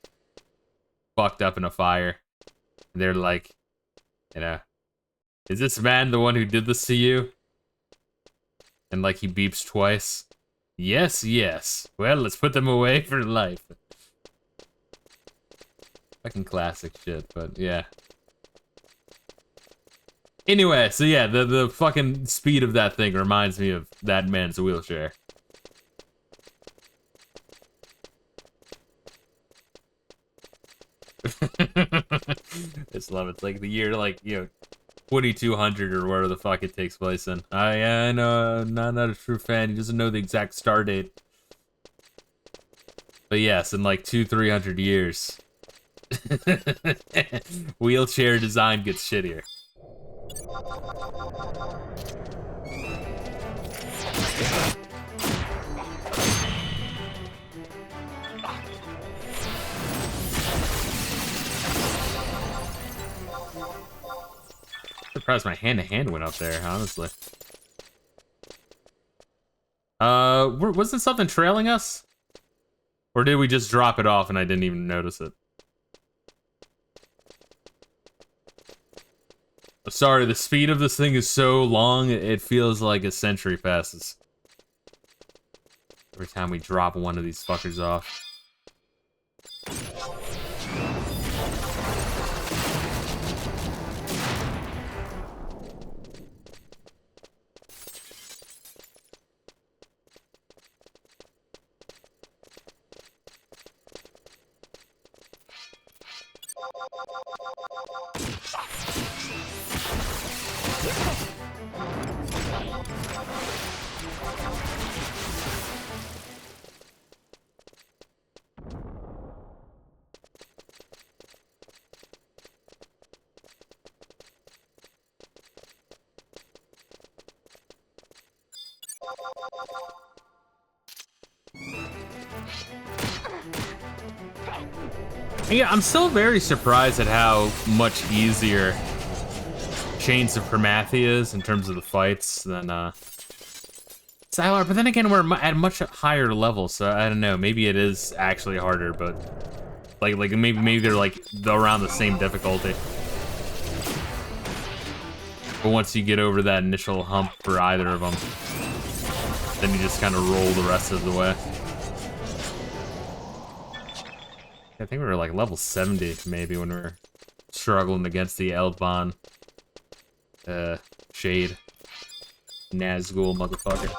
fucked up in a fire. And they're like, you know, is this man the one who did this to you? And like he beeps twice. Yes, yes. Well, let's put them away for life. Fucking classic shit, but yeah. Anyway, so yeah, the fucking speed of that thing reminds me of that man's wheelchair. I just love it. It's like the year, like, you know, 2200 or wherever the fuck it takes place in. I know, not a true fan. He doesn't know the exact star date. But yes, in like 200-300 years, wheelchair design gets shittier. Surprised my hand-to-hand went up there, honestly. Wasn't something trailing us? Or did we just drop it off and I didn't even notice it? Sorry, the speed of this thing is so long, it feels like a century passes. Every time we drop one of these fuckers off. Yeah, I'm still very surprised at how much easier Chains of Promathia is in terms of the fights than Sylar, but then again, we're at much higher levels, so I don't know. Maybe it is actually harder, but like maybe they're like around the same difficulty. But once you get over that initial hump for either of them, then you just kind of roll the rest of the way. I think we were like level 70 maybe when we were struggling against the Eldbon Shade Nazgul motherfucker.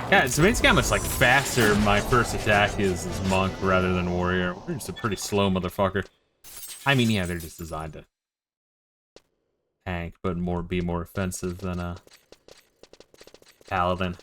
Yeah, it's amazing how much like faster my first attack is as Monk rather than Warrior. We're just a pretty slow motherfucker. I mean, yeah, they're just designed to tank, but be more offensive than a Paladin.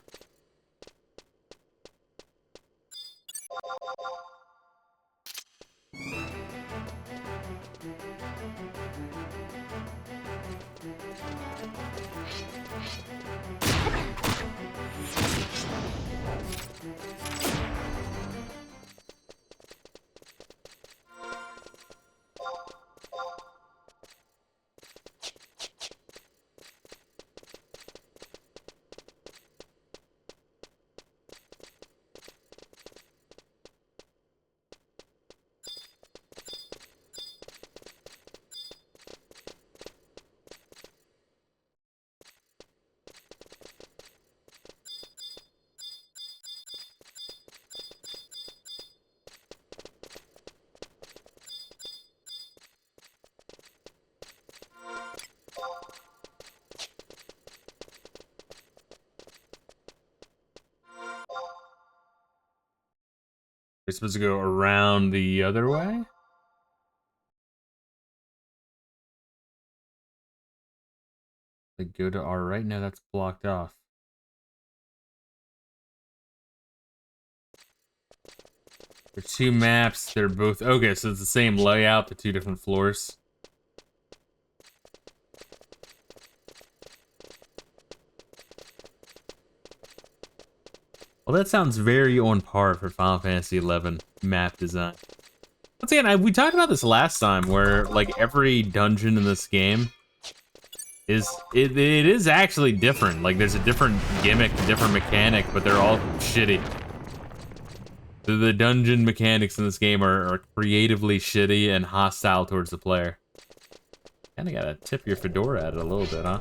We're supposed to go around the other way? Like go to our right? No, that's blocked off. There's two maps. They're both... Okay, so it's the same layout, but two different floors. Well, that sounds very on par for Final Fantasy XI map design. Once again, we talked about this last time, where like every dungeon in this game is it is actually different. Like there's a different gimmick, a different mechanic, but they're all shitty. The dungeon mechanics in this game are creatively shitty and hostile towards the player. Kinda gotta tip your fedora at it a little bit, huh?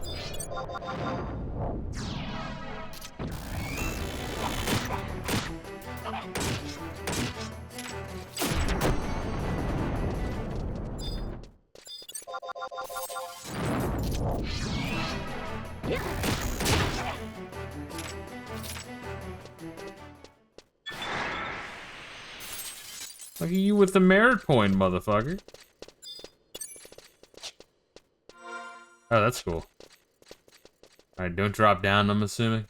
Look at you with the merit point, motherfucker. Oh, that's cool. Alright, don't drop down, I'm assuming.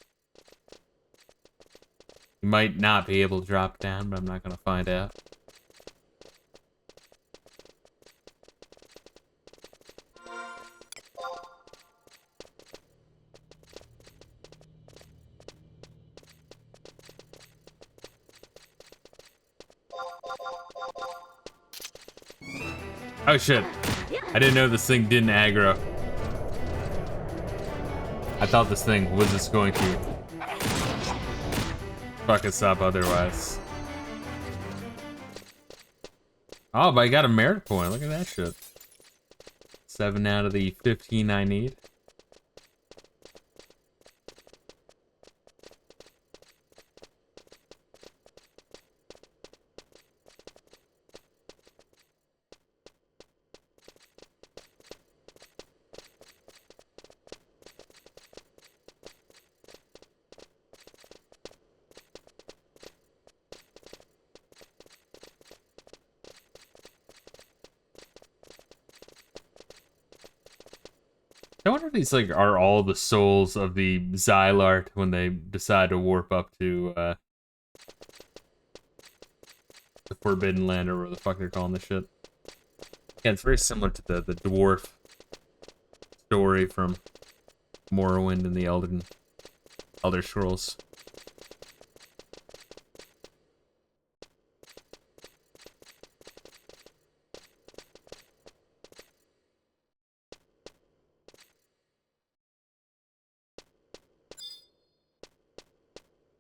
You might not be able to drop down, but I'm not gonna find out. Oh shit. I didn't know this thing didn't aggro. I thought this thing was just going to fuck us up otherwise. Oh, but I got a merit point. Look at that shit. 7 out of the 15 I need. I wonder if these like are all the souls of the Xylart when they decide to warp up to the Forbidden Land or whatever the fuck they're calling this shit. Yeah, it's very similar to the dwarf story from Morrowind and the Elder Scrolls.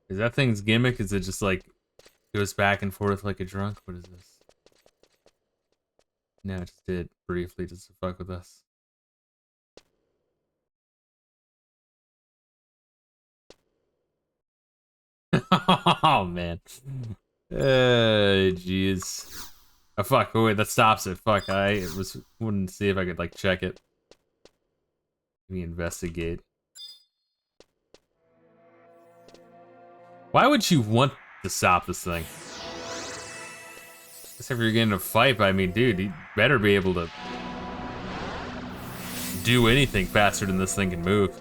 Is that thing's gimmick? Is it just like goes back and forth like a drunk? What is this? No, it just did briefly just to fuck with us. Oh man. Jeez. Oh fuck, oh wait, that stops it. Fuck, wouldn't see if I could like check it. Let me investigate. Why would you want to stop this thing? Except if you're getting a fight, but I mean, dude, you better be able to do anything faster than this thing can move.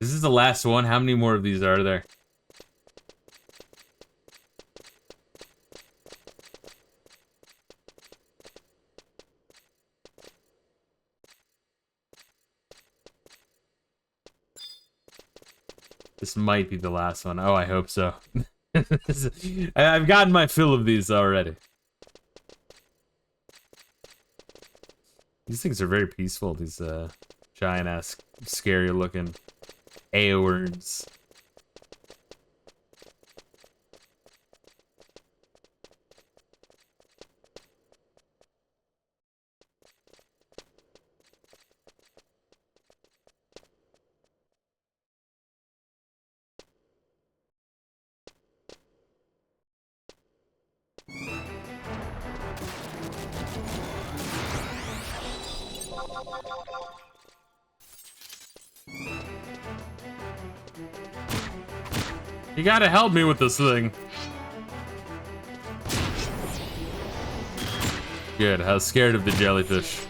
This is the last one. How many more of these are there? This might be the last one. Oh, I hope so. I've gotten my fill of these already. These things are very peaceful, these giant-ass, scary-looking Aorns. You gotta help me with this thing. Good, I was scared of the jellyfish.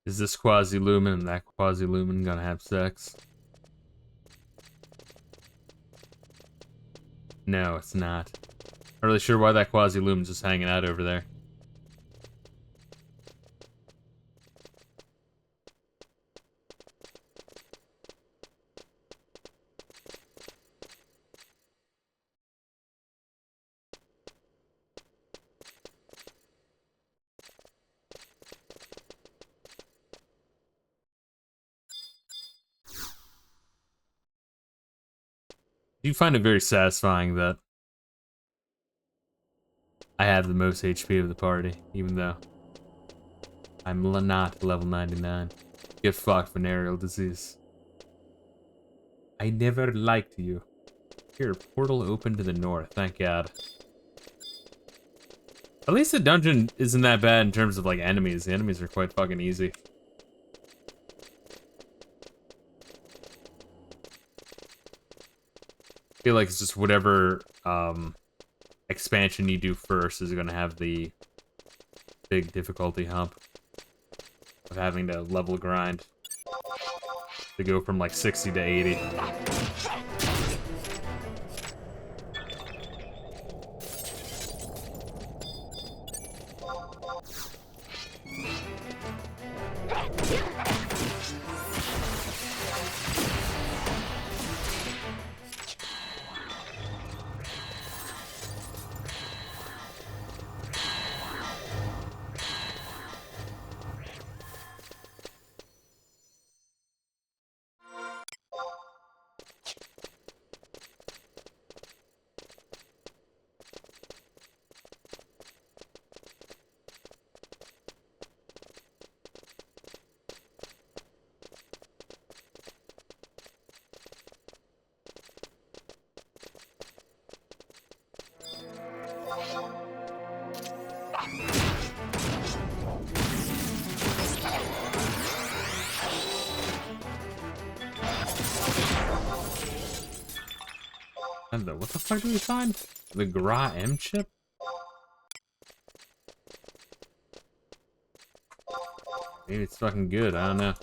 Is this Quasi-Lumen and that Quasi-Lumen gonna have sex? No, it's not. Not really sure why that Quasi-Lumen's just hanging out over there. Do you find it very satisfying that I have the most HP of the party, even though I'm not level 99? Get fucked, venereal disease. I never liked you. Here, portal open to the north, thank God. At least the dungeon isn't that bad in terms of, like, enemies. The enemies are quite fucking easy. I feel like it's just whatever, expansion you do first is gonna have the big difficulty hump of having to level grind to go from, like, 60 to 80. What the fuck did we find? The Gra M chip? Maybe it's fucking good, I don't know.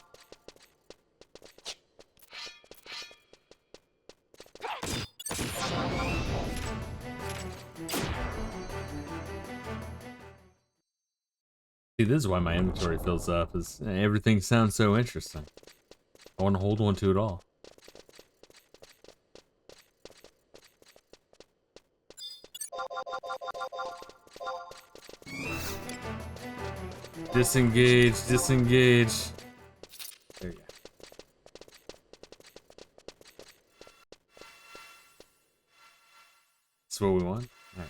See, this is why my inventory fills up, is everything sounds so interesting. I want to hold on to it all. Disengage, disengage. There you go. That's what we want? Alright.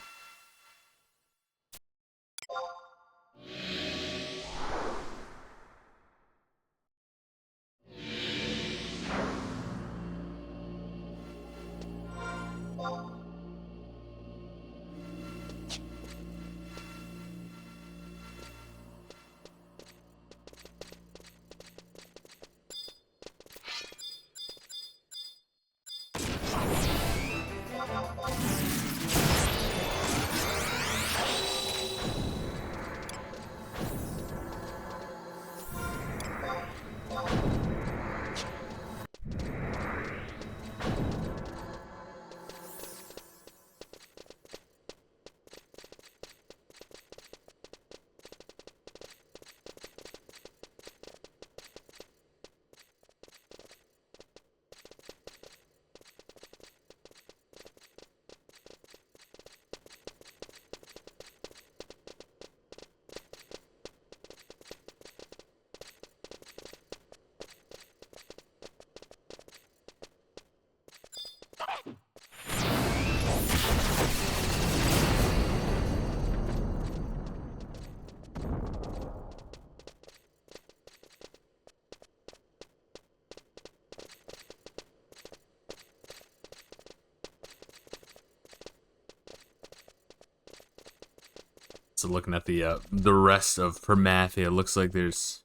So looking at the rest of Permathia, it looks like there's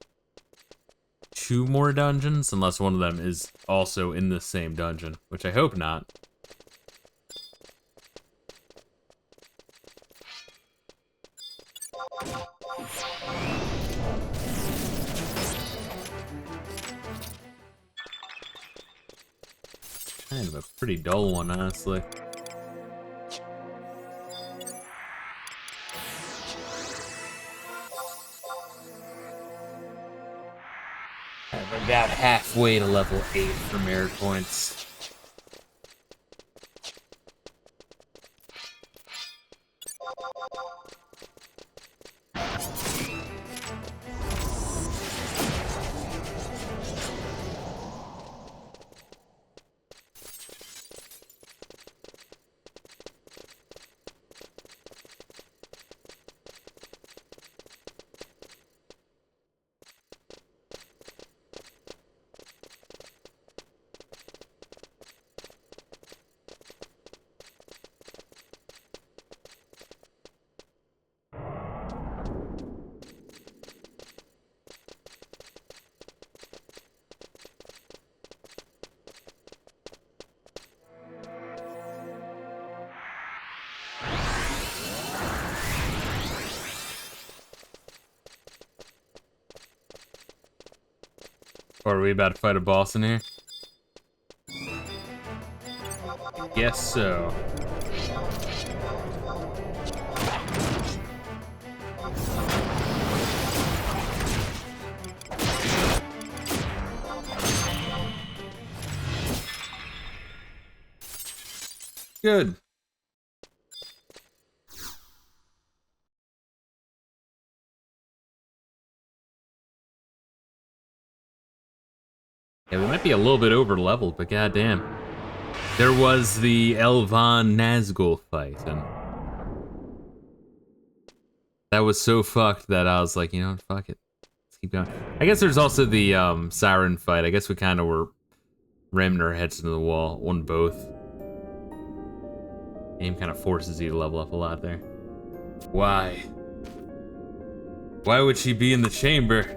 2 more dungeons, unless one of them is also in the same dungeon, which I hope not. Kind of a pretty dull one, honestly. I'm about halfway to level 8 for merit points. Or are we about to fight a boss in here? Guess so. Good. Yeah, we might be a little bit over leveled, but goddamn. There was the Elvan Nazgul fight, and that was so fucked that I was like, you know what, fuck it. Let's keep going. I guess there's also the Siren fight. I guess we kind of were ramming our heads into the wall on both. Game kind of forces you to level up a lot there. Why? Why would she be in the chamber?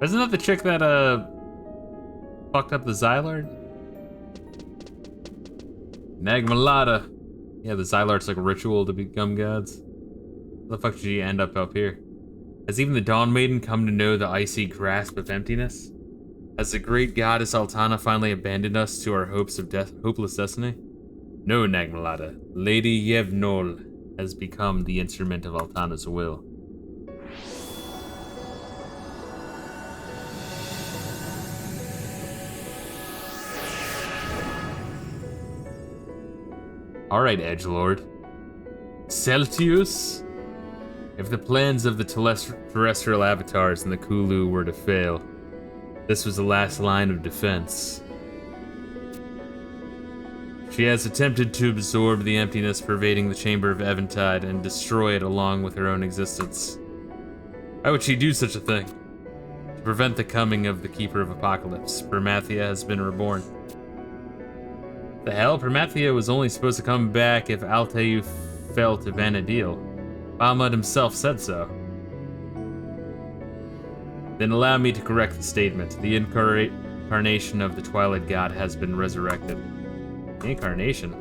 Isn't that the chick that, fucked up the Xylard? Nagmalata. Yeah, the Xylard's like a ritual to become gods. How the fuck did she end up here? Has even the Dawn Maiden come to know the icy grasp of emptiness? Has the great goddess Altana finally abandoned us to our hopes of hopeless destiny? No, Nagmalada. Lady Yevnol has become the instrument of Altana's will. Alright, Edgelord. Celtius? If the plans of the terrestrial avatars and the Kulu were to fail, this was the last line of defense. She has attempted to absorb the emptiness pervading the Chamber of Eventide and destroy it along with her own existence. Why would she do such a thing? To prevent the coming of the Keeper of Apocalypse, Permathia has been reborn. The hell? Permathia was only supposed to come back if Altair fell to Vanadil. Bahamut himself said so. Then allow me to correct the statement. The incarnation of the Twilight God has been resurrected. The incarnation?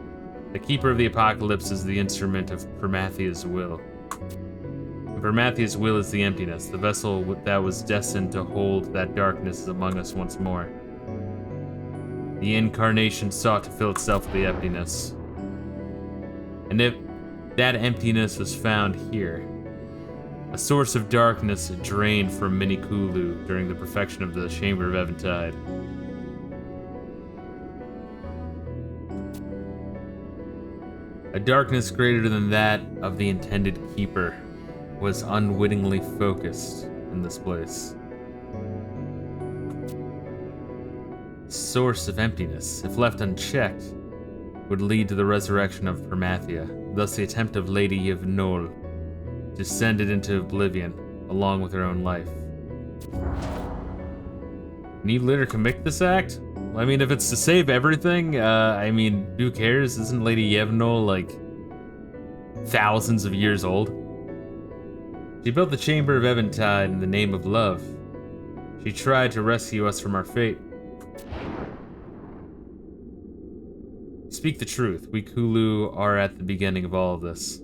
The Keeper of the Apocalypse is the instrument of Permathia's will. And Permathia's will is the emptiness. The vessel that was destined to hold that darkness is among us once more. The incarnation sought to fill itself with the emptiness. And if that emptiness was found here, a source of darkness drained from many Kulu during the perfection of the Chamber of Eventide. A darkness greater than that of the intended keeper was unwittingly focused in this place. Source of emptiness, if left unchecked, would lead to the resurrection of Permathia, thus the attempt of Lady Yevnol to send it into oblivion, along with her own life. Need let her commit this act? I mean, if it's to save everything, I mean, who cares? Isn't Lady Yevnol, like, thousands of years old? She built the Chamber of Eventide in the name of love. She tried to rescue us from our fate. Speak the truth, we Kulu are at the beginning of all of this.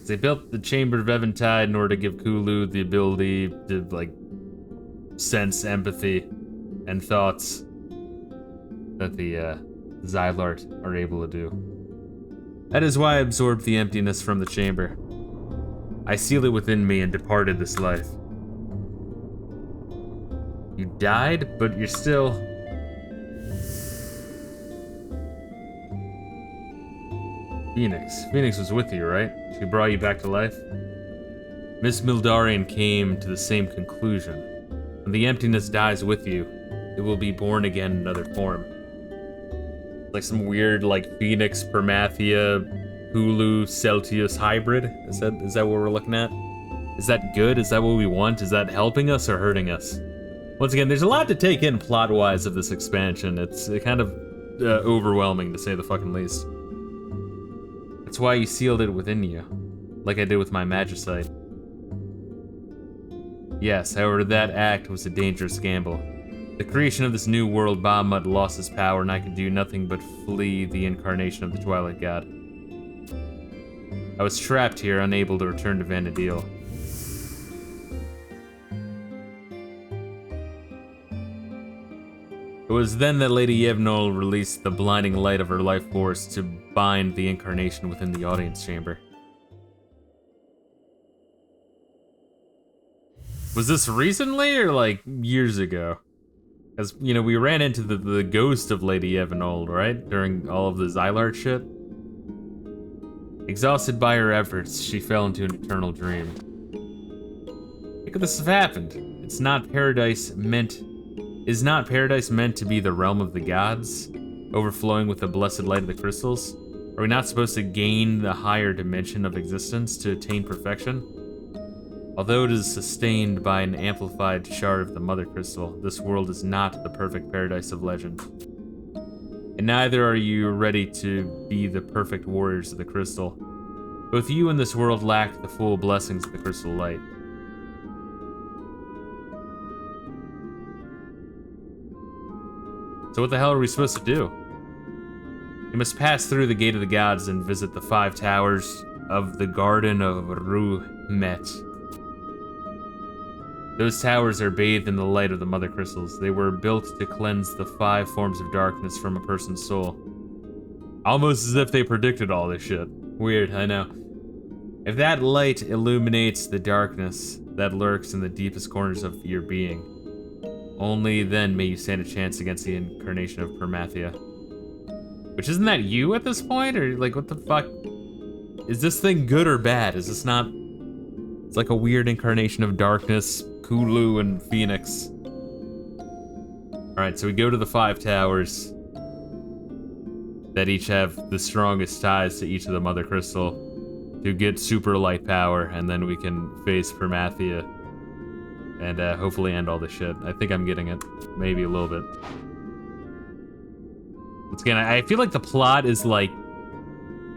They built the Chamber of Eventide in order to give Kulu the ability to, like, sense empathy and thoughts that the Xylart are able to do. That is why I absorbed the emptiness from the chamber. I seal it within me and departed this life. You died, but you're still... Phoenix was with you, right? She brought you back to life? Miss Mildarian came to the same conclusion. When the emptiness dies with you, it will be born again in another form. Like some weird, like, Phoenix, Permathia, Hulu, Celtius hybrid? Is that what we're looking at? Is that good? Is that what we want? Is that helping us or hurting us? Once again, there's a lot to take in plot-wise of this expansion. It's kind of overwhelming, to say the fucking least. That's why you sealed it within you, like I did with my Magicite. Yes, however, that act was a dangerous gamble. The creation of this new world, Bahamut lost his power, and I could do nothing but flee the incarnation of the Twilight God. I was trapped here, unable to return to Vanadil. It was then that Lady Yevnol released the blinding light of her life force to bind the incarnation within the audience chamber. Was this recently or like years ago? As you know, we ran into the ghost of Lady Yevnol, right? During all of the Xylart shit. Exhausted by her efforts, she fell into an eternal dream. How could this have happened? Is not paradise meant to be the realm of the gods, overflowing with the blessed light of the crystals? Are we not supposed to gain the higher dimension of existence to attain perfection? Although it is sustained by an amplified shard of the Mother Crystal, this world is not the perfect paradise of legend. And neither are you ready to be the perfect warriors of the crystal. Both you and this world lack the full blessings of the crystal light. So what the hell are we supposed to do? We must pass through the Gate of the Gods and visit the 5 towers of the Garden of Ruhmet. Those towers are bathed in the light of the mother crystals. They were built to cleanse the 5 forms of darkness from a person's soul. Almost as if they predicted all this shit. Weird, I know. If that light illuminates the darkness that lurks in the deepest corners of your being, only then may you stand a chance against the incarnation of Permathia. Which, isn't that you at this point? Or, like, what the fuck? Is this thing good or bad? Is this not... It's like a weird incarnation of darkness, Kulu, and Phoenix. Alright, so we go to the 5 towers that each have the strongest ties to each of the Mother Crystal to get super light power, and then we can face Permathia and hopefully end all this shit. I think I'm getting it. Maybe a little bit. Once again, I feel like the plot is like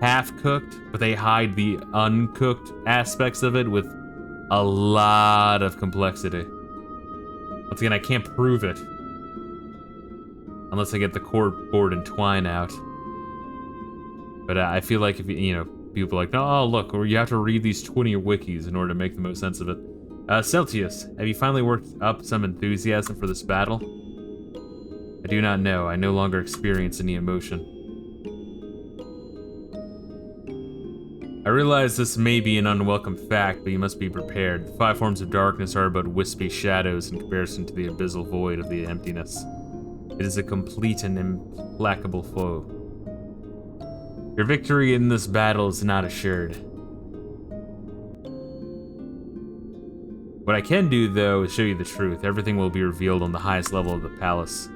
half-cooked, but they hide the uncooked aspects of it with a lot of complexity. Once again, I can't prove it unless I get the cord board and twine out. But I feel like if you know, people are like, oh look, or you have to read these 20 wikis in order to make the most sense of it. Celtius, have you finally worked up some enthusiasm for this battle? I do not know. I no longer experience any emotion. I realize this may be an unwelcome fact, but you must be prepared. The 5 forms of darkness are but wispy shadows in comparison to the abyssal void of the emptiness. It is a complete and implacable foe. Your victory in this battle is not assured. What I can do, though, is show you the truth. Everything will be revealed on the highest level of the palace.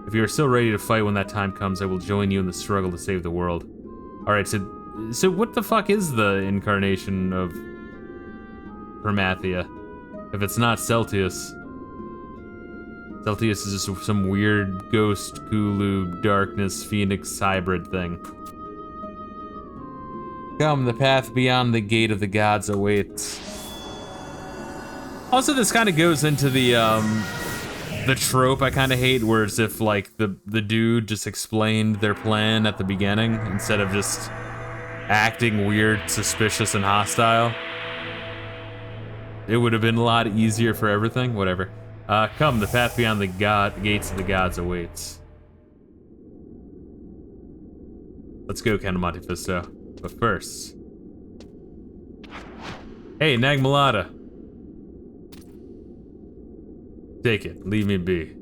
If you are still ready to fight when that time comes, I will join you in the struggle to save the world. Alright, so what the fuck is the incarnation of Permathia? If it's not Celtius. Celtius is just some weird ghost, Kulu, darkness, Phoenix hybrid thing. Come, the path beyond the gate of the gods awaits. Also, this kind of goes into the trope I kind of hate, where it's if like the dude just explained their plan at the beginning instead of just acting weird, suspicious, and hostile. It would have been a lot easier for everything. Whatever. Come, the path beyond the gates of the gods awaits. Let's go, Count of Monte Fisto. But first... Hey, Nagmalata. Take it. Leave me be.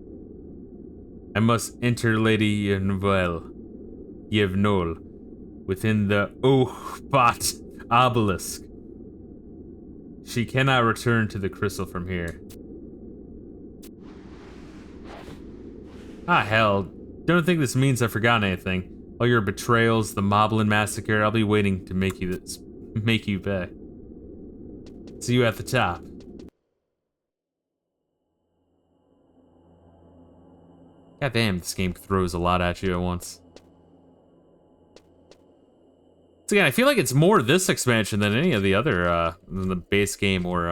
I must enter Lady Yevnol within the Ohbat obelisk. She cannot return to the crystal from here. Ah, hell. Don't think this means I've forgotten anything. All your betrayals, the Moblin massacre, I'll be waiting to make you pay. See you at the top. God damn, this game throws a lot at you at once. So again, I feel like it's more this expansion than any of the other, than the base game or,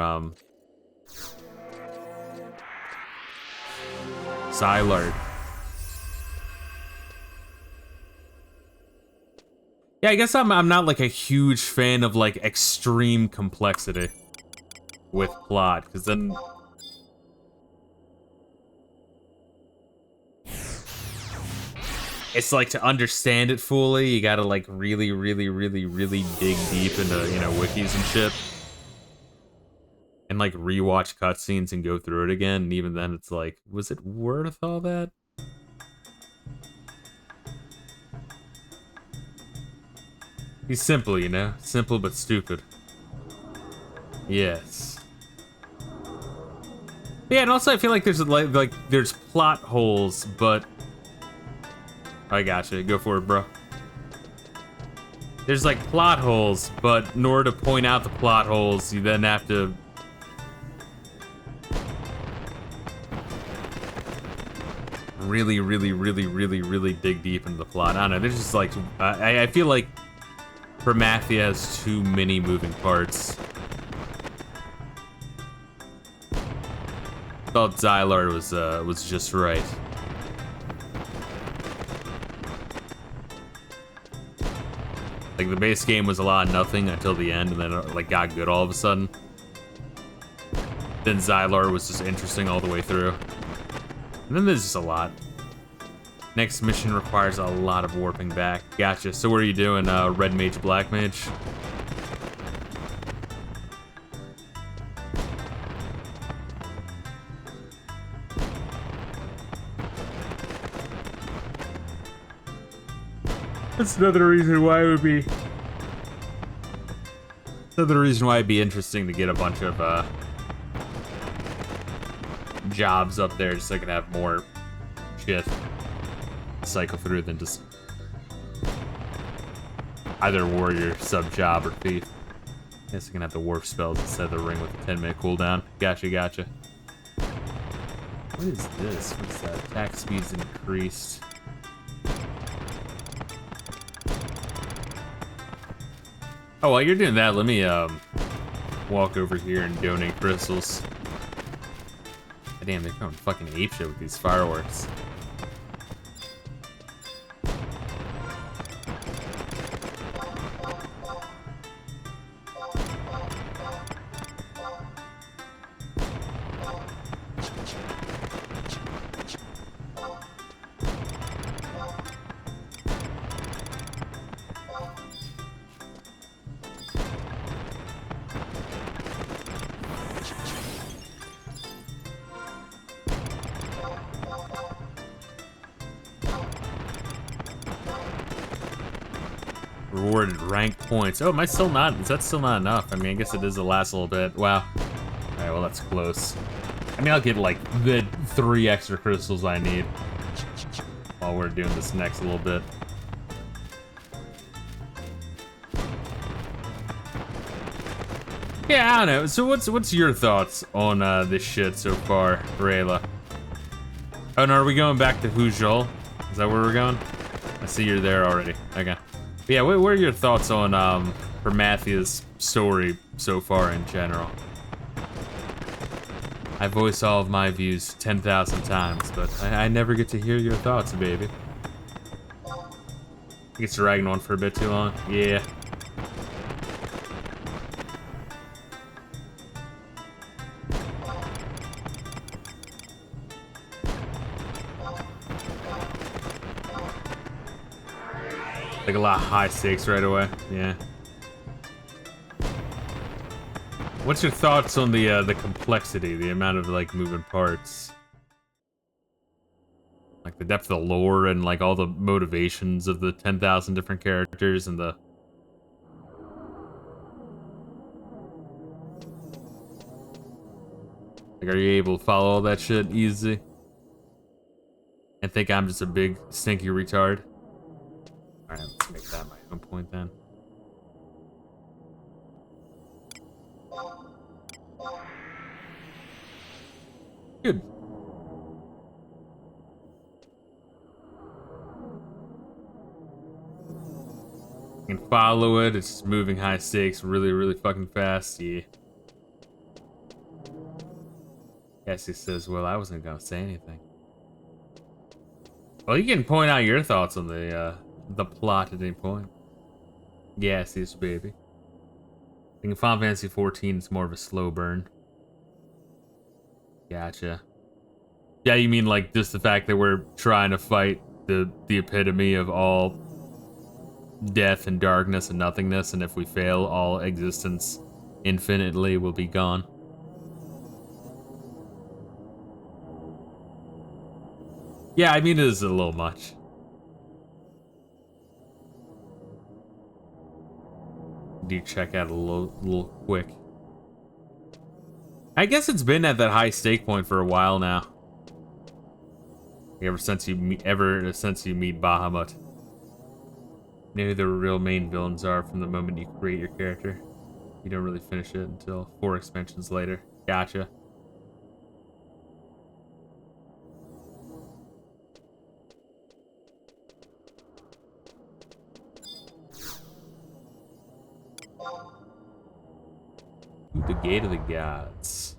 Xylard. Yeah, I guess I'm not like a huge fan of like extreme complexity with plot, because then it's like to understand it fully, you gotta like really dig deep into, you know, wikis and shit. And like rewatch cutscenes and go through it again, and even then it's like, was it worth all that? He's simple, you know? Simple but stupid. Yes. Yeah, and also I feel like there's like there's plot holes, but I gotcha. Go for it, bro. There's like plot holes, but in order to point out the plot holes, you then have to really dig deep into the plot. I don't know. There's just like I feel like Permathia has too many moving parts. Thought Xylard was just right. Like the base game was a lot of nothing until the end, and then it like got good all of a sudden. then Xylar was just interesting all the way through. And then there's just a lot. Next mission requires a lot of warping back. Gotcha. So what are you doing, Red Mage, Black Mage? That's another reason why it would be... Another reason why it'd be interesting to get a bunch of, jobs up there just so I can have more shit cycle through than just either warrior, sub-job, or thief. Guess I can have the warp spells instead of the ring with a 10-minute cooldown. Gotcha, gotcha. What is this? What's that? Attack speed's increased. Oh, while you're doing that, let me walk over here and donate crystals. Damn, they're going fucking apeshit with these fireworks. Rewarded rank points. Oh, am I still not? Is that still not enough? I mean, I guess it is the last little bit. Wow. Alright, well, that's close. I mean, I'll get like the 3 extra crystals I need while we're doing this next little bit. Yeah, I don't know. So what's your thoughts on this shit so far, Reila? Oh, no, are we going back to Huzhol? Is that where we're going? I see you're there already. Okay. But yeah, what are your thoughts on Prometheus' story so far in general? I voice all of my views 10,000 times, but I never get to hear your thoughts, baby. I think it's dragging on for a bit too long. Yeah. Like a lot of high stakes right away. Yeah. What's your thoughts on the complexity, the amount of like moving parts, like the depth of the lore and like all the motivations of the 10,000 different characters and the like, are you able to follow all that shit easy and think I'm just a big stinky retard? All right, let's make that my home point then. Good. You can follow it. It's just moving high stakes really, really fucking fast. Yeah. Yes, he says, well, I wasn't gonna say anything. Well, you can point out your thoughts on the plot at any point. Yes, yes, baby. I think in Final Fantasy 14, it's more of a slow burn. Gotcha. Yeah, you mean like just the fact that we're trying to fight the epitome of all death and darkness and nothingness, and if we fail, all existence infinitely will be gone. Yeah, I mean, it is a little much. Do check out a little quick. I guess it's been at that high stake point for a while now. Ever since you meet Bahamut. Know who the real main villains are from the moment you create your character. You don't really finish it until 4 expansions later. Gotcha. The Gate of the Gods.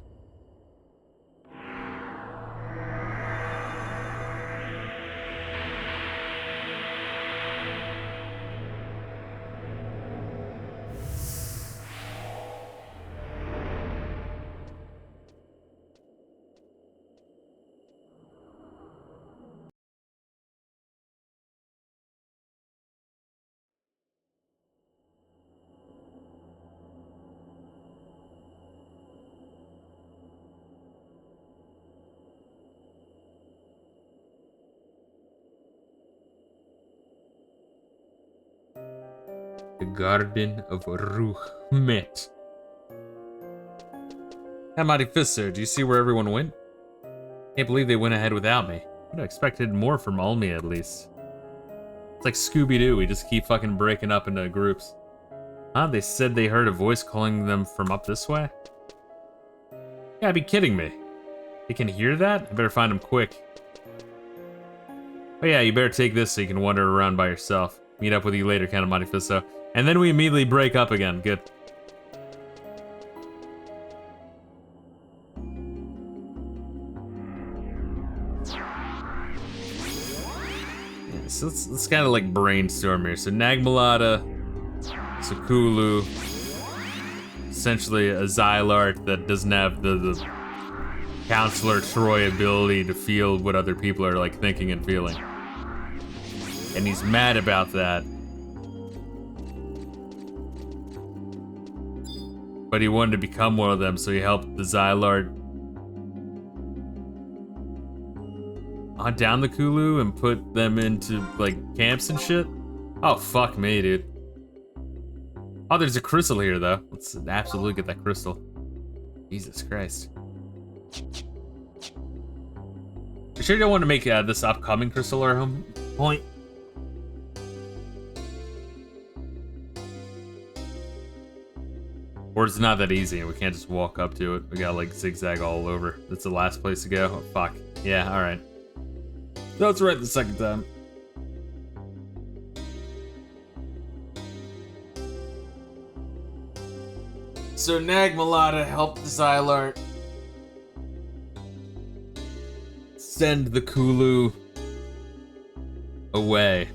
The Garden of Ruhmet. Hey, Mighty Fisto, do you see where everyone went? Can't believe they went ahead without me. I'd have expected more from Ulmi at least. It's like Scooby-Doo, we just keep fucking breaking up into groups. Huh? They said they heard a voice calling them from up this way? Yeah, be kidding me. They can hear that? I better find them quick. Oh yeah, you better take this so you can wander around by yourself. Meet up with you later, Count of Monte Fisto. And then we immediately break up again. Good. Yeah, so let's kind of like brainstorm here. So Nagmalata, Sukulu, essentially a Xylart that doesn't have the Counselor Troy ability to feel what other people are like thinking and feeling. And he's mad about that. But he wanted to become one of them, so he helped the Xylart hunt down the Kulu and put them into, like, camps and shit. Oh, fuck me, dude. Oh, there's a crystal here, though. Let's absolutely get that crystal. Jesus Christ. You sure you don't want to make this upcoming crystal our home point? Or it's not that easy and we can't just walk up to it. We gotta like zigzag all over. That's the last place to go. Oh, fuck. Yeah, alright. No, it's right the second time. So Nagmalata helped the Xylart send the Kulu away.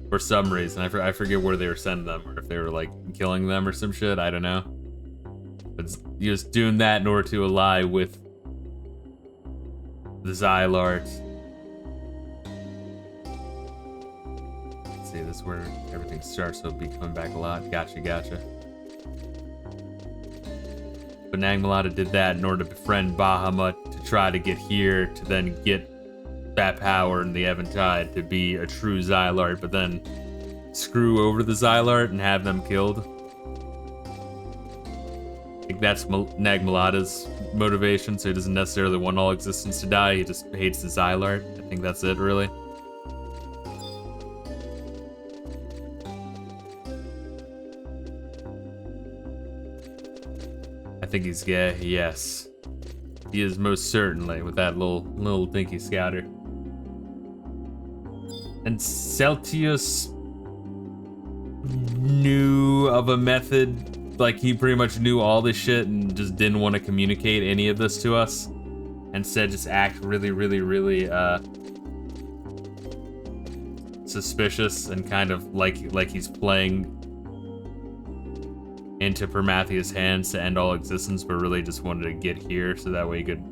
For some reason, I forget where they were sending them, or if they were like killing them or some shit, I don't know. But he was doing that in order to ally with the Xylart. Let's see, this is where everything starts, so it'll be coming back a lot. Gotcha. But Nagmalata did that in order to befriend Bahamut to try to get here, to then get that power in the Eventide to be a true Xylart, but then screw over the Xylart and have them killed. I think that's Nagmalata's motivation, so he doesn't necessarily want all existence to die, he just hates the Xylart. I think that's it, really. I think he's gay, yes. He is most certainly, with that little dinky scouter. And Celtius knew of a method, like he pretty much knew all this shit and just didn't want to communicate any of this to us. Instead, just act really suspicious and kind of like he's playing into Permathia's hands to end all existence, but really just wanted to get here so that way he could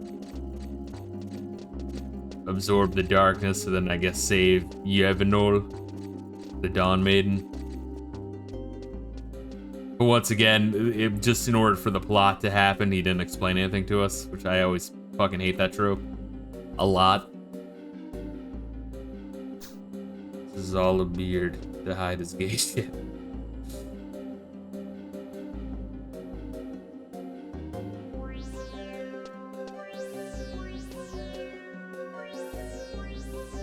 absorb the darkness, so then I guess save Yevonul, the Dawn Maiden. But once again, just in order for the plot to happen, he didn't explain anything to us, which I always fucking hate that trope. A lot. This is all a beard to hide his gay shit.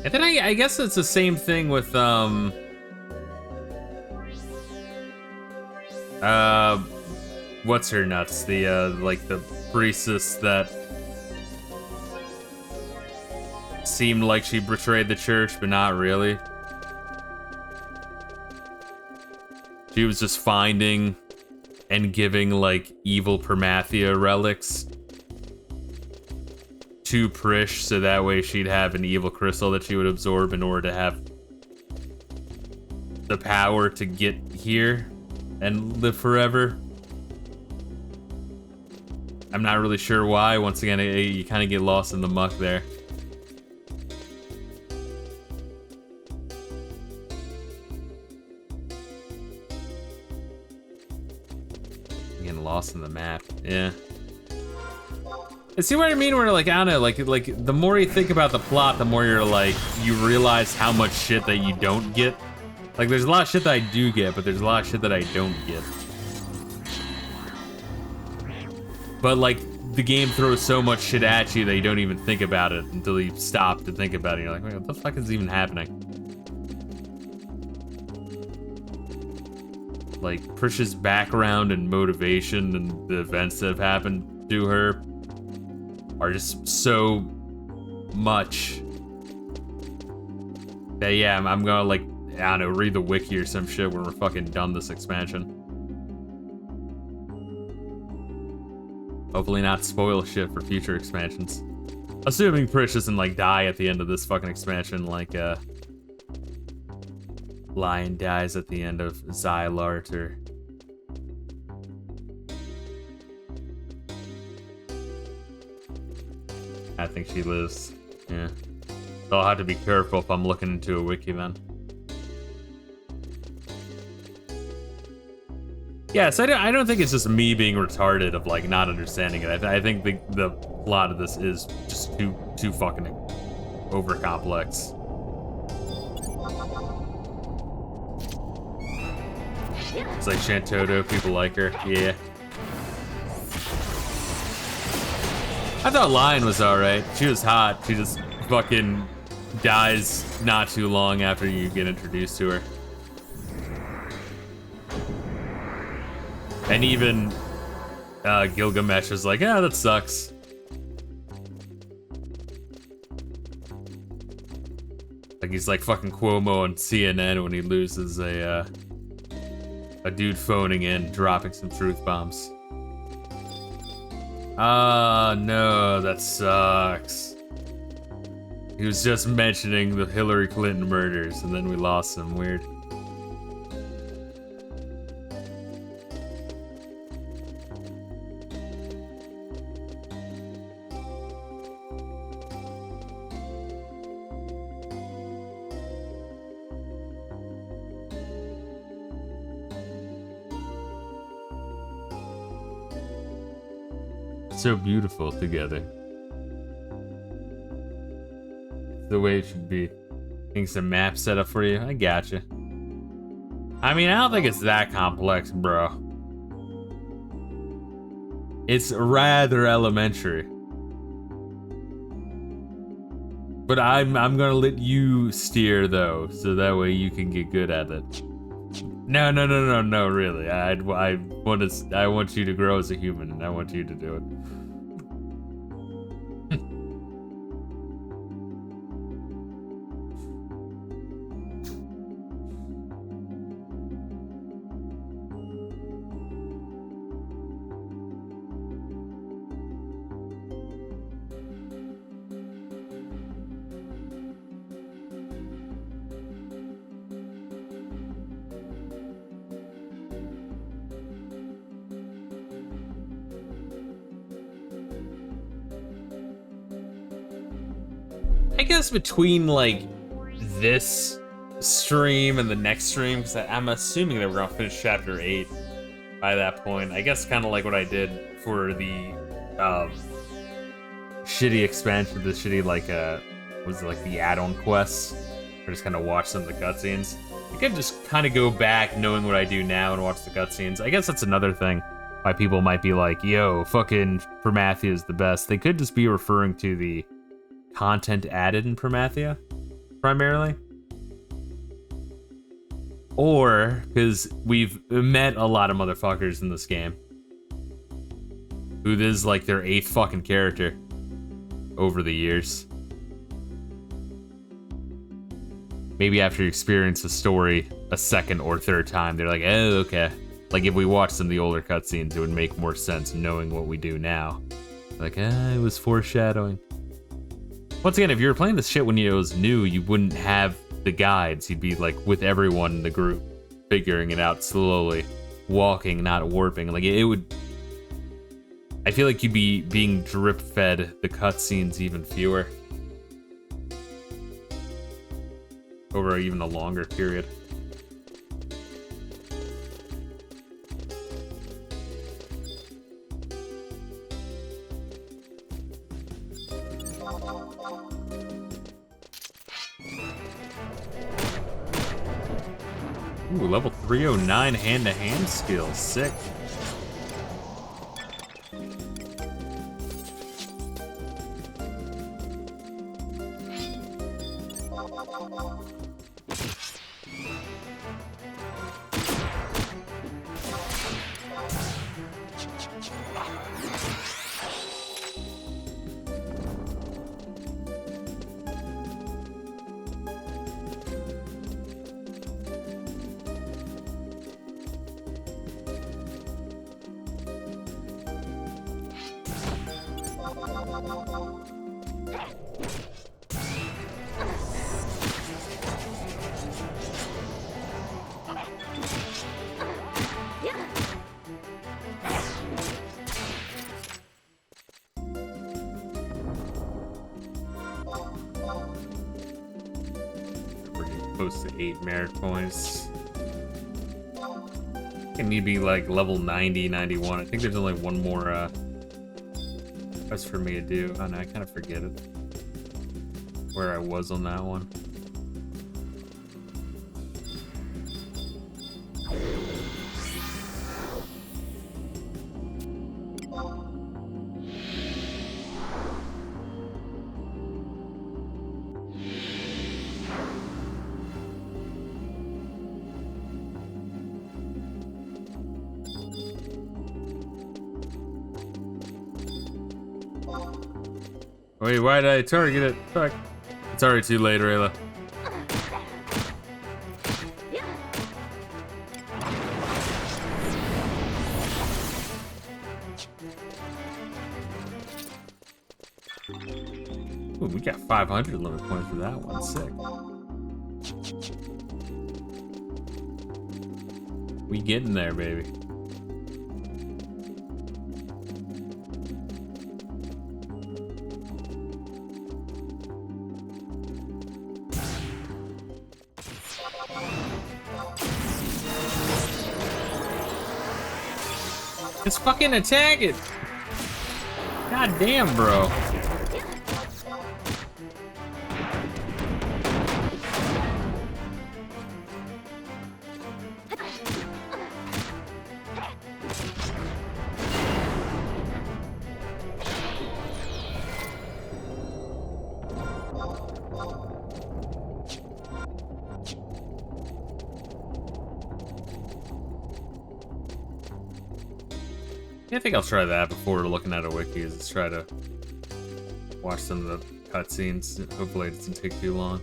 And then I guess it's the same thing with what's her nuts? The like the priestess that seemed like she betrayed the church, but not really. She was just finding and giving like evil Permathia relics to Prish, so that way she'd have an evil crystal that she would absorb in order to have the power to get here and live forever. I'm not really sure why. Once again, you kind of get lost in the muck there. Getting lost in the map, yeah. See what I mean? Where like, I don't know, like the more you think about the plot, the more you're like, you realize how much shit that you don't get. Like, there's a lot of shit that I do get, but there's a lot of shit that I don't get. But, like, the game throws so much shit at you that you don't even think about it until you stop to think about it. You're like, wait, what the fuck is even happening? Like, Prisha's background and motivation and the events that have happened to her are just so much that, yeah, I'm gonna, like, I don't know, read the wiki or some shit when we're fucking done this expansion. Hopefully not spoil shit for future expansions. Assuming Prish doesn't, like, die at the end of this fucking expansion, like, Lion dies at the end of Xylart, or... I think she lives, yeah. So I'll have to be careful if I'm looking into a wiki then. Yes, I don't think it's just me being retarded of, like, not understanding it. I think the plot of this is just too fucking over complex. It's like Shantoto, people like her, yeah. I thought Lion was alright. She was hot. She just fucking dies not too long after you get introduced to her. And even Gilgamesh is like, yeah, that sucks. Like, he's like fucking Cuomo on CNN when he loses a dude phoning in, dropping some truth bombs. Ah, no, that sucks. He was just mentioning the Hillary Clinton murders, and then we lost him. Weird. So beautiful together. The way it should be. Getting some maps set up for you. I gotcha. I mean, I don't think it's that complex, bro. It's rather elementary. But I'm gonna let you steer though, so that way you can get good at it. No, really. I want you to grow as a human, and I want you to do it. I guess between, like, this stream and the next stream, because I'm assuming that we're gonna finish chapter 8 by that point. I guess kind of like what I did for the shitty expansion, the shitty, like, was it like the add-on quests? Or just kind of watch some of the cutscenes. I could just kind of go back knowing what I do now and watch the cutscenes. I guess that's another thing why people might be like, yo, fucking Promathia is the best. They could just be referring to the content added in Promathia, primarily. Or, because we've met a lot of motherfuckers in this game who this is like their 8th fucking character over the years. Maybe after you experience the story a 2nd or 3rd time, they're like, oh, okay. Like, if we watched some of the older cutscenes, it would make more sense knowing what we do now. Like, it was foreshadowing. Once again, if you were playing this shit when it was new, you wouldn't have the guides. You'd be like with everyone in the group, figuring it out slowly, walking, not warping. Like it would. I feel like you'd be being drip fed the cutscenes even fewer over even a longer period. Ooh, level 309 hand-to-hand skill. Sick. Close to 8 merit points. I need to be like level 90, 91. I think there's only one more quest for me to do. Oh no, I kind of forget it. Where I was on that one. Wait, why did I target it? Fuck. It's already too late, Reila. Ooh, we got 500 limit points for that one. Sick. We getting there, baby. Let's fucking attack it! God damn, bro. I think I'll try that before looking at a wiki. Is try to watch some of the cutscenes. Hopefully it doesn't take too long.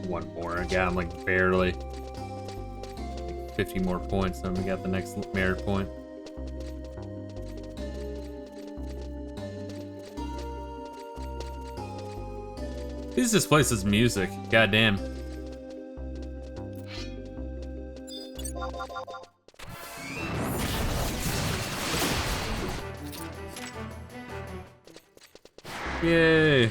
One more. I got him like barely. 50 more points, then we got the next merit point. This place's music. Goddamn. Yay!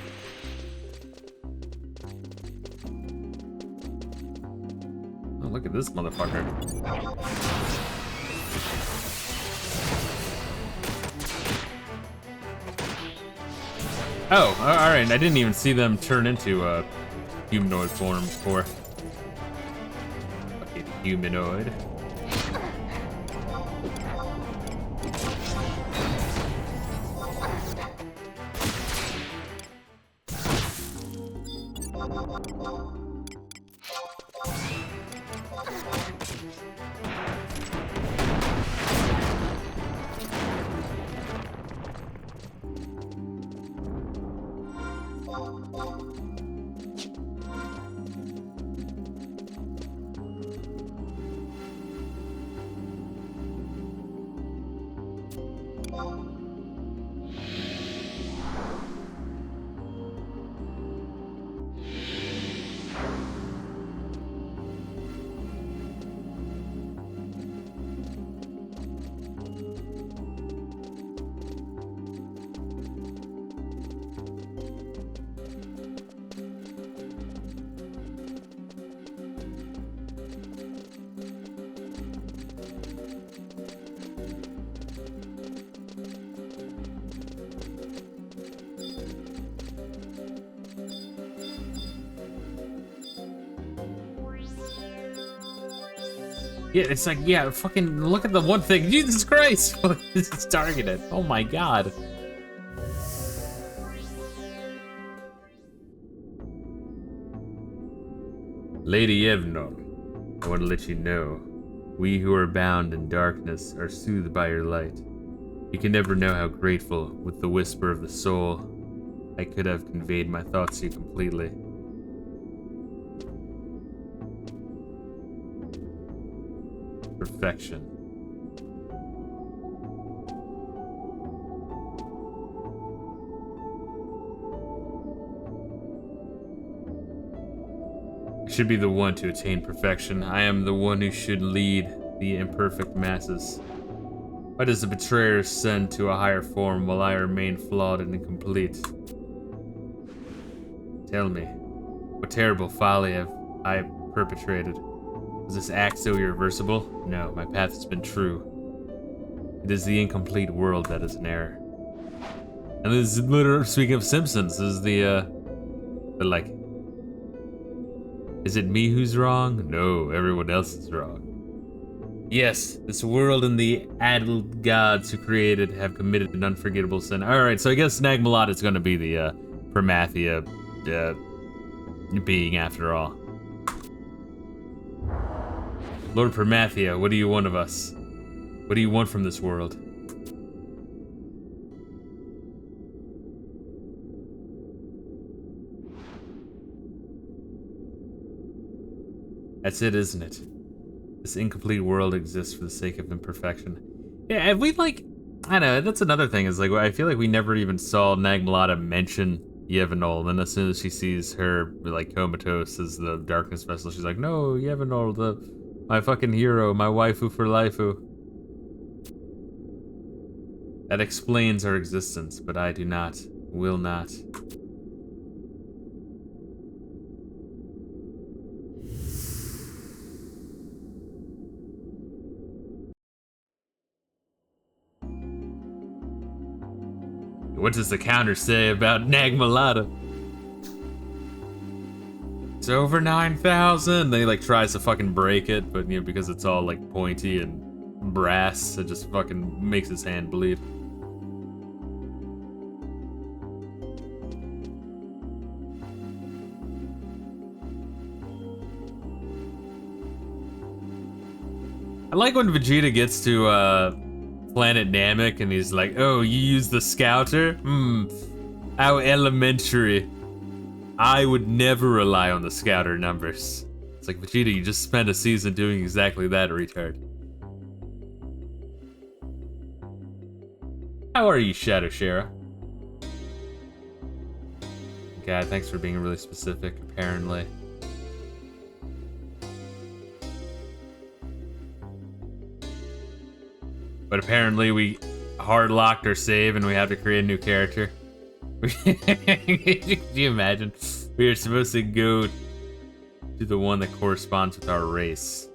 Oh, look at this motherfucker. Oh, alright. I didn't even see them turn into a humanoid form before. Fucking humanoid. Yeah, it's like, yeah, fucking look at the one thing. Jesus Christ! It's targeted. Oh my god. Lady Evnog, I want to let you know, we who are bound in darkness are soothed by your light. You can never know how grateful, with the whisper of the soul, I could have conveyed my thoughts to you completely. Perfection. I should be the one to attain perfection. I am the one who should lead the imperfect masses. Why does the betrayer ascend to a higher form while I remain flawed and incomplete? Tell me, what terrible folly have I perpetrated? Was this act so irreversible? No, my path has been true. It is the incomplete world that is an error. And this is literally, speaking of Simpsons, this is like, is it me who's wrong? No, everyone else is wrong. Yes, this world and the addled gods who created have committed an unforgettable sin. Alright, so I guess Nagmalot is gonna be the, Permathia, being after all. Lord Permathia, what do you want of us? What do you want from this world? That's it, isn't it? This incomplete world exists for the sake of imperfection. Yeah, have we, like, I don't know, that's another thing, is like, I feel like we never even saw Nagmalata mention Yevonol, and then as soon as she sees her, like, comatose as the darkness vessel, she's like, no, Yevonol, my fucking hero, my waifu for lifeu. That explains her existence, but I do not, will not. What does the counter say about Nagmalata? It's over 9,000. Then he like tries to fucking break it, but you know, because it's all like pointy and brass, it just fucking makes his hand bleed. I like when Vegeta gets to Planet Namek and he's like, oh, you use the scouter? How elementary. I would never rely on the scouter numbers. It's like, Vegeta, you just spent a season doing exactly that, retard. How are you, Shadow Shara? God, thanks for being really specific, apparently. But apparently we hard locked our save and we have to create a new character. Could you imagine? We are supposed to go to the one that corresponds with our race.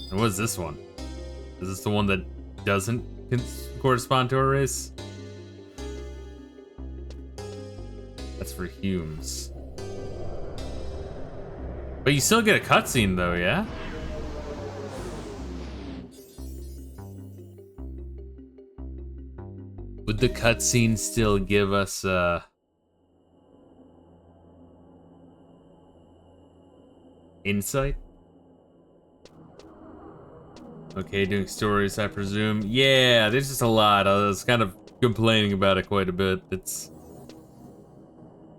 And what is this one? Is this the one that doesn't correspond to our race? That's for Humes. But you still get a cutscene though, yeah? Would the cutscene still give us insight? Okay, doing stories, I presume. Yeah, there's just a lot. I was kind of complaining about it quite a bit.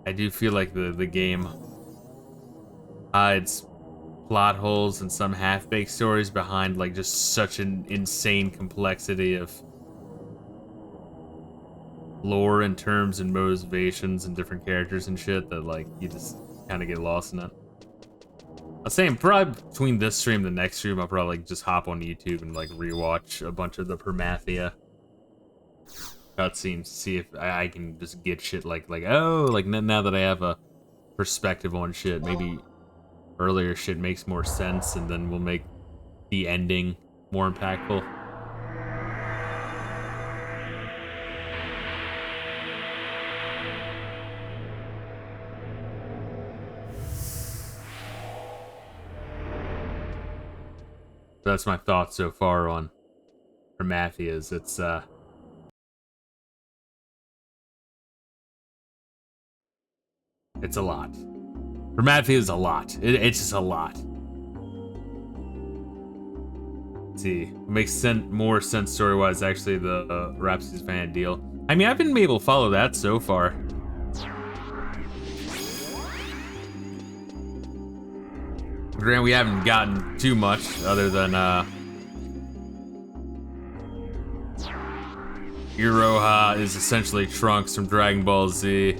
I do feel like the game hides plot holes and some half-baked stories behind like just such an insane complexity of lore and terms and motivations and different characters and shit that like you just kind of get lost in it. I was saying probably between this stream and the next stream I'll probably like, just hop on YouTube and like rewatch a bunch of the Permathia cutscenes to see if I can just get shit like oh, like now that I have a perspective on shit, maybe earlier shit makes more sense and then we'll make the ending more impactful. That's my thoughts so far on Permathias. It's a lot. Permathia is a lot. It's just a lot. Let's see, what makes more sense story-wise actually the Rhapsody's Van deal. I mean, I've been able to follow that so far. Granted, we haven't gotten too much other than Iroha is essentially Trunks from Dragon Ball Z.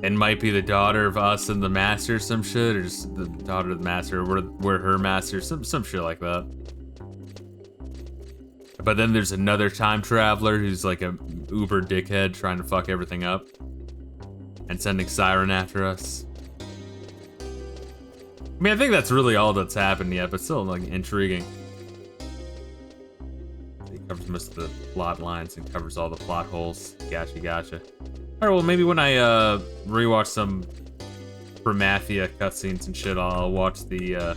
And might be the daughter of us and the master or some shit, or just the daughter of the master, or we're her master, some shit like that. But then there's another time traveler who's like a uber dickhead trying to fuck everything up. And sending Siren after us. I mean, I think that's really all that's happened yet, but still, like, intriguing. It covers most of the plot lines and covers all the plot holes. Gotcha. Alright, well, maybe when I rewatch some Permathia cutscenes and shit, I'll watch the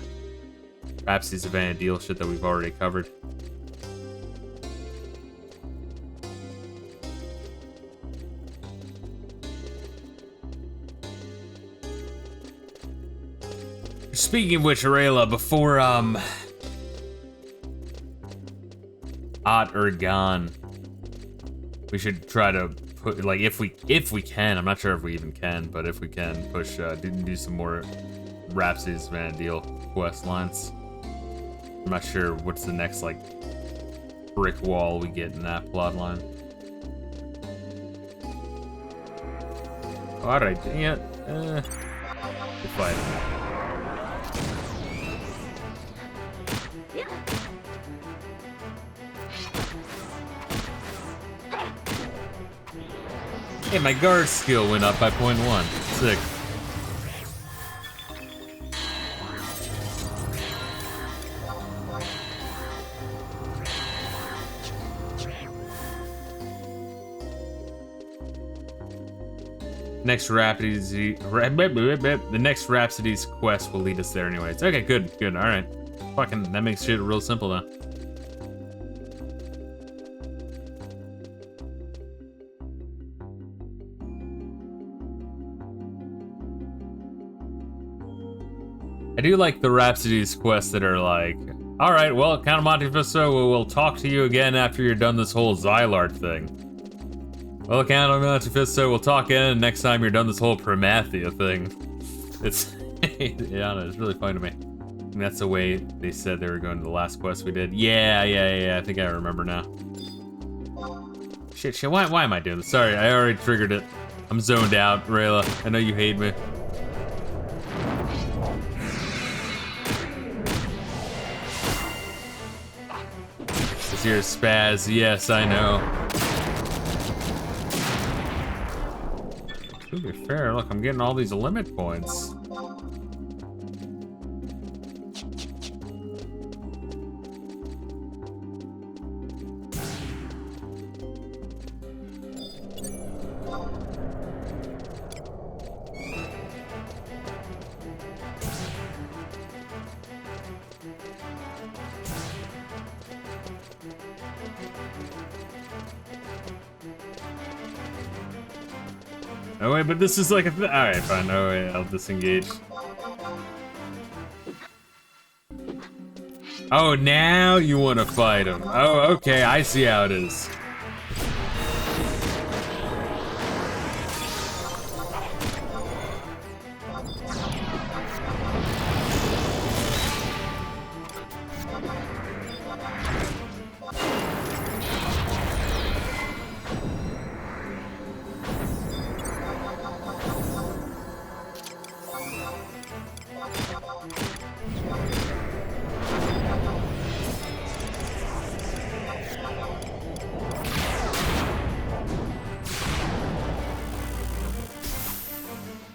Rhapsody's Van Deal shit that we've already covered. Speaking of which, Reila, before Ot or Gone, we should try to put, like, if we can, I'm not sure if we even can, but if we can, push do some more Rhapsody's Van Deal quest lines. I'm not sure what's the next like brick wall we get in that plot line. Alright, yeah, we'll fight him. Hey, my guard skill went up by 0.1. Sick. Next the next Rhapsody's quest will lead us there anyways. Okay, good, alright. Fucking, that makes shit real simple now. I do like the Rhapsody's quests that are like, alright, well, Count of Monte Fisto, we'll talk to you again after you're done this whole Xylart thing. Well, Count of Monte Fisto, we'll talk again next time you're done this whole Permathia thing. It's, yeah, it's really funny to me. And that's the way they said they were going to the last quest we did. Yeah, I think I remember now. Shit, why am I doing this? Sorry, I already triggered it. I'm zoned out, Reila. I know you hate me. Spaz, you're a spaz. Yes, I know. To be fair, look, I'm getting all these limit points. Oh wait, but this is like a alright, fine. Oh wait, I'll disengage. Oh, now you want to fight him. Oh, okay, I see how it is.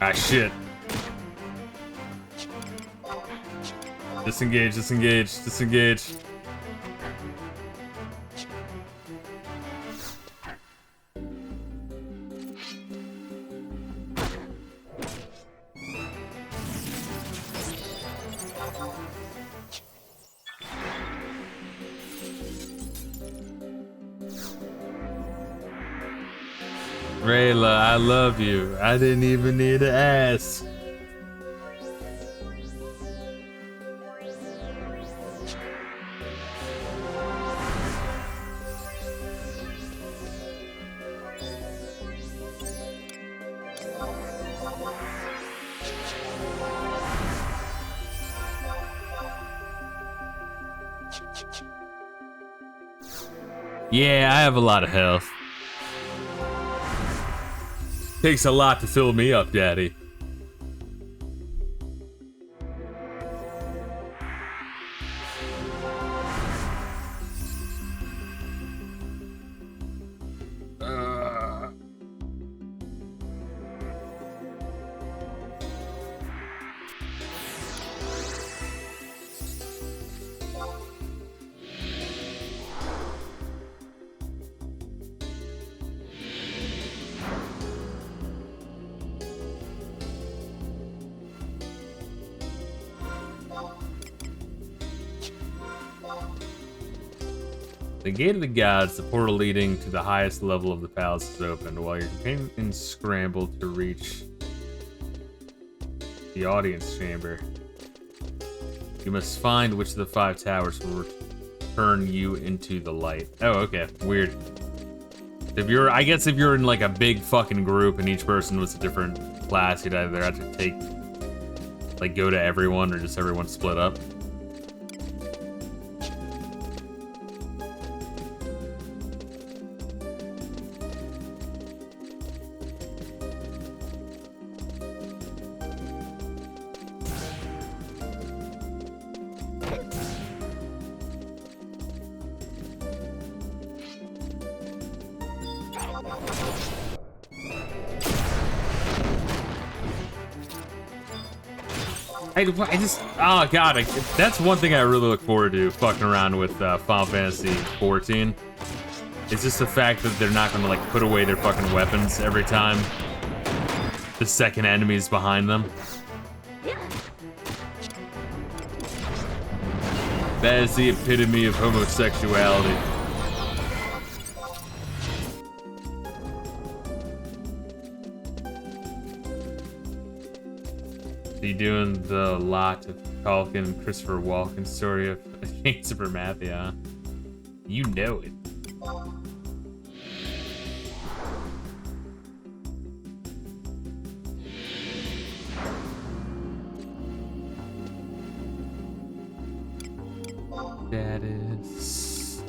Ah, shit. Disengage, disengage, disengage. Reila, I love you. I didn't even need to ask. Yeah, I have a lot of health. Takes a lot to fill me up, Daddy. The Gate of the Gods, the portal leading to the highest level of the palace, is opened while your companions scramble to reach the audience chamber. You must find which of the 5 towers will return you into the light. Oh, okay. Weird. I guess if you're in like a big fucking group and each person was a different class, you'd either have to go to everyone or just everyone split up. I just, oh god, that's one thing I really look forward to, fucking around with Final Fantasy XIV. It's just the fact that they're not gonna like put away their fucking weapons every time the second enemy's behind them. That is the epitome of homosexuality. Be doing the lot of Culkin and Christopher Walken story of Chains of Bermathia. You know it. That is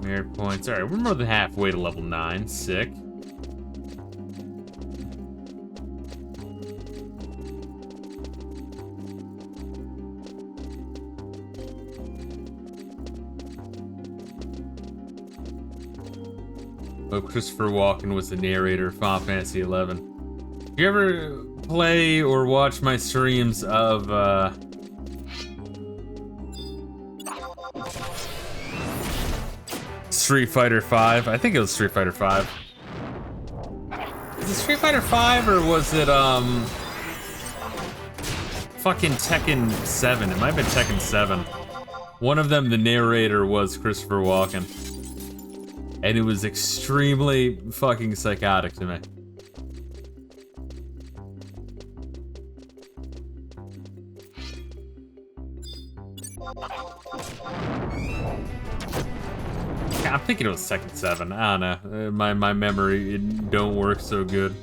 merit points. Alright, we're more than halfway to level 9. Sick. Oh, Christopher Walken was the narrator of Final Fantasy XI. Do you ever play or watch my streams of, Street Fighter V? I think it was Street Fighter V. Is it Street Fighter V or was it, fucking Tekken 7? It might have been Tekken 7. One of them, the narrator was Christopher Walken. And it was extremely fucking psychotic to me. Yeah, I'm thinking it was Tekken 7. I don't know. My memory, it don't work so good.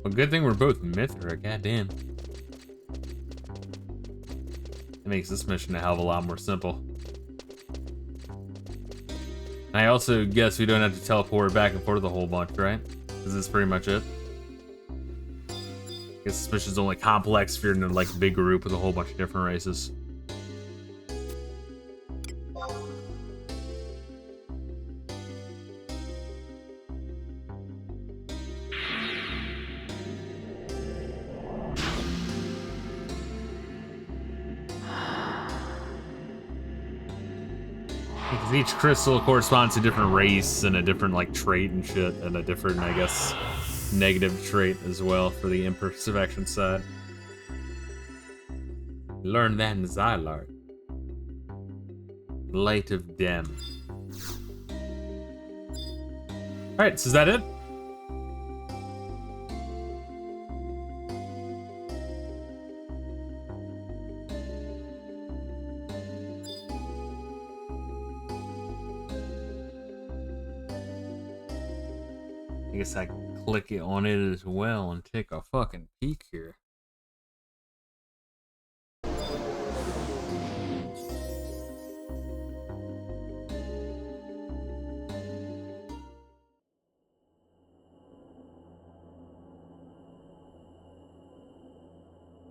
Well, good thing we're both Mithra, goddamn. It makes this mission a hell of a lot more simple. I also guess we don't have to teleport back and forth a whole bunch, right? Is this pretty much it? I guess this mission's only complex if you're in like a big group with a whole bunch of different races. Because each crystal corresponds to a different race and a different like trait and shit, and a different, I guess, negative trait as well for the imperfection side. Learn that in Xylark. Light of Dem. Alright, so is that it? I guess I can click it on it as well and take a fucking peek here.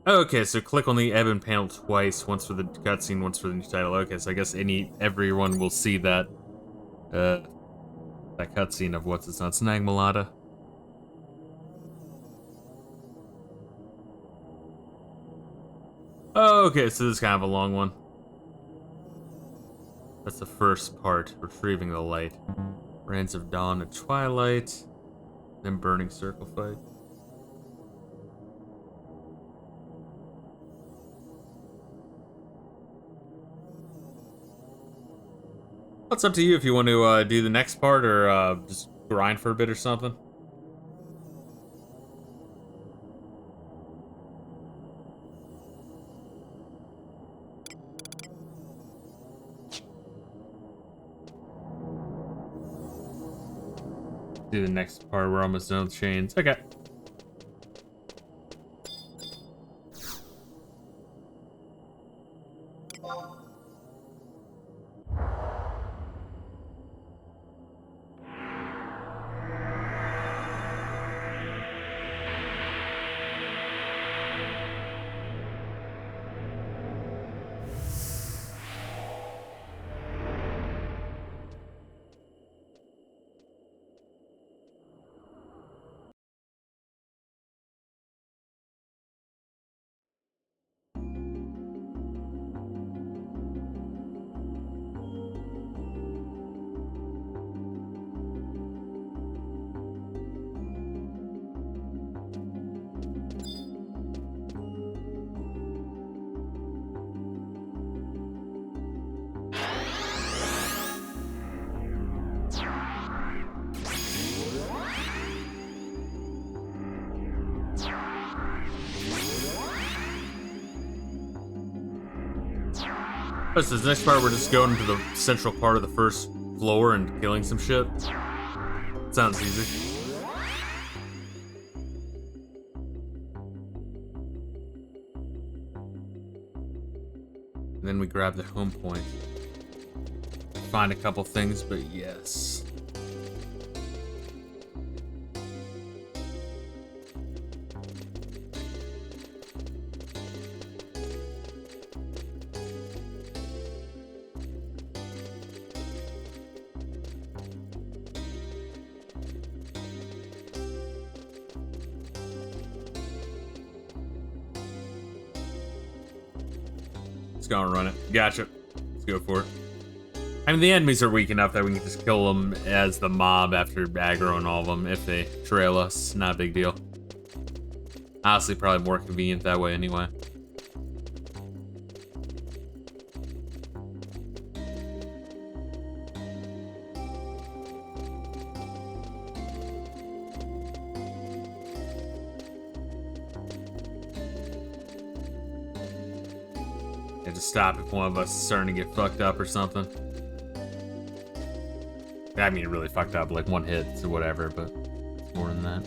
Okay, so click on the Ebon panel twice, once for the cutscene, once for the new title. Okay, so I guess everyone will see that that cutscene of what's its not Snag Malata. Okay, so this is kind of a long one. That's the first part, retrieving the light. Brands of Dawn and Twilight, then Burning Circle fight. It's up to you if you want to do the next part or just grind for a bit or something. Do the next part. We're almost done with chains. Okay. This is the next part, we're just going to the central part of the first floor and killing some shit. Sounds easy. And then we grab the home point. Find a couple things, but yes. Go and run it. Gotcha. Let's go for it. I mean, the enemies are weak enough that we can just kill them as the mob after aggroing all of them if they trail us. Not a big deal. Honestly, probably more convenient that way anyway. To stop if one of us is starting to get fucked up or something. I mean, really fucked up, like one hit or whatever, but more than that.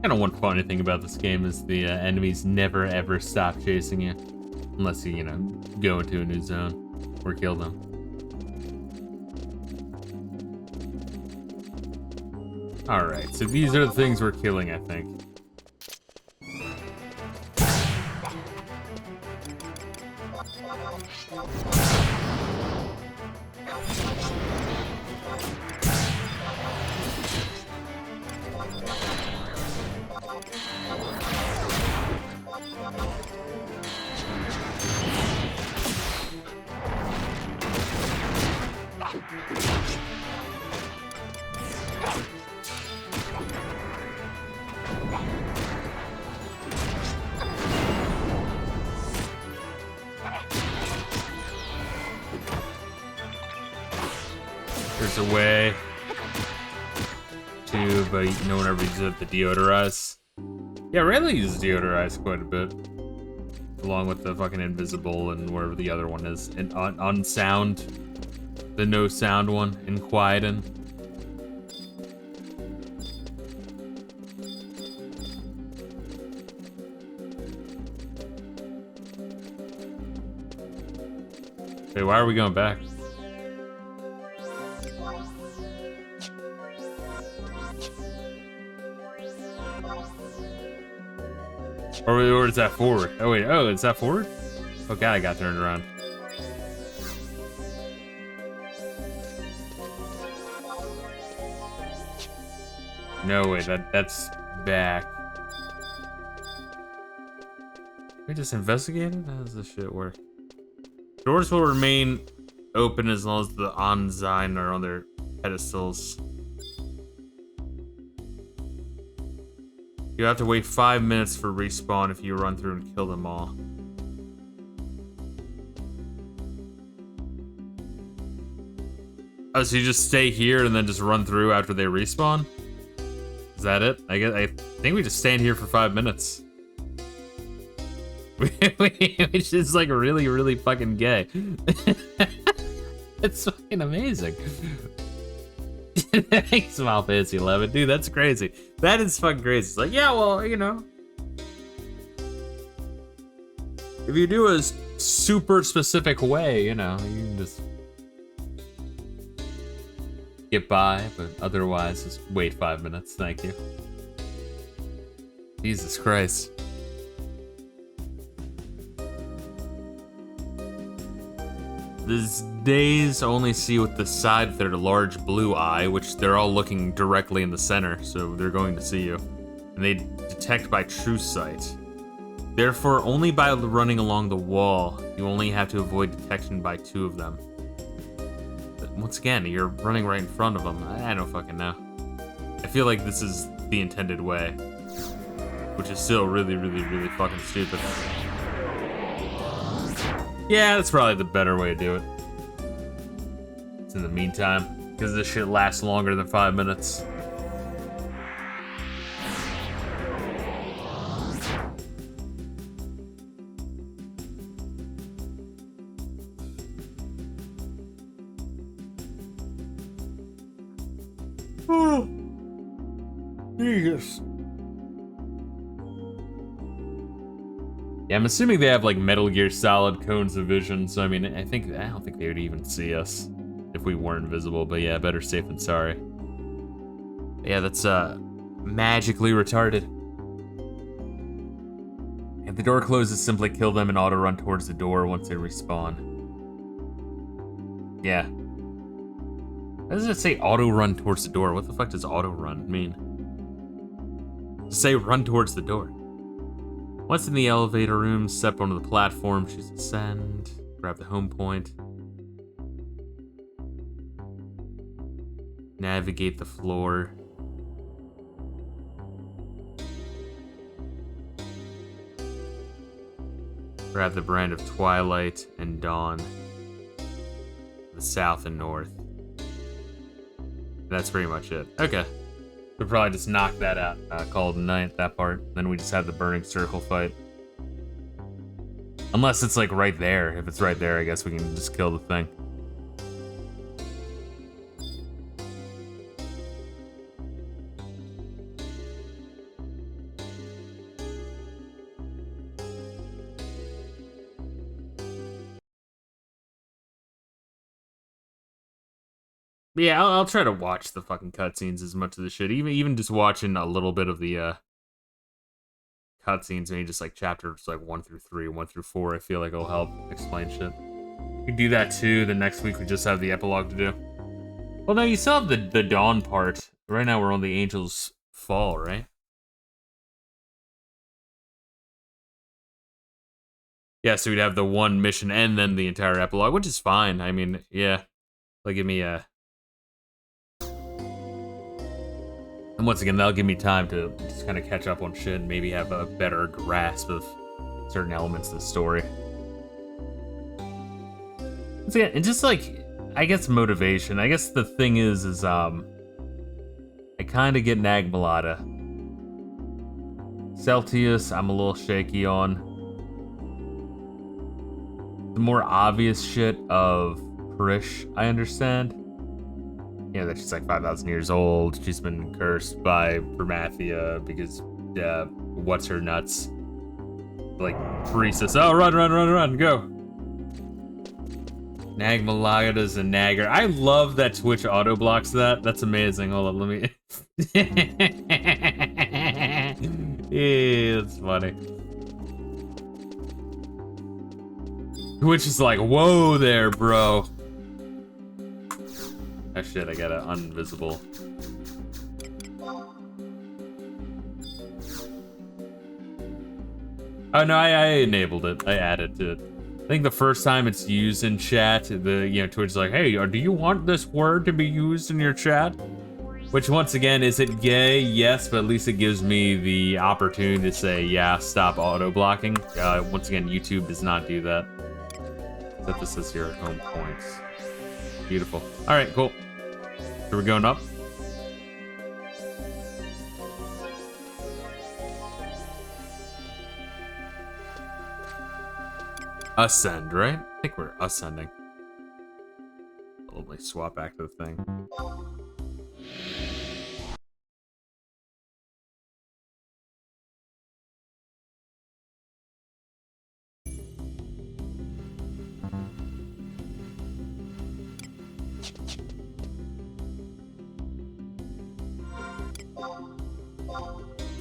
Kind of one funny thing about this game is the enemies never ever stop chasing you. Unless you, go into a new zone or kill them. Alright, so these are the things we're killing, I think. There's a way to, but no one ever uses it to deodorize. Yeah, Reila uses deodorize quite a bit. Along with the fucking invisible and wherever the other one is. And unsound. The no sound one. And quieten. Wait, why are we going back? Or is that forward? Oh wait, oh, is that forward? Oh god, I got turned around. No way, that's back. We just investigated? How does this shit work? Doors will remain open as long as the on-sign are on their pedestals. You have to wait 5 minutes for respawn if you run through and kill them all. Oh, so you just stay here and then just run through after they respawn? Is that it? I think we just stand here for 5 minutes. Which is like really, really fucking gay. It's fucking amazing. Thanks, Final Fantasy 11. Dude, that's crazy. That is fucking crazy. It's like, yeah, well, if you do a super specific way, you can just get by, but otherwise, just wait 5 minutes. Thank you. Jesus Christ. These days only see with the side of their large blue eye, which they're all looking directly in the center, so they're going to see you. And they detect by true sight. Therefore, only by running along the wall, you only have to avoid detection by 2 of them. But once again, you're running right in front of them. I don't fucking know. I feel like this is the intended way, which is still really, really, really fucking stupid. Yeah, that's probably the better way to do it. It's in the meantime, because this shit lasts longer than 5 minutes. Oh, Jesus. Yeah, I'm assuming they have like Metal Gear Solid cones of vision, so I mean, I don't think they would even see us if we weren't visible, but yeah, better safe than sorry. Yeah, that's magically retarded. If the door closes, simply kill them and auto run towards the door once they respawn. Yeah. Why does it say auto run towards the door? What the fuck does auto run mean? Just say run towards the door. Once in the elevator room, step onto the platform, choose ascend, grab the home point. Navigate the floor. Grab the brand of Twilight and Dawn. The south and north. That's pretty much it. Okay. We'll probably just knock that out, call it a night, that part. Then we just have the burning circle fight. Unless it's like right there. If it's right there, I guess we can just kill the thing. Yeah, I'll try to watch the fucking cutscenes as much of the shit. Even just watching a little bit of the cutscenes, maybe just like chapters like 1 through 3, 1 through 4. I feel like it'll help explain shit. We do that too. The next week we just have the epilogue to do. Well, no, you still have the Dawn part. Right now we're on the Angel's Fall, right? Yeah, so we'd have the one mission and then the entire epilogue, which is fine. I mean, yeah. Like, give me a... And once again, that'll give me time to just kind of catch up on shit and maybe have a better grasp of certain elements of the story. Once again, and just like, I guess motivation. I guess the thing is I kind of get Nagmalata. Celtius, I'm a little shaky on. The more obvious shit of Krish, I understand. You know, that she's like 5,000 years old. She's been cursed by Bermathia because, what's her nuts? Like, Priestess. Oh, run, go. Nagmalaga's a nagger. I love that Twitch auto blocks that. That's amazing. Hold on, let me. Yeah, that's funny. Twitch is like, whoa there, bro. Oh shit, I got an invisible. Oh no, I enabled it. I added to it. I think the first time it's used in chat, Twitch is like, hey, do you want this word to be used in your chat? Which once again, is it gay? Yes, but at least it gives me the opportunity to say, yeah, stop auto blocking. Once again, YouTube does not do that. Set this as your home points. Beautiful. All right, cool. Are we going up? Ascend, right? I think we're ascending. Let me swap back to the thing.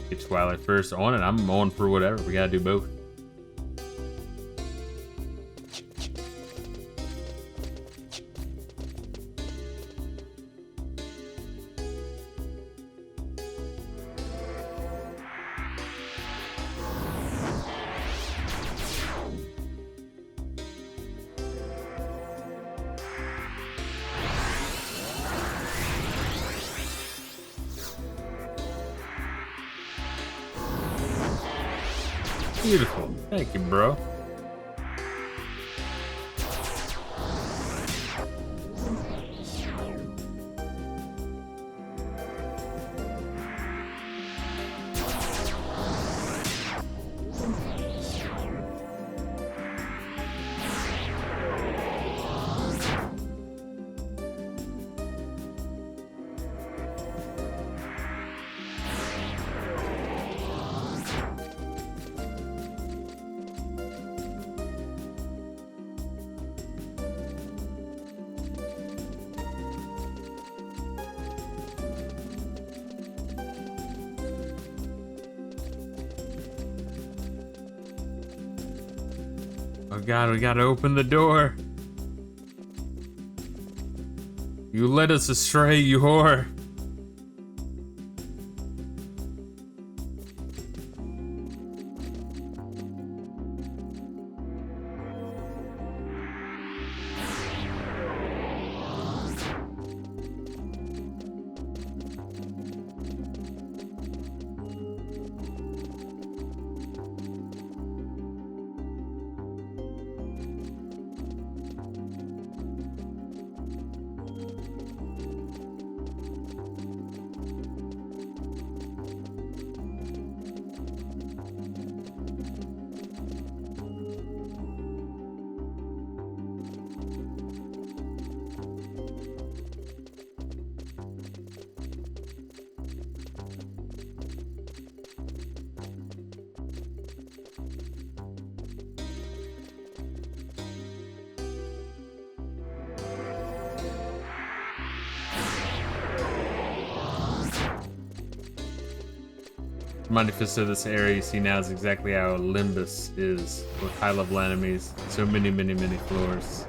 Get Twilight first on it. I'm on for whatever. We gotta do both. Beautiful. Thank you, bro. Oh god, we gotta open the door. You led us astray, you whore. Monte Fisto, this area you see now is exactly how Limbus is, with high-level enemies. So many floors.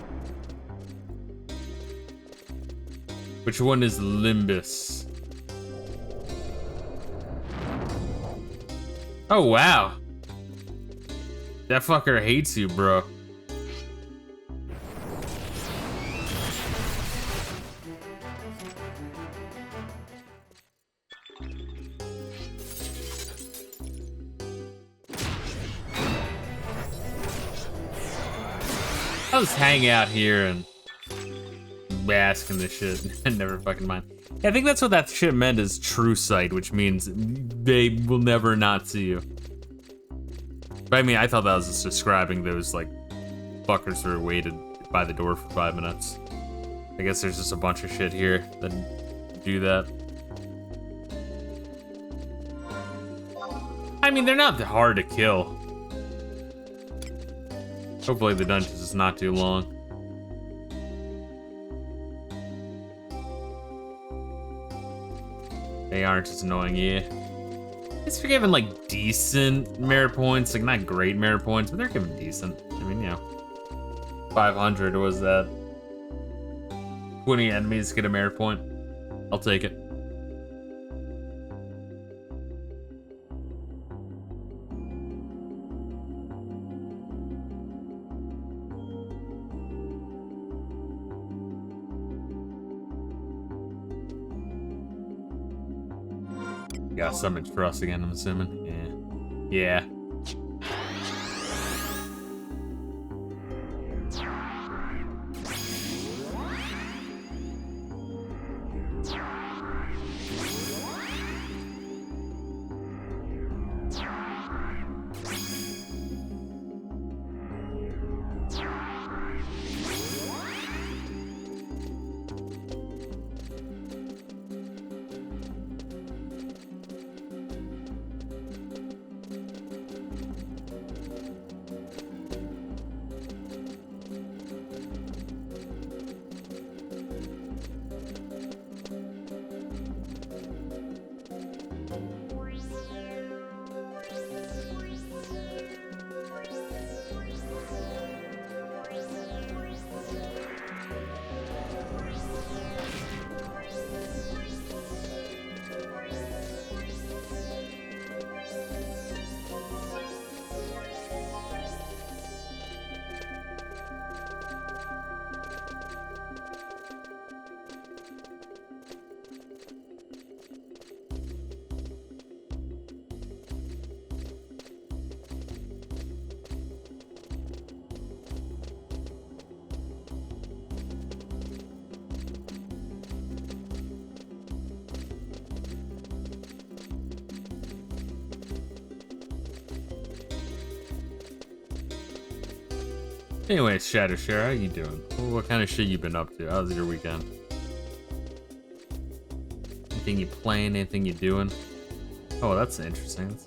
Which one is Limbus? Oh, wow. That fucker hates you, bro. I'll just hang out here and bask in this shit and never fucking mind. Yeah, I think that's what that shit meant is true sight, which means they will never not see you. But I mean, I thought that was just describing those, like, fuckers who waited by the door for 5 minutes. I guess there's just a bunch of shit here that do that. I mean, they're not hard to kill. Hopefully the dungeon's is not too long. They aren't as annoying, yeah. It's for giving, like, decent merit points. Like, not great merit points, but they're giving decent. I mean, you know. 500 was that. 20 enemies get a merit point. I'll take it. Got something for us again, I'm assuming. Yeah. Yeah. Anyways, Shadow Share, how you doing? What kind of shit you been up to? How's your weekend? Anything you playing? Anything you doing? Oh, that's interesting.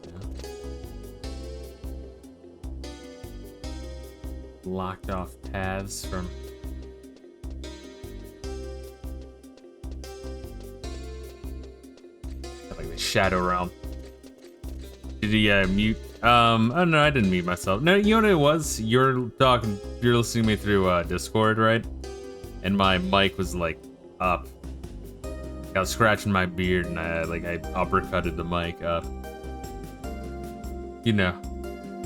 Locked off paths from... like the Shadow Realm. Did he mute? Oh no, I didn't mute myself. No, you know what it was? You're listening to me through Discord, right? And my mic was like up. I was scratching my beard and I uppercutted the mic up. You know,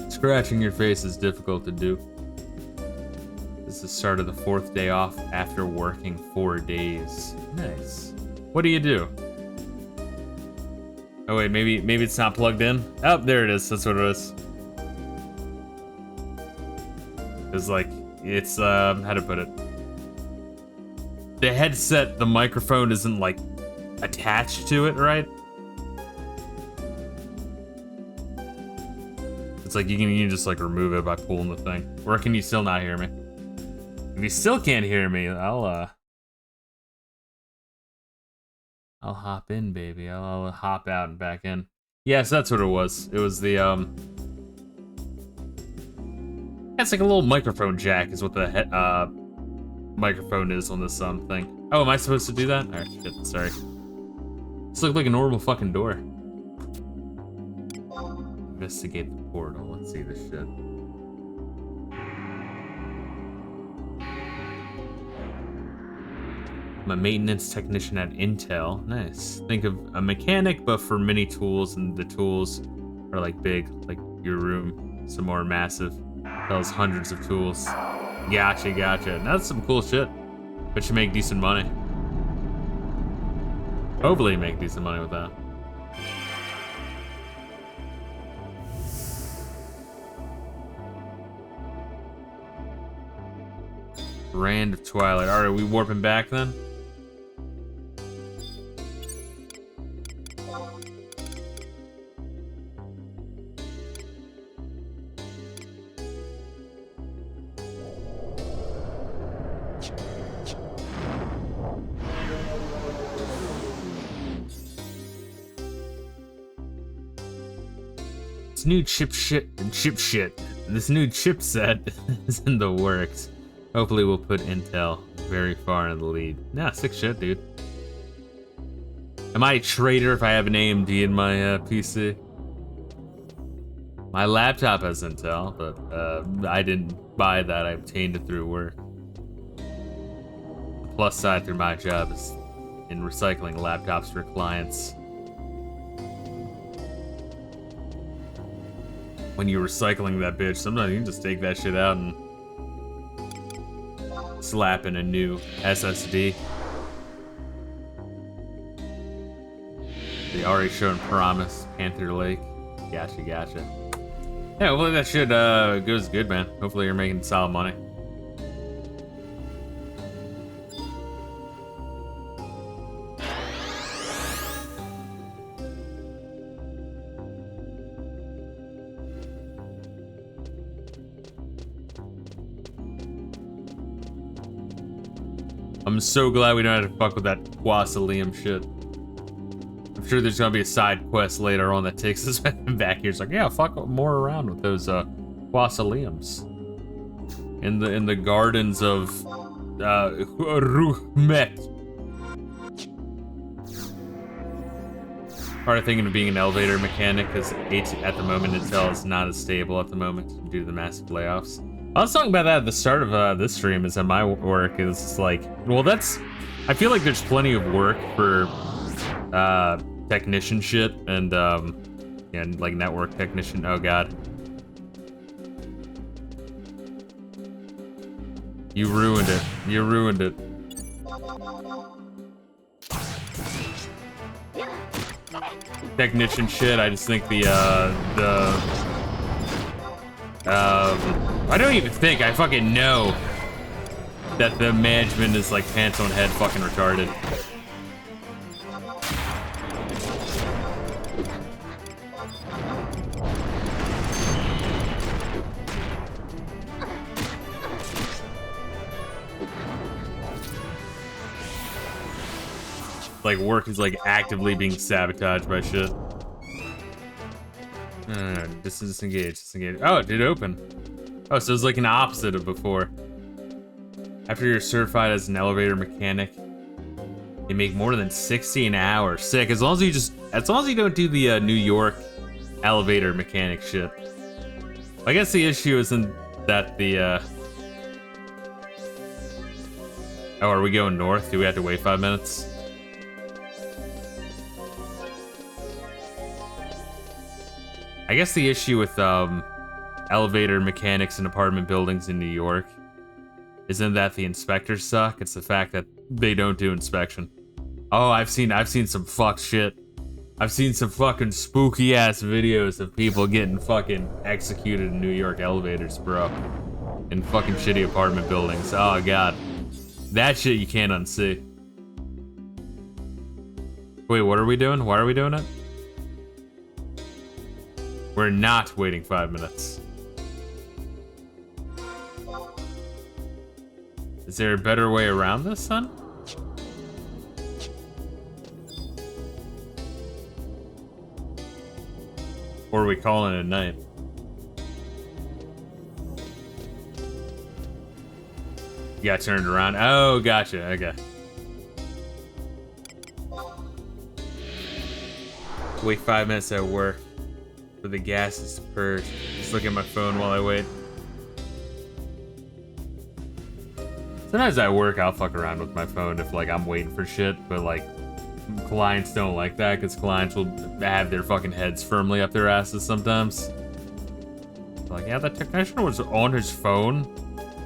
scratching your face is difficult to do. This is the start of the 4th day off after working 4 days. Nice. What do you do? Oh wait, maybe it's not plugged in? Oh, there it is. That's what it is. It's like, it's, how to put it? The headset, the microphone isn't like attached to it, right? It's like you can just like remove it by pulling the thing. Or can you still not hear me? If you still can't hear me, I'll hop in, baby. I'll hop out and back in. Yes, that's what it was. It was the it's like a little microphone jack is what the microphone is on this thing. Oh, am I supposed to do that? Alright, shit, sorry. This looked like a normal fucking door. Investigate the portal. Let's see this shit. I'm a maintenance technician at Intel. Nice. Think of a mechanic, but for mini tools, and the tools are like big, like your room. Some more massive. Sells hundreds of tools. Gotcha, gotcha. That's some cool shit. But you make decent money. Hopefully you make decent money with that. Rand of Twilight. Alright, we warping back then? This new This new chipset is in the works. Hopefully we'll put Intel very far in the lead. Nah, sick shit, dude. Am I a traitor if I have an AMD in my PC? My laptop has Intel, but I didn't buy that. I obtained it through work. The plus side through my job is in recycling laptops for clients. When you're recycling that bitch, sometimes you can just take that shit out and slap in a new SSD. They already shown Promise, Panther Lake. Gotcha, gotcha. Yeah, hopefully that shit goes good, man. Hopefully you're making solid money. I'm so glad we don't have to fuck with that Quasalium shit. I'm sure there's gonna be a side quest later on that takes us back here. It's like, yeah, fuck more around with those Quasaliums. In the gardens of Ruhmet. Part of thinking of being an elevator mechanic, because at the moment Intel is not as stable at the moment due to the massive layoffs. I was talking about that at the start of this stream, is that my work is like, well, I feel like there's plenty of work for technician shit and like network technician. Oh god. You ruined it. You ruined it. Technician shit, I just think I don't even think, I fucking know that the management is like pants on head fucking retarded. Like, work is, like, actively being sabotaged by shit. Disengage. Oh, it did open. Oh, so it's like an opposite of before. After you're certified as an elevator mechanic, you make more than 60 an hour. Sick. As long as you don't do the New York elevator mechanic shit. I guess the issue isn't that the Oh, are we going north? Do we have to wait 5 minutes? I guess the issue with elevator mechanics in apartment buildings in New York isn't that the inspectors suck, it's the fact that they don't do inspection. Oh, I've seen some fucked shit. I've seen some fucking spooky ass videos of people getting fucking executed in New York elevators, bro. In fucking shitty apartment buildings. Oh god. That shit you can't unsee. Wait, what are we doing? Why are we doing it? We're not waiting 5 minutes. Is there a better way around this, son? Or are we calling it a night? You got turned around. Oh, gotcha. Okay. Wait 5 minutes at work for the gases to purge. Just look at my phone while I wait. Sometimes at work, I'll fuck around with my phone if, like, I'm waiting for shit, but, like, clients don't like that, because clients will have their fucking heads firmly up their asses sometimes. Like, yeah, the technician was on his phone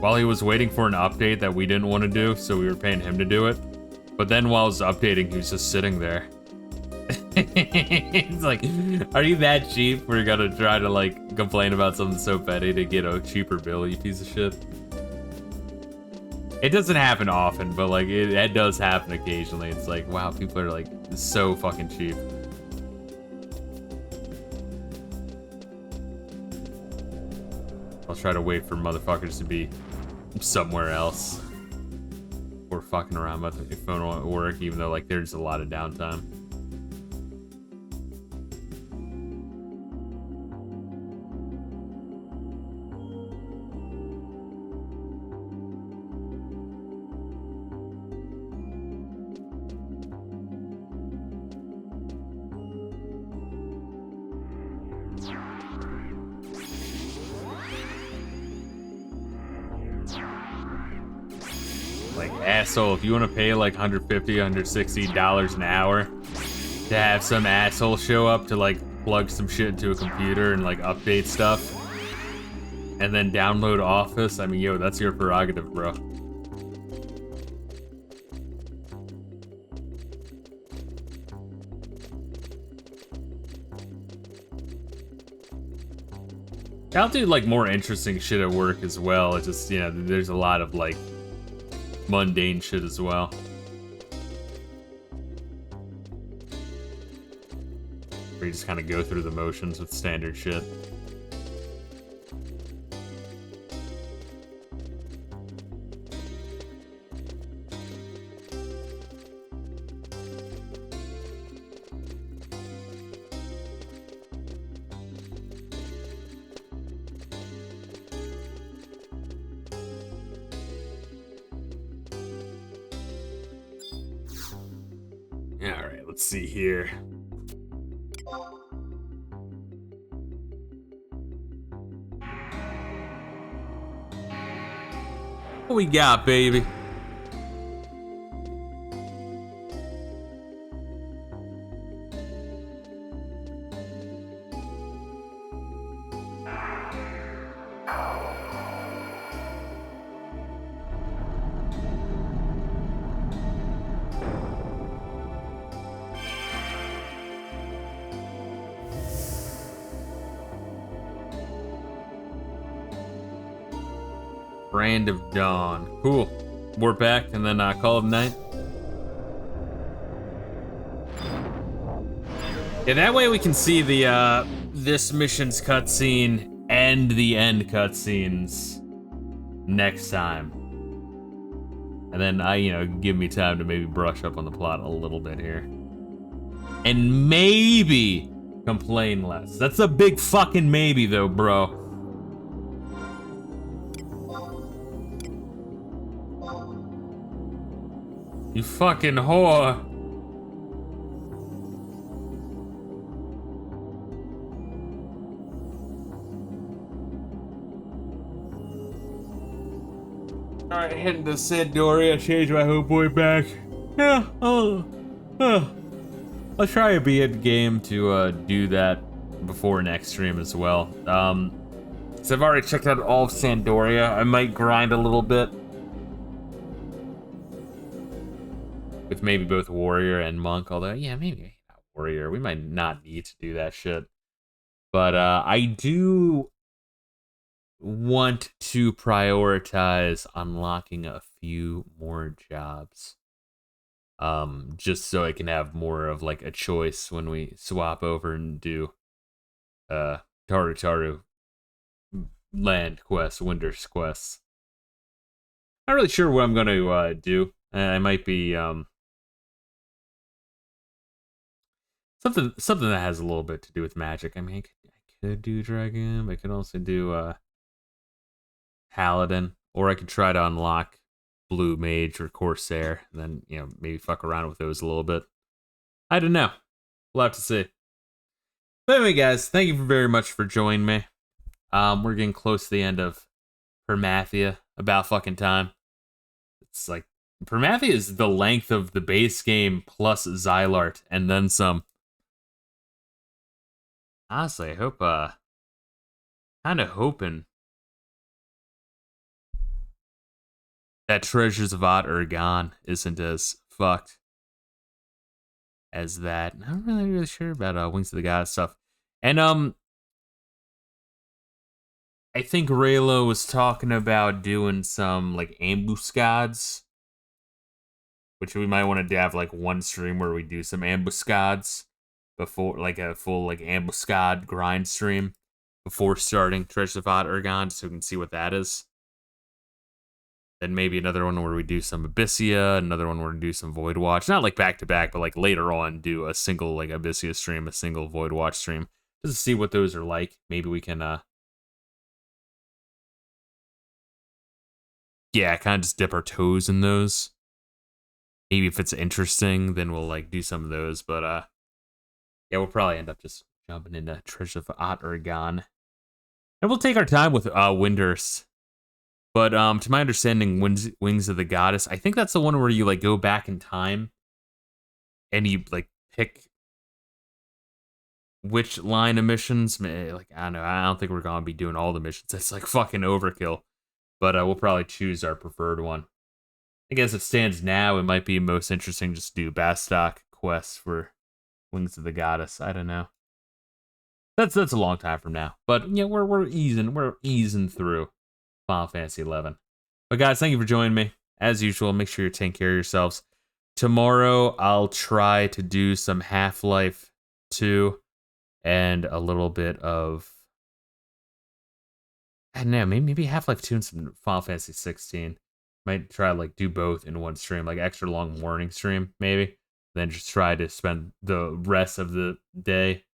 while he was waiting for an update that we didn't want to do, so we were paying him to do it. But then while I was updating, he was just sitting there. It's like, are you that cheap where you're gonna try to, like, complain about something so petty to get a cheaper bill, you piece of shit? It doesn't happen often, but, like, it does happen occasionally. It's like, wow, people are, like, so fucking cheap. I'll try to wait for motherfuckers to be somewhere else. Or fucking around with my phone at work, even though, like, there's a lot of downtime. Asshole, if you want to pay like $150, $160 an hour to have some asshole show up to like plug some shit into a computer and like update stuff and then download Office, I mean, yo, that's your prerogative, bro. I'll do like more interesting shit at work as well. It's just, you know, there's a lot of like mundane shit as well. Where you just kind of go through the motions with standard shit. Alright, let's see here. What we got, baby? Brand of Dawn. Cool. We're back and then call it a night. Yeah, that way we can see the this mission's cutscene and the end cutscenes next time. And then give me time to maybe brush up on the plot a little bit here. And maybe complain less. That's a big fucking maybe though, bro. You fucking whore. Alright, heading to Sandoria, change my homeboy back. Yeah, I'll try to be at game to do that before next stream as well. So I've already checked out all of Sandoria. I might grind a little bit. With maybe both Warrior and Monk, although, yeah, maybe not Warrior. We might not need to do that shit. But I do want to prioritize unlocking a few more jobs. Just so I can have more of like a choice when we swap over and do Taru land quests, Winter's quests. Not really sure what I'm gonna do. I might be something that has a little bit to do with magic. I mean, I could do Dragon. I could also do Paladin, or I could try to unlock Blue Mage or Corsair, and then maybe fuck around with those a little bit. I don't know. We'll have to see. But anyway, guys, thank you very much for joining me. We're getting close to the end of Permathia. About fucking time. It's like Permathia is the length of the base game plus Xylart and then some. Honestly, I hope kind of hoping that Treasures of Ot Urgan isn't as fucked as that. I'm not really sure about Wings of the Goddess stuff. And I think Raylo was talking about doing some like ambuscades, which we might want to have like one stream where we do some ambuscades before, like a full like ambuscade grind stream before starting Treasures of Ot Urgan, so we can see what that is. Then maybe another one where we do some Abyssia, another one where we do some Void Watch. Not like back to back, but like later on do a single like Abyssia stream, a single Void Watch stream. Just to see what those are like. Maybe we can yeah, kind of just dip our toes in those. Maybe if it's interesting, then we'll like do some of those. But yeah, we'll probably end up just jumping into Treasure of Ot Urgan. And we'll take our time with Winders. But to my understanding, Wings of the Goddess, I think that's the one where you like go back in time and you like pick which line of missions. Like I don't know, I don't think we're gonna be doing all the missions. That's like fucking overkill. But we'll probably choose our preferred one. I guess it stands now, it might be most interesting just to do Bastok quests for Wings of the Goddess. I don't know. That's a long time from now. But yeah, we're easing through Final Fantasy 11. But guys, thank you for joining me. As usual, make sure you're taking care of yourselves. Tomorrow, I'll try to do some Half-Life 2 and a little bit of, I don't know, maybe Half-Life 2 and some Final Fantasy 16. Might try to like do both in one stream, like extra long morning stream, maybe. Then just try to spend the rest of the day,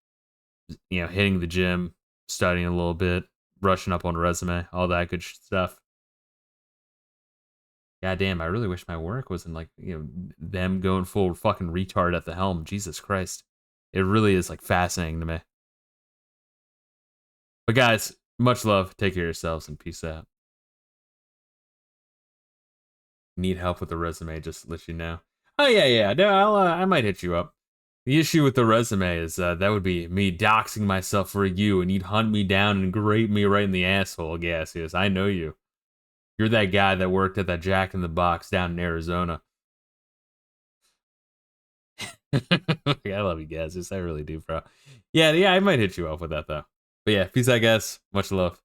hitting the gym, studying a little bit, brushing up on resume, all that good stuff. God damn, I really wish my work wasn't like, them going full fucking retard at the helm. Jesus Christ. It really is like fascinating to me. But guys, much love. Take care of yourselves and peace out. Need help with the resume, just to let you know. Oh yeah. No, I might hit you up. The issue with the resume is that would be me doxing myself for you, and you'd hunt me down and grate me right in the asshole, Gaseous. I know you. You're that guy that worked at that Jack in the Box down in Arizona. I love you, Gaseous. I really do, bro. Yeah, I might hit you up with that, though. But yeah, peace out, guys. Much love.